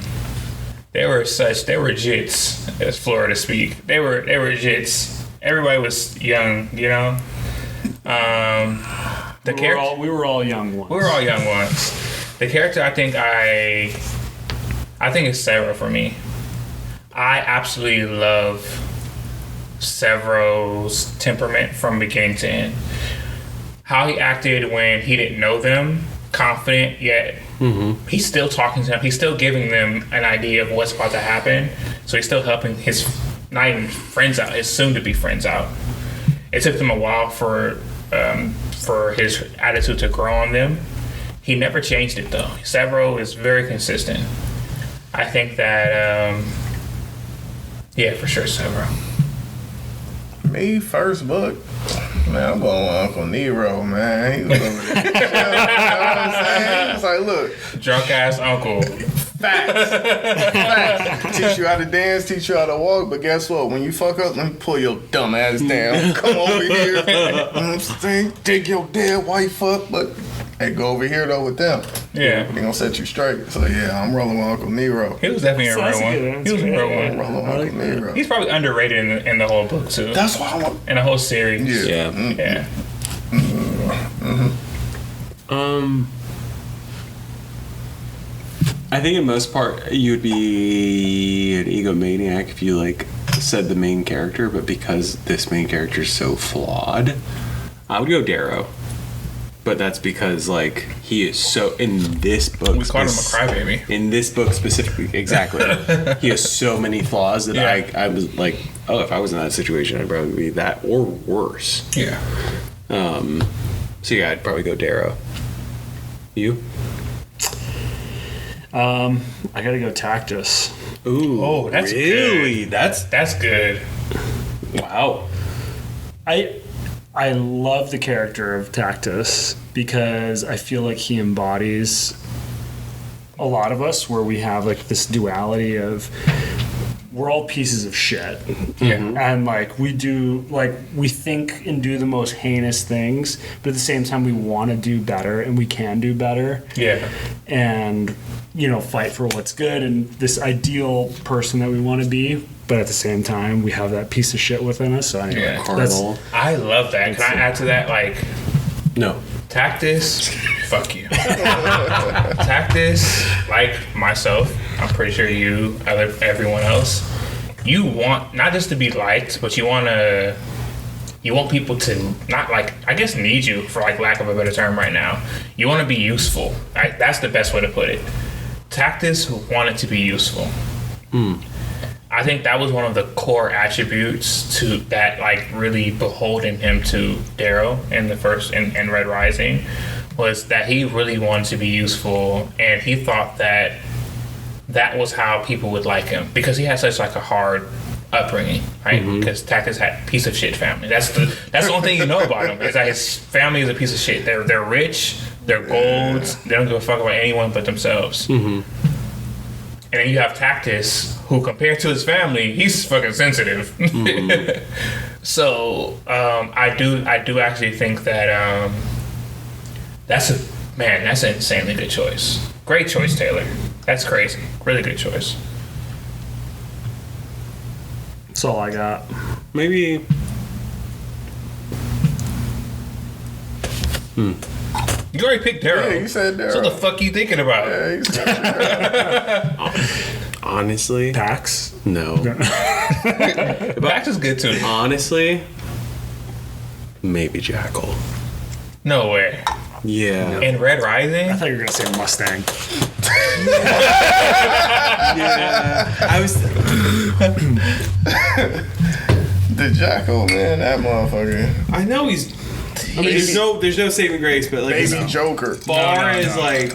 they were jits, as Florida speak. They were jits. Everybody was young, you know. We were all young ones. We were all young ones. The character I think is Sarah for me. I absolutely love Severo's temperament from beginning to end. How he acted when he didn't know them, confident yet he's still talking to them. He's still giving them an idea of what's about to happen. So he's still helping his not even friends out, his soon-to-be friends out. It took them a while for his attitude to grow on them. He never changed it though. Severo is very consistent. I think that yeah, for sure, Severo. Me, first book, man, I'm going with Uncle Nero, man. He was over there. You know what I'm saying? He was like, look, Drunk ass uncle. facts. Teach you how to dance, teach you how to walk, but guess what? When you fuck up, let me pull your dumb ass down. Come over here. You know what I'm saying? Take your dead wife up, but hey, go over here though with them. Yeah. They gonna set you straight. So yeah, I'm rolling with Uncle Nero. He was definitely a So that's real a one. good He was a real I'm one. rolling with Uncle Nero. He's probably underrated in the whole book too. That's why I want. In the whole series. Yeah. Yeah. I think in most part you'd be an egomaniac if you like said the main character, but because this main character is so flawed, I would go Darrow. But that's because like he is so in this book. We called him a crybaby. In this book specifically, exactly. He has so many flaws that Yeah. I was like, oh, if I was in that situation, I'd probably be that or worse. Yeah. So yeah, I'd probably go Darrow. You? I gotta go Tactus. Ooh, Oh, that's really? good. That's good. Wow. I love the character of Tactus because I feel like he embodies a lot of us where we have like this duality of we're all pieces of shit. Yeah. And like we think and do the most heinous things, but at the same time we want to do better and we can do better. Yeah. And fight for what's good and this ideal person that we want to be, but at the same time we have that piece of shit within us. So anyway, Yeah. Cardinal. I love that. Can I add to that? Like, No. Tactus, fuck you. Tactus, like myself, I'm pretty sure everyone else, you want not just to be liked, but you want people to not like, I guess, need you, for like lack of a better term right now. You want to be useful. That's the best way to put it. Tactus wanted to be useful. I think that was one of the core attributes to that, like, really beholden him to Darrow in the first in Red Rising, was that he really wanted to be useful, and he thought that was how people would like him because he had such like a hard upbringing, right? Because Tactus had piece of shit family. That's the only thing you know about him is that his family is a piece of shit. They're rich, they're gold, they don't give a fuck about anyone but themselves. And then you have Tactus, who compared to his family, he's fucking sensitive. So I do actually think that that's an insanely good choice. Great choice, Taylor. That's crazy. Really good choice. that's all I got. Maybe. You already picked Darrow. Yeah, you said Darrow. So the fuck you thinking about? Yeah, you said Darrow. Honestly, Pax? no. Max is good too. Honestly, maybe Jackal. No way. Yeah. In Red Rising? I thought you were gonna say Mustang. Yeah. I was. The Jackal, man, that motherfucker. I know he's. I mean, there's no saving grace, but like Baby Joker. bar is like.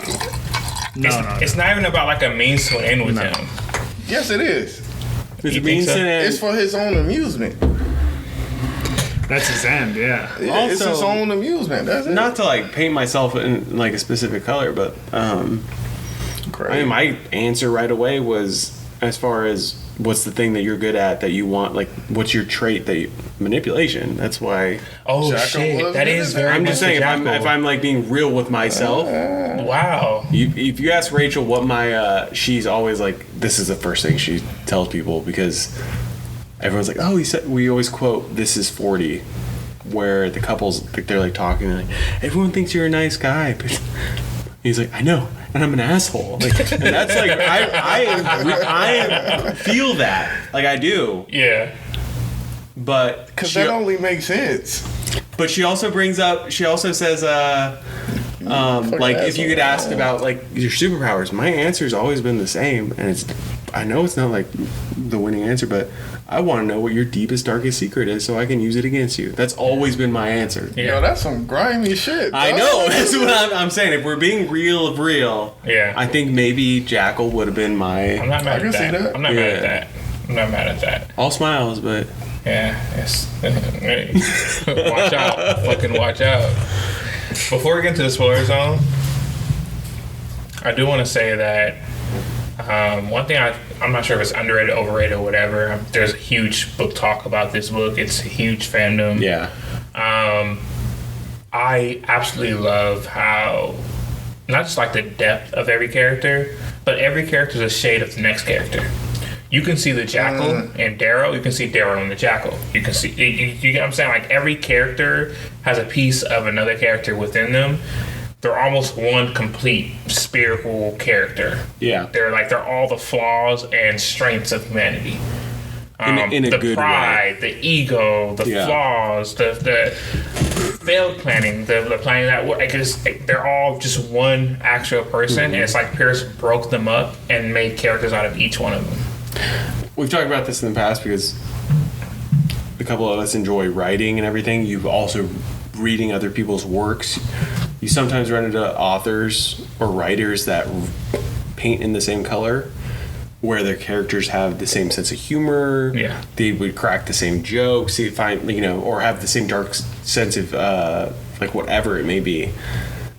It's not even about like a means to an end with him. Yes, it is. There's a think means so? to an end. It's for his own amusement. That's his end, yeah. Yeah, it's Also- his own amusement. That's it. Not to like paint myself in like a specific color, but I mean, my answer right away was as far as what's the thing that you're good at that you want, like what's your trait that you, manipulation. That's why Oh Jackal shit, was that good is at that. very. I'm just much saying a if I'm like being real with myself. wow. If you ask Rachel what my she's always like, this is the first thing she tells people because everyone's like, oh, he said, we always quote this is 40, where the couples like they're like talking and like everyone thinks you're a nice guy, but he's like, I know, and I'm an asshole. Like, and that's like I feel that, like I do, Yeah. but Because that only makes sense. But she also brings up. She also says, like, if you get asked about like your superpowers, my answer's always been the same, and it's. I know it's not like the winning answer, but I want to know what your deepest, darkest secret is, so I can use it against you. That's always been my answer. Yeah. Yo, that's some grimy shit. I dog. know. That's what I'm saying. If we're being real, Yeah. I think maybe Jackal would have been I'm my not mad I at can see that. that. I'm not mad Yeah. at that. I'm not mad at that. all smiles, but Yeah, yes. Hey. Watch out. Fucking watch out. Before we get into the spoiler zone, I do want to say that one thing I'm not sure if it's underrated, overrated, or whatever. There's a huge book talk about this book. It's a huge fandom. yeah, I absolutely love how, not just like the depth of every character, but every character is a shade of the next character. You can see the Jackal in Darrow. You can see Darrow in the Jackal. You can see, you get what I'm saying? Like every character has a piece of another character within them. They're almost one complete spherical character. yeah. They're all the flaws and strengths of humanity. In a the good pride, the ego, the Yeah. flaws, the failed planning, the planning that like they're all just one actual person, and it's like Pierce broke them up and made characters out of each one of them. We've talked about this in the past because a couple of us enjoy writing and everything. You've also reading other people's works. You sometimes run into authors or writers that paint in the same color, where their characters have the same sense of humor. Yeah. They would crack the same jokes. They find, or have the same dark sense of like whatever it may be.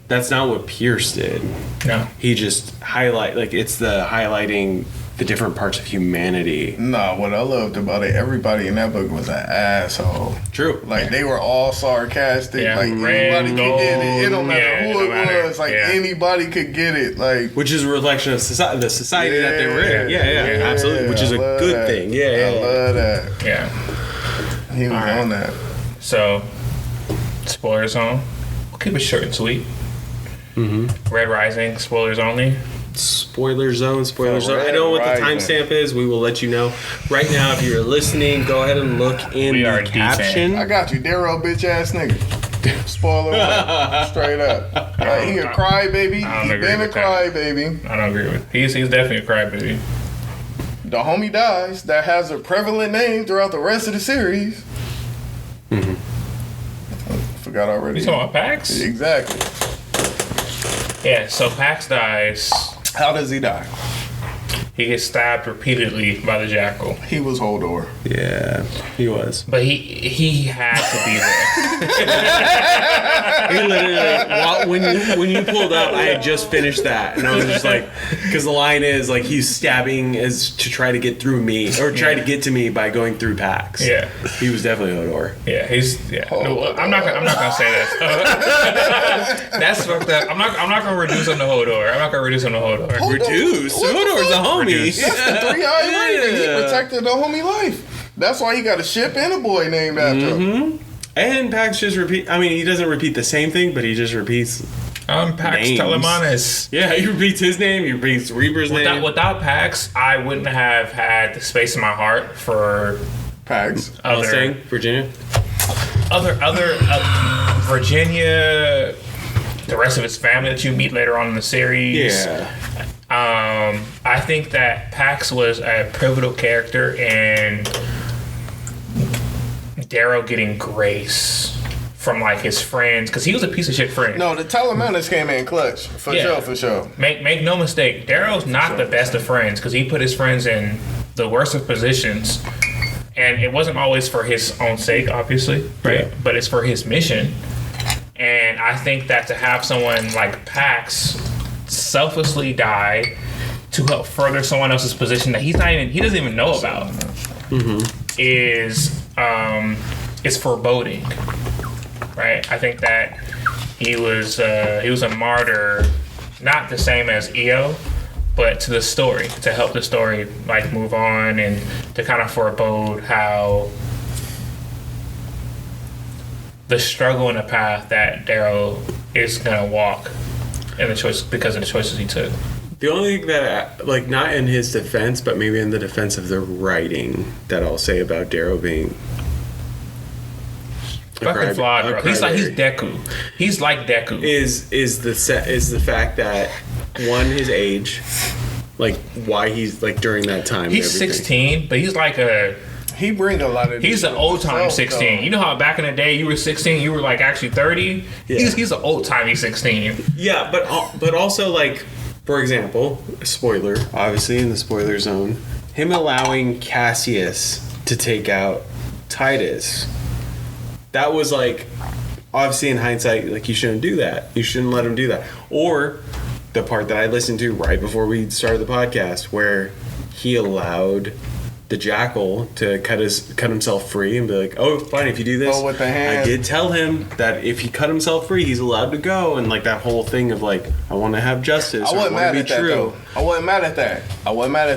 That's not what Pierce did. No. He just it's the highlighting the different parts of humanity. Nah, what I loved about it, everybody in that book was an asshole. True. Like they were all sarcastic. Yeah. Like anybody could get it. It don't matter Yeah, it who don't it matter. was. Like Yeah. anybody could get it. Like Which is a reflection of the society that they were in. Yeah, absolutely. Which is a I love good that. thing. Yeah. I love that. Yeah. He was Alright. on that. So, spoiler zone. We'll keep it short and sweet. Red Rising, spoilers only. Spoiler zone. I don't Red know what the Rising. timestamp is. We will let you know. Right now, if you're listening, go ahead and look in We the are decent. caption. I got you, Darrow, bitch ass nigga. Spoiler alert. Straight up. Like, he a crybaby. I don't He agree been a with that. crybaby. I don't agree with. He's definitely a crybaby. The homie dies that has a prevalent name throughout the rest of the series. Forgot already. You talking about Pax? Exactly. Yeah. So Pax dies. How does he die? He gets stabbed repeatedly by the Jackal, He was Holdor. Yeah, he was. but he had to be there. He literally, when you pulled up, I had just finished that, and I was just like, because the line is like he's stabbing as to try to get through me or try to get to me by going through Pax. Yeah. he was definitely Hodor. Yeah, he's No, I'm not gonna say that. That's fucked up. I'm not gonna reduce him to Hodor. I'm not gonna reduce him to Hodor. Reduce. What the Hodor's a fuck? homie. Reduce. That's the 3-eyed raven. He Yeah. protected the homie life. That's why he got a ship and a boy named after him. And Pax just repeat. I mean, he doesn't repeat the same thing, but he just repeats. I'm Pax Names. Telemanis. Yeah, he repeats his name. He repeats Reaper's name. Without Pax, I wouldn't have had the space in my heart for Pax. Mustang, Virginia. other Virginia, the rest of his family that you meet later on in the series. Yeah. I think that Pax was a pivotal character in Darrow getting grace from like his friends, because he was a piece of shit friend. No, the Telemanners came in clutch for sure. Make no mistake, Darrow's not the best of friends, because he put his friends in the worst of positions, and it wasn't always for his own sake, obviously, right? Yeah. But it's for his mission. And I think that to have someone like Pax selflessly die to help further someone else's position that he doesn't even know about, is foreboding. Right, I think that he was a martyr, not the same as EO, but to the story, to help the story like move on, and to kind of forebode how the struggle and the path that Darrow is gonna walk in the choice because of the choices he took. The only thing that, like, not in his defense, but maybe in the defense of the writing, that I'll say about Darrow being fucking flawed, bro. He's Deku. He's like Deku. Is the fact that, one, his age, like why he's like during that time. He's 16, but he's like he brings a lot of. He's an old time 16. You know how back in the day you were 16, you were like actually 30. Yeah. He's an old timey 16. Yeah, but also like, for example, spoiler, obviously in the spoiler zone, him allowing Cassius to take out Titus. That was like, obviously in hindsight, like you shouldn't do that. You shouldn't let him do that. Or the part that I listened to right before we started the podcast, where he allowed the Jackal to cut himself free and be like, oh, fine, if you do this. Oh, with the hand. I did tell him that if he cut himself free, he's allowed to go. And like that whole thing of like, I want to have justice. I wasn't mad at that, though. I wasn't mad at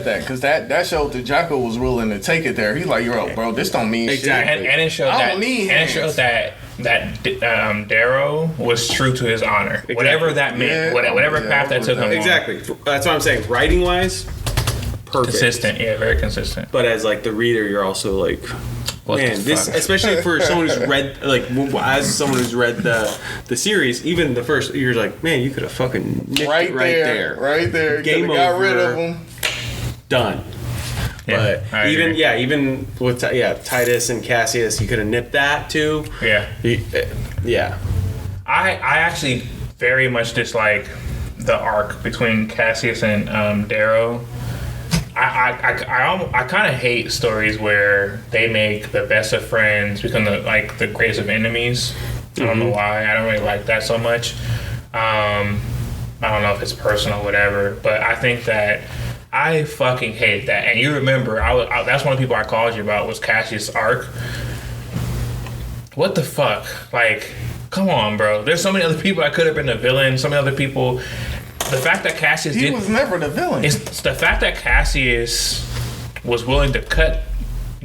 that. Because that showed the Jackal was willing to take it there. He's like, yo, bro, this don't mean exactly. shit. And it showed that Darrow was true to his honor. Exactly. Whatever that meant. Whatever path that took him exactly. on. That's what I'm saying. Writing-wise, perfect. Consistent, yeah, very consistent. But as like the reader, you're also like, man, this, especially for someone who's read, like, as someone who's read the series, even the first, you're like, man, you could have fucking nicked right it right there. Game over. Got rid of him. Done. Yeah, but even with Titus and Cassius, you could have nipped that too. Yeah. Yeah. I actually very much dislike the arc between Cassius and Darrow. I kind of hate stories where they make the best of friends become the greatest of enemies. I don't know why. I don't really like that so much. I don't know if it's personal or whatever, but I think that I fucking hate that. And you remember, that's one of the people I called you about was Cassius' arc. What the fuck? Like, come on, bro. There's so many other people that could have been the villain. So many other people. The fact that Cassius was never the villain. It's the fact that Cassius was willing to cut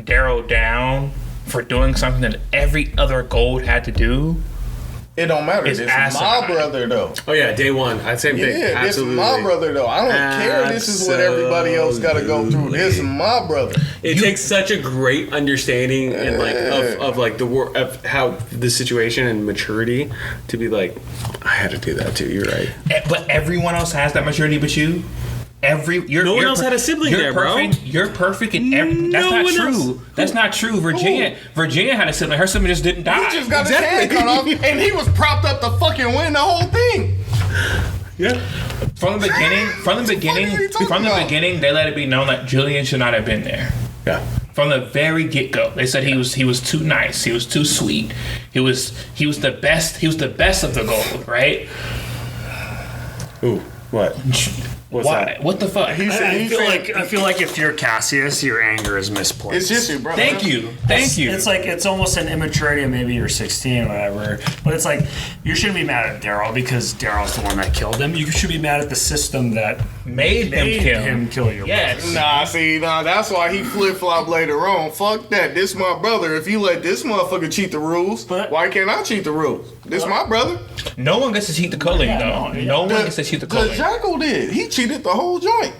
Darrow down for doing something that every other gold had to do. It don't matter. It's my brother, though. Oh yeah, day one. Same thing. Yeah, this is my brother, though. I don't care. This is what everybody else got to go through. This is my brother. It takes such a great understanding and like of like of how the situation and maturity to be like, I had to do that too. You're right. But everyone else has that maturity, but you. No one else had a sibling there, bro. You're perfect in every. That's not true. That's not true. Virginia had a sibling. Her sibling just didn't die. He just got his hand cut off, and he was propped up to fucking win the whole thing. Yeah. From the beginning, they let it be known that Julian should not have been there. Yeah. From the very get-go, they said he was too nice. He was too sweet. He was the best. He was the best of the gold, right? Ooh, what? What's that? What the fuck? I feel like if you're Cassius, your anger is misplaced. It's just bro. Thank you. It's like it's almost an immaturity of maybe you're 16 or whatever. But it's like you shouldn't be mad at Darrow because Darrow's the one that killed him. You should be mad at the system that made him kill your brother. That's why he flip-flop later on. Fuck that. This my brother. If you let this motherfucker cheat the rules, why can't I cheat the rules? This my brother. No one gets to cheat the culling, though. No one gets to cheat the culling. The Jackal did. He cheated the whole joint.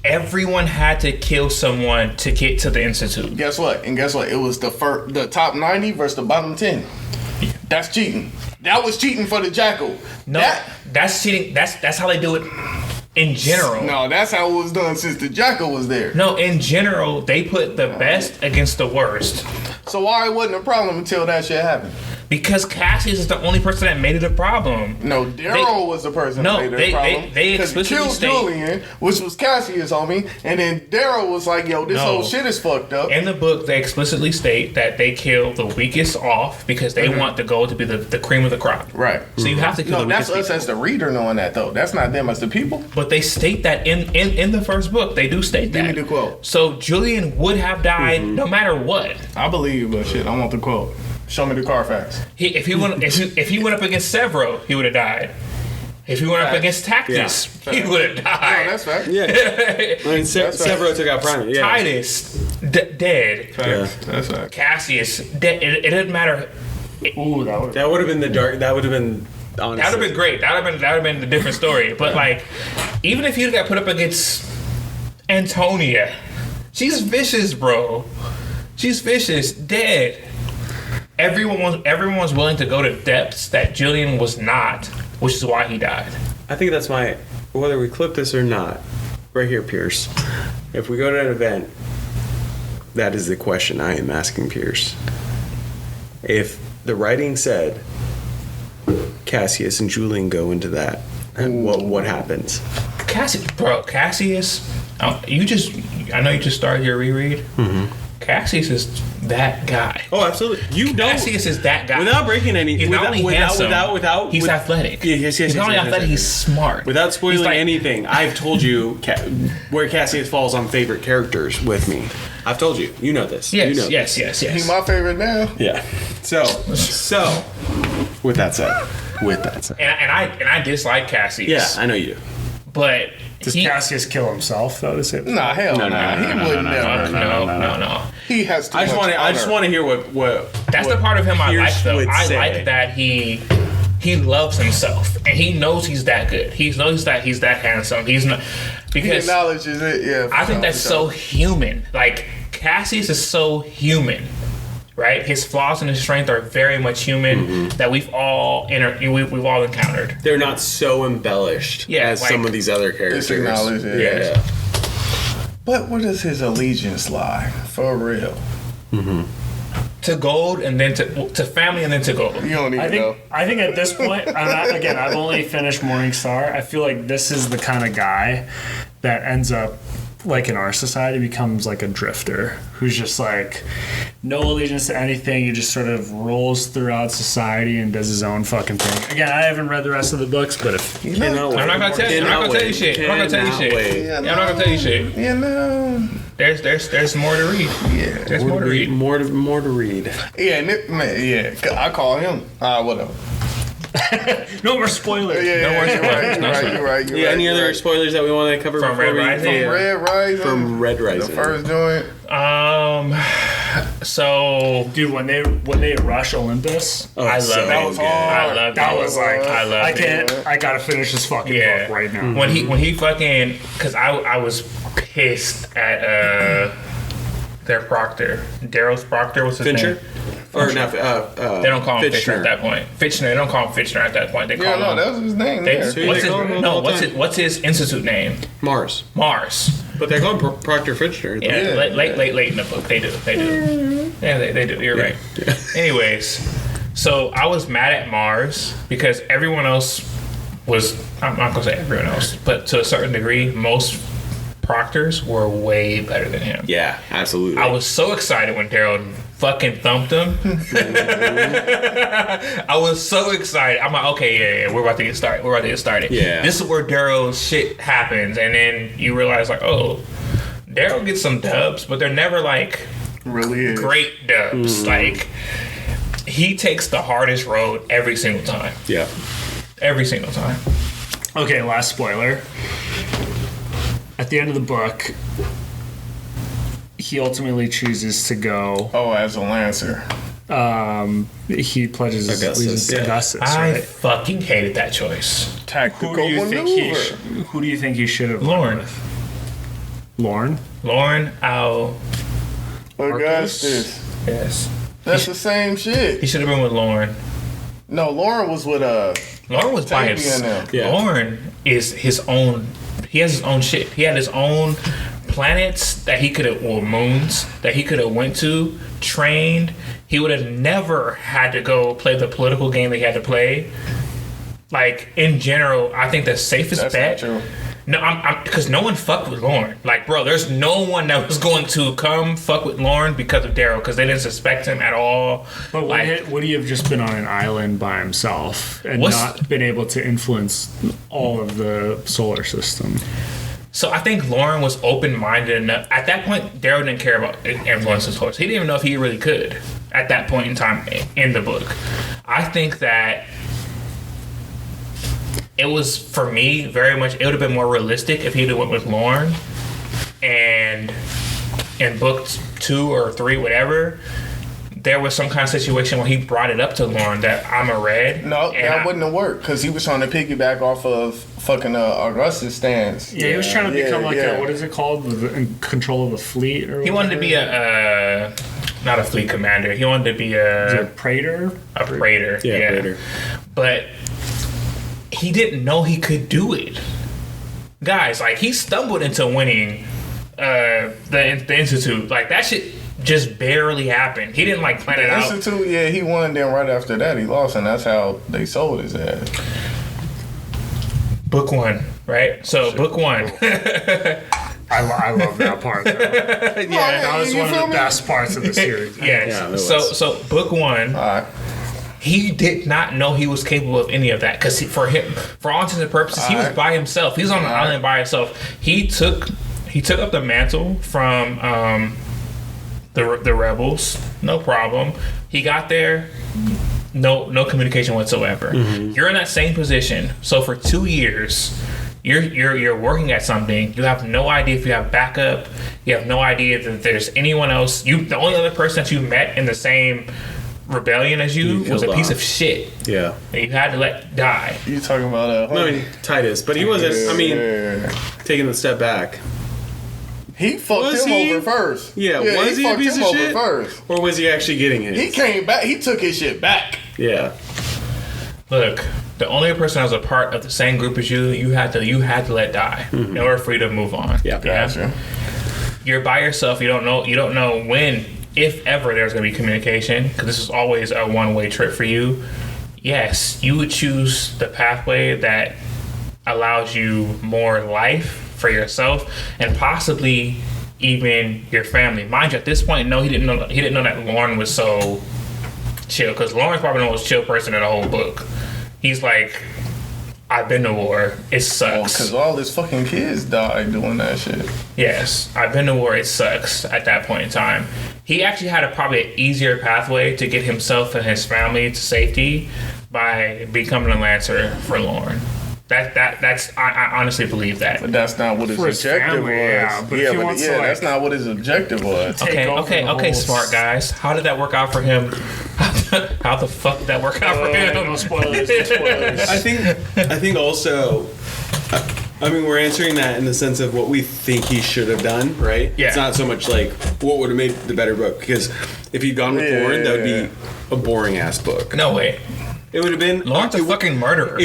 Everyone had to kill someone to get to the Institute. Guess what? It was the top 90 versus the bottom 10. That's cheating. That was cheating for the Jackal. No, that's cheating. That's how they do it in general. No, that's how it was done since the Jackal was there. No, in general, they put the best against the worst. So why it wasn't a problem until that shit happened? Because Cassius is the only person that made it a problem. No, Darrow was the person that made it a problem. They because he explicitly killed state Julian, which was Cassius, homie, and then Darrow was like, "Yo, this whole shit is fucked up." In the book, they explicitly state that they kill the weakest off because they want the goal to be the cream of the crop. Right. So you have to kill No, the that's weakest us as the reader knowing that though. That's not them as the people. But they state that in the first book, they do state that. Give me the quote. So Julian would have died no matter what. I believe, but shit, I want the quote. Show me the Carfax. If he went up against Severo, he would have died. If he went up against Tactus, he would have died. No, that's fact. Yeah. I mean, Severo took out Prime. Yeah. Titus dead. Facts. That's fact. Cassius dead. It didn't matter. Ooh, That would have been the dark. That would have been. Honestly. That would have been great. That would have been a different story. But like, even if he got put up against Antonia, she's vicious, bro. She's vicious. Dead. Everyone was willing to go to depths that Julian was not, which is why he died. I think that's my. Whether we clip this or not, right here, Pierce. If we go to an event, that is the question I am asking Pierce. If the writing said Cassius and Julian go into that, what happens? Cassius, I know you just started your reread. Mm-hmm. Cassius is that guy. Oh, absolutely. You don't. Cassius is that guy. Without breaking any. He's not only handsome. He's athletic. Yes. He's not only athletic. He's smart. Without spoiling anything, I've told you where Cassius falls on favorite characters with me. I've told you. You know this. Yes. You know Yes. He's my favorite now. Yeah. So. With that said. And I dislike Cassius. Yeah, I know you do. But does Cassius kill himself though? To say Nah, hell no. He would never. No. He has too I much just want to hear what. That's what the part of him I like though. would I say. like that he loves himself and he knows he's that good. He knows that he's that handsome. He's not because he acknowledges it. Yeah. I think that's so human. Like Cassius is so human. Right, his flaws and his strength are very much human that we've all we've all encountered. They're not so embellished as like, some of these other characters. It's acknowledged. Yeah. But where does his allegiance lie? For real. To gold and then to family and then to gold. You don't even know. I think at this point, I've only finished Morningstar. I feel like this is the kind of guy that ends up, like in our society, becomes like a drifter who's just like no allegiance to anything. He just sort of rolls throughout society and does his own fucking thing. Again, I haven't read the rest of the books, but if I'm not gonna tell you shit. I'm not gonna tell you shit. You know. There's more to read. Yeah. There's more to read. More to read. Yeah, man, yeah. I call him. Whatever. no more spoilers. Yeah, you're right. Yeah, any other spoilers that we want to cover From before Red Rising? From Red Rising. The first joint. So, dude, when they rush Olympus, I love it. That was hard. I love it. That was like I love it. I gotta finish this fucking book right now. When he fucking, because I was pissed at their proctor, Darrow's proctor. What's his Fincher? name? Or not? They don't call him Fitchner at that point. They don't call him Fitchner at that point. They call him. that was his name. What's his institute name? Mars. But they call him Proctor Fincher. Yeah, late in the book. They do. Yeah, they do. You're right. Yeah. Anyways, so I was mad at Mars because everyone else was. I'm not gonna say everyone else, but to a certain degree, most proctors were way better than him. Yeah, absolutely. I was so excited when Darrow fucking thumped him. I was so excited. I'm like, okay, yeah, we're about to get started. Yeah. This is where Darrow's shit happens, and then you realize like, oh, Darrow gets some dubs, but they're never like really great dubs. Like he takes the hardest road every single time. Yeah. Every single time. Okay, last spoiler. At the end of the book, he ultimately chooses to go. Oh, as a Lancer. He pledges his allegiance to Augustus. I fucking hated that choice. Tactical Who do you maneuver. think he should have? Lorne. Lorne. Augustus. Yes. That's the same shit. He should have been with Lorne. No, Lauren was with Lorne was by himself. Lorne is his own. He has his own shit. He had his own planets that he could have, or moons that he could have went to, trained, he would have never had to go play the political game that he had to play. Like, in general, I think the safest That's bet. not true. No, I'm because no one fucked with Lauren. Like, bro, there's no one that was going to come fuck with Lauren because of Darrow, because they didn't suspect him at all. But would he have just been on an island by himself and not been able to influence all of the solar system? So I think Lauren was open-minded enough. At that point, Darrow didn't care about influencing source. He didn't even know if he really could at that point in time in the book. I think that it was, for me, very much, it would have been more realistic if he'd have went with Lauren, and in book 2 or 3, whatever, there was some kind of situation where he brought it up to Lauren that I'm a red. No, that wouldn't have worked because he was trying to piggyback off of fucking Augustus' stance. Yeah, he was trying to become like a, what is it called? In control of a fleet or He wanted to be not a fleet commander. He wanted to be a praetor? A praetor, yeah. Praetor. But he didn't know he could do it. Guys, like, he stumbled into winning the Institute. Like, that shit just barely happened. He didn't, like, plan it out. Institute, yeah, he won. Then right after that, he lost, and that's how they sold his ass. Book 1, right? So, book 1. I love that part, though. Yeah, that was one of the best parts of the series. Yeah. So book 1. All right. He did not know he was capable of any of that, because for all intents and purposes, he was by himself. He was on an island by himself. He took up the mantle from the rebels, no problem. He got there, no communication whatsoever. Mm-hmm. You're in that same position. So for 2 years, you're working at something. You have no idea if you have backup. You have no idea that there's anyone else. The only other person that you met in the same rebellion as you was a piece of shit. Yeah. That you had to let die. You talking about Titus, but he wasn't. I mean, taking a step back. He fucked him over first. Yeah, was he a piece of shit? First. Or was he actually getting his? He came back. He took his shit back. Yeah. Look, the only person that was a part of the same group as you had to let die in order for you to move on. Yeah. Gotcha. You're by yourself. You don't know when, if ever, there's going to be communication, because this is always a one-way trip for you. Yes, you would choose the pathway that allows you more life for yourself and possibly even your family. Mind you, at this point, no, he didn't know that Lauren was so chill, because Lauren's probably the most chill person in the whole book. He's like, I've been to war. It sucks. Because all his fucking kids died doing that shit. Yes, I've been to war. It sucks at that point in time. He actually had probably an easier pathway to get himself and his family to safety by becoming a Lancer for Lauren. I honestly believe that. But that's not what his objective was. Yeah, but if he wants to, that's not what his objective was. Okay, smart guys. How did that work out for him? How the fuck did that work out for him? No spoilers. I think also, I mean, we're answering that in the sense of what we think he should have done, right? Yeah. It's not so much like what would have made the better book, because if he'd gone with Lauren, that would be a boring ass book. No way. It would have been Lauren's a fucking murderer.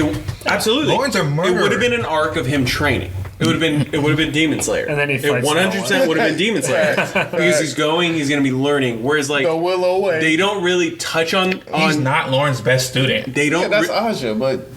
Absolutely, Lauren's a murderer. It would have been an arc of him training. It would have been Demon Slayer. And then he fights 100% would have been Demon Slayer. Because he's going to be learning. Whereas like the Willow way. They don't really touch on He's not Lauren's best student. They don't. That's Aja, but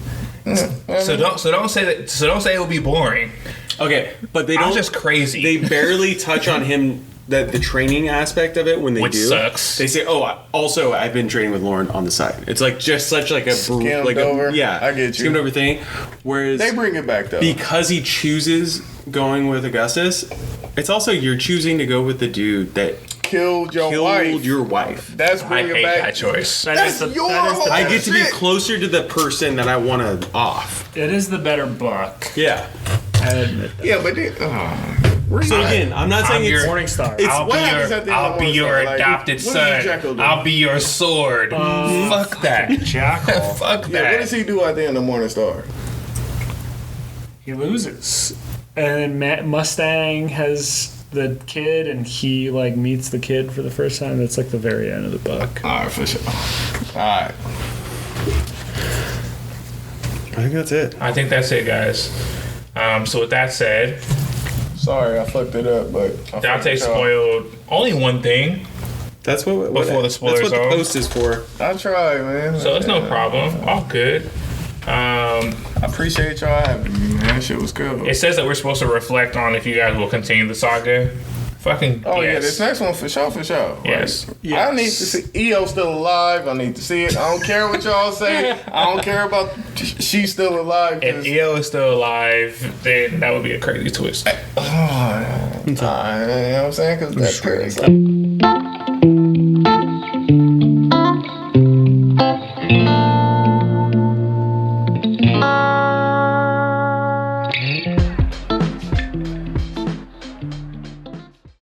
So don't say that. So don't say it would be boring. Okay, but they don't. I'm just crazy. They barely touch on him. The training aspect of it when they Which do sucks. They say, also I've been training with Lauren on the side. It's like just such like a skimmed over. I get you. Skimmed over thing. Whereas they bring it back though because he chooses going with Augustus. It's also you're choosing to go with the dude that killed your wife. That's I bringing hate back that choice. That's your I get to be closer to the person that I want to off. It is the better book. Yeah. I admit that. Yeah, but so again, I'm not saying it's Morningstar. I'll be your adopted son. I'll be your sword. Fuck that. Jackal. Fuck Yeah, that. what does he do at the end of Morningstar? He loses. And then Mustang has the kid, and he like meets the kid for the first time. That's like the very end of the book. All right, for sure. All right. I think that's it. I think that's it, guys. So with that said, Sorry, I fucked it up, but Dante spoiled only one thing, That's what Before the spoiler That's what zone. the post is for. I tried, man. so it's no problem. All good. I appreciate y'all having me, man. That shit was cool. It says that we're supposed to reflect on if you guys will continue the saga. Fucking Oh yeah, yes. this next one for sure. Yes. I need to see EO still alive. I need to see it. I don't care what y'all say. I don't care about she's still alive. If EO is still alive, then that would be a crazy twist. You know what I'm saying? Because that parasite.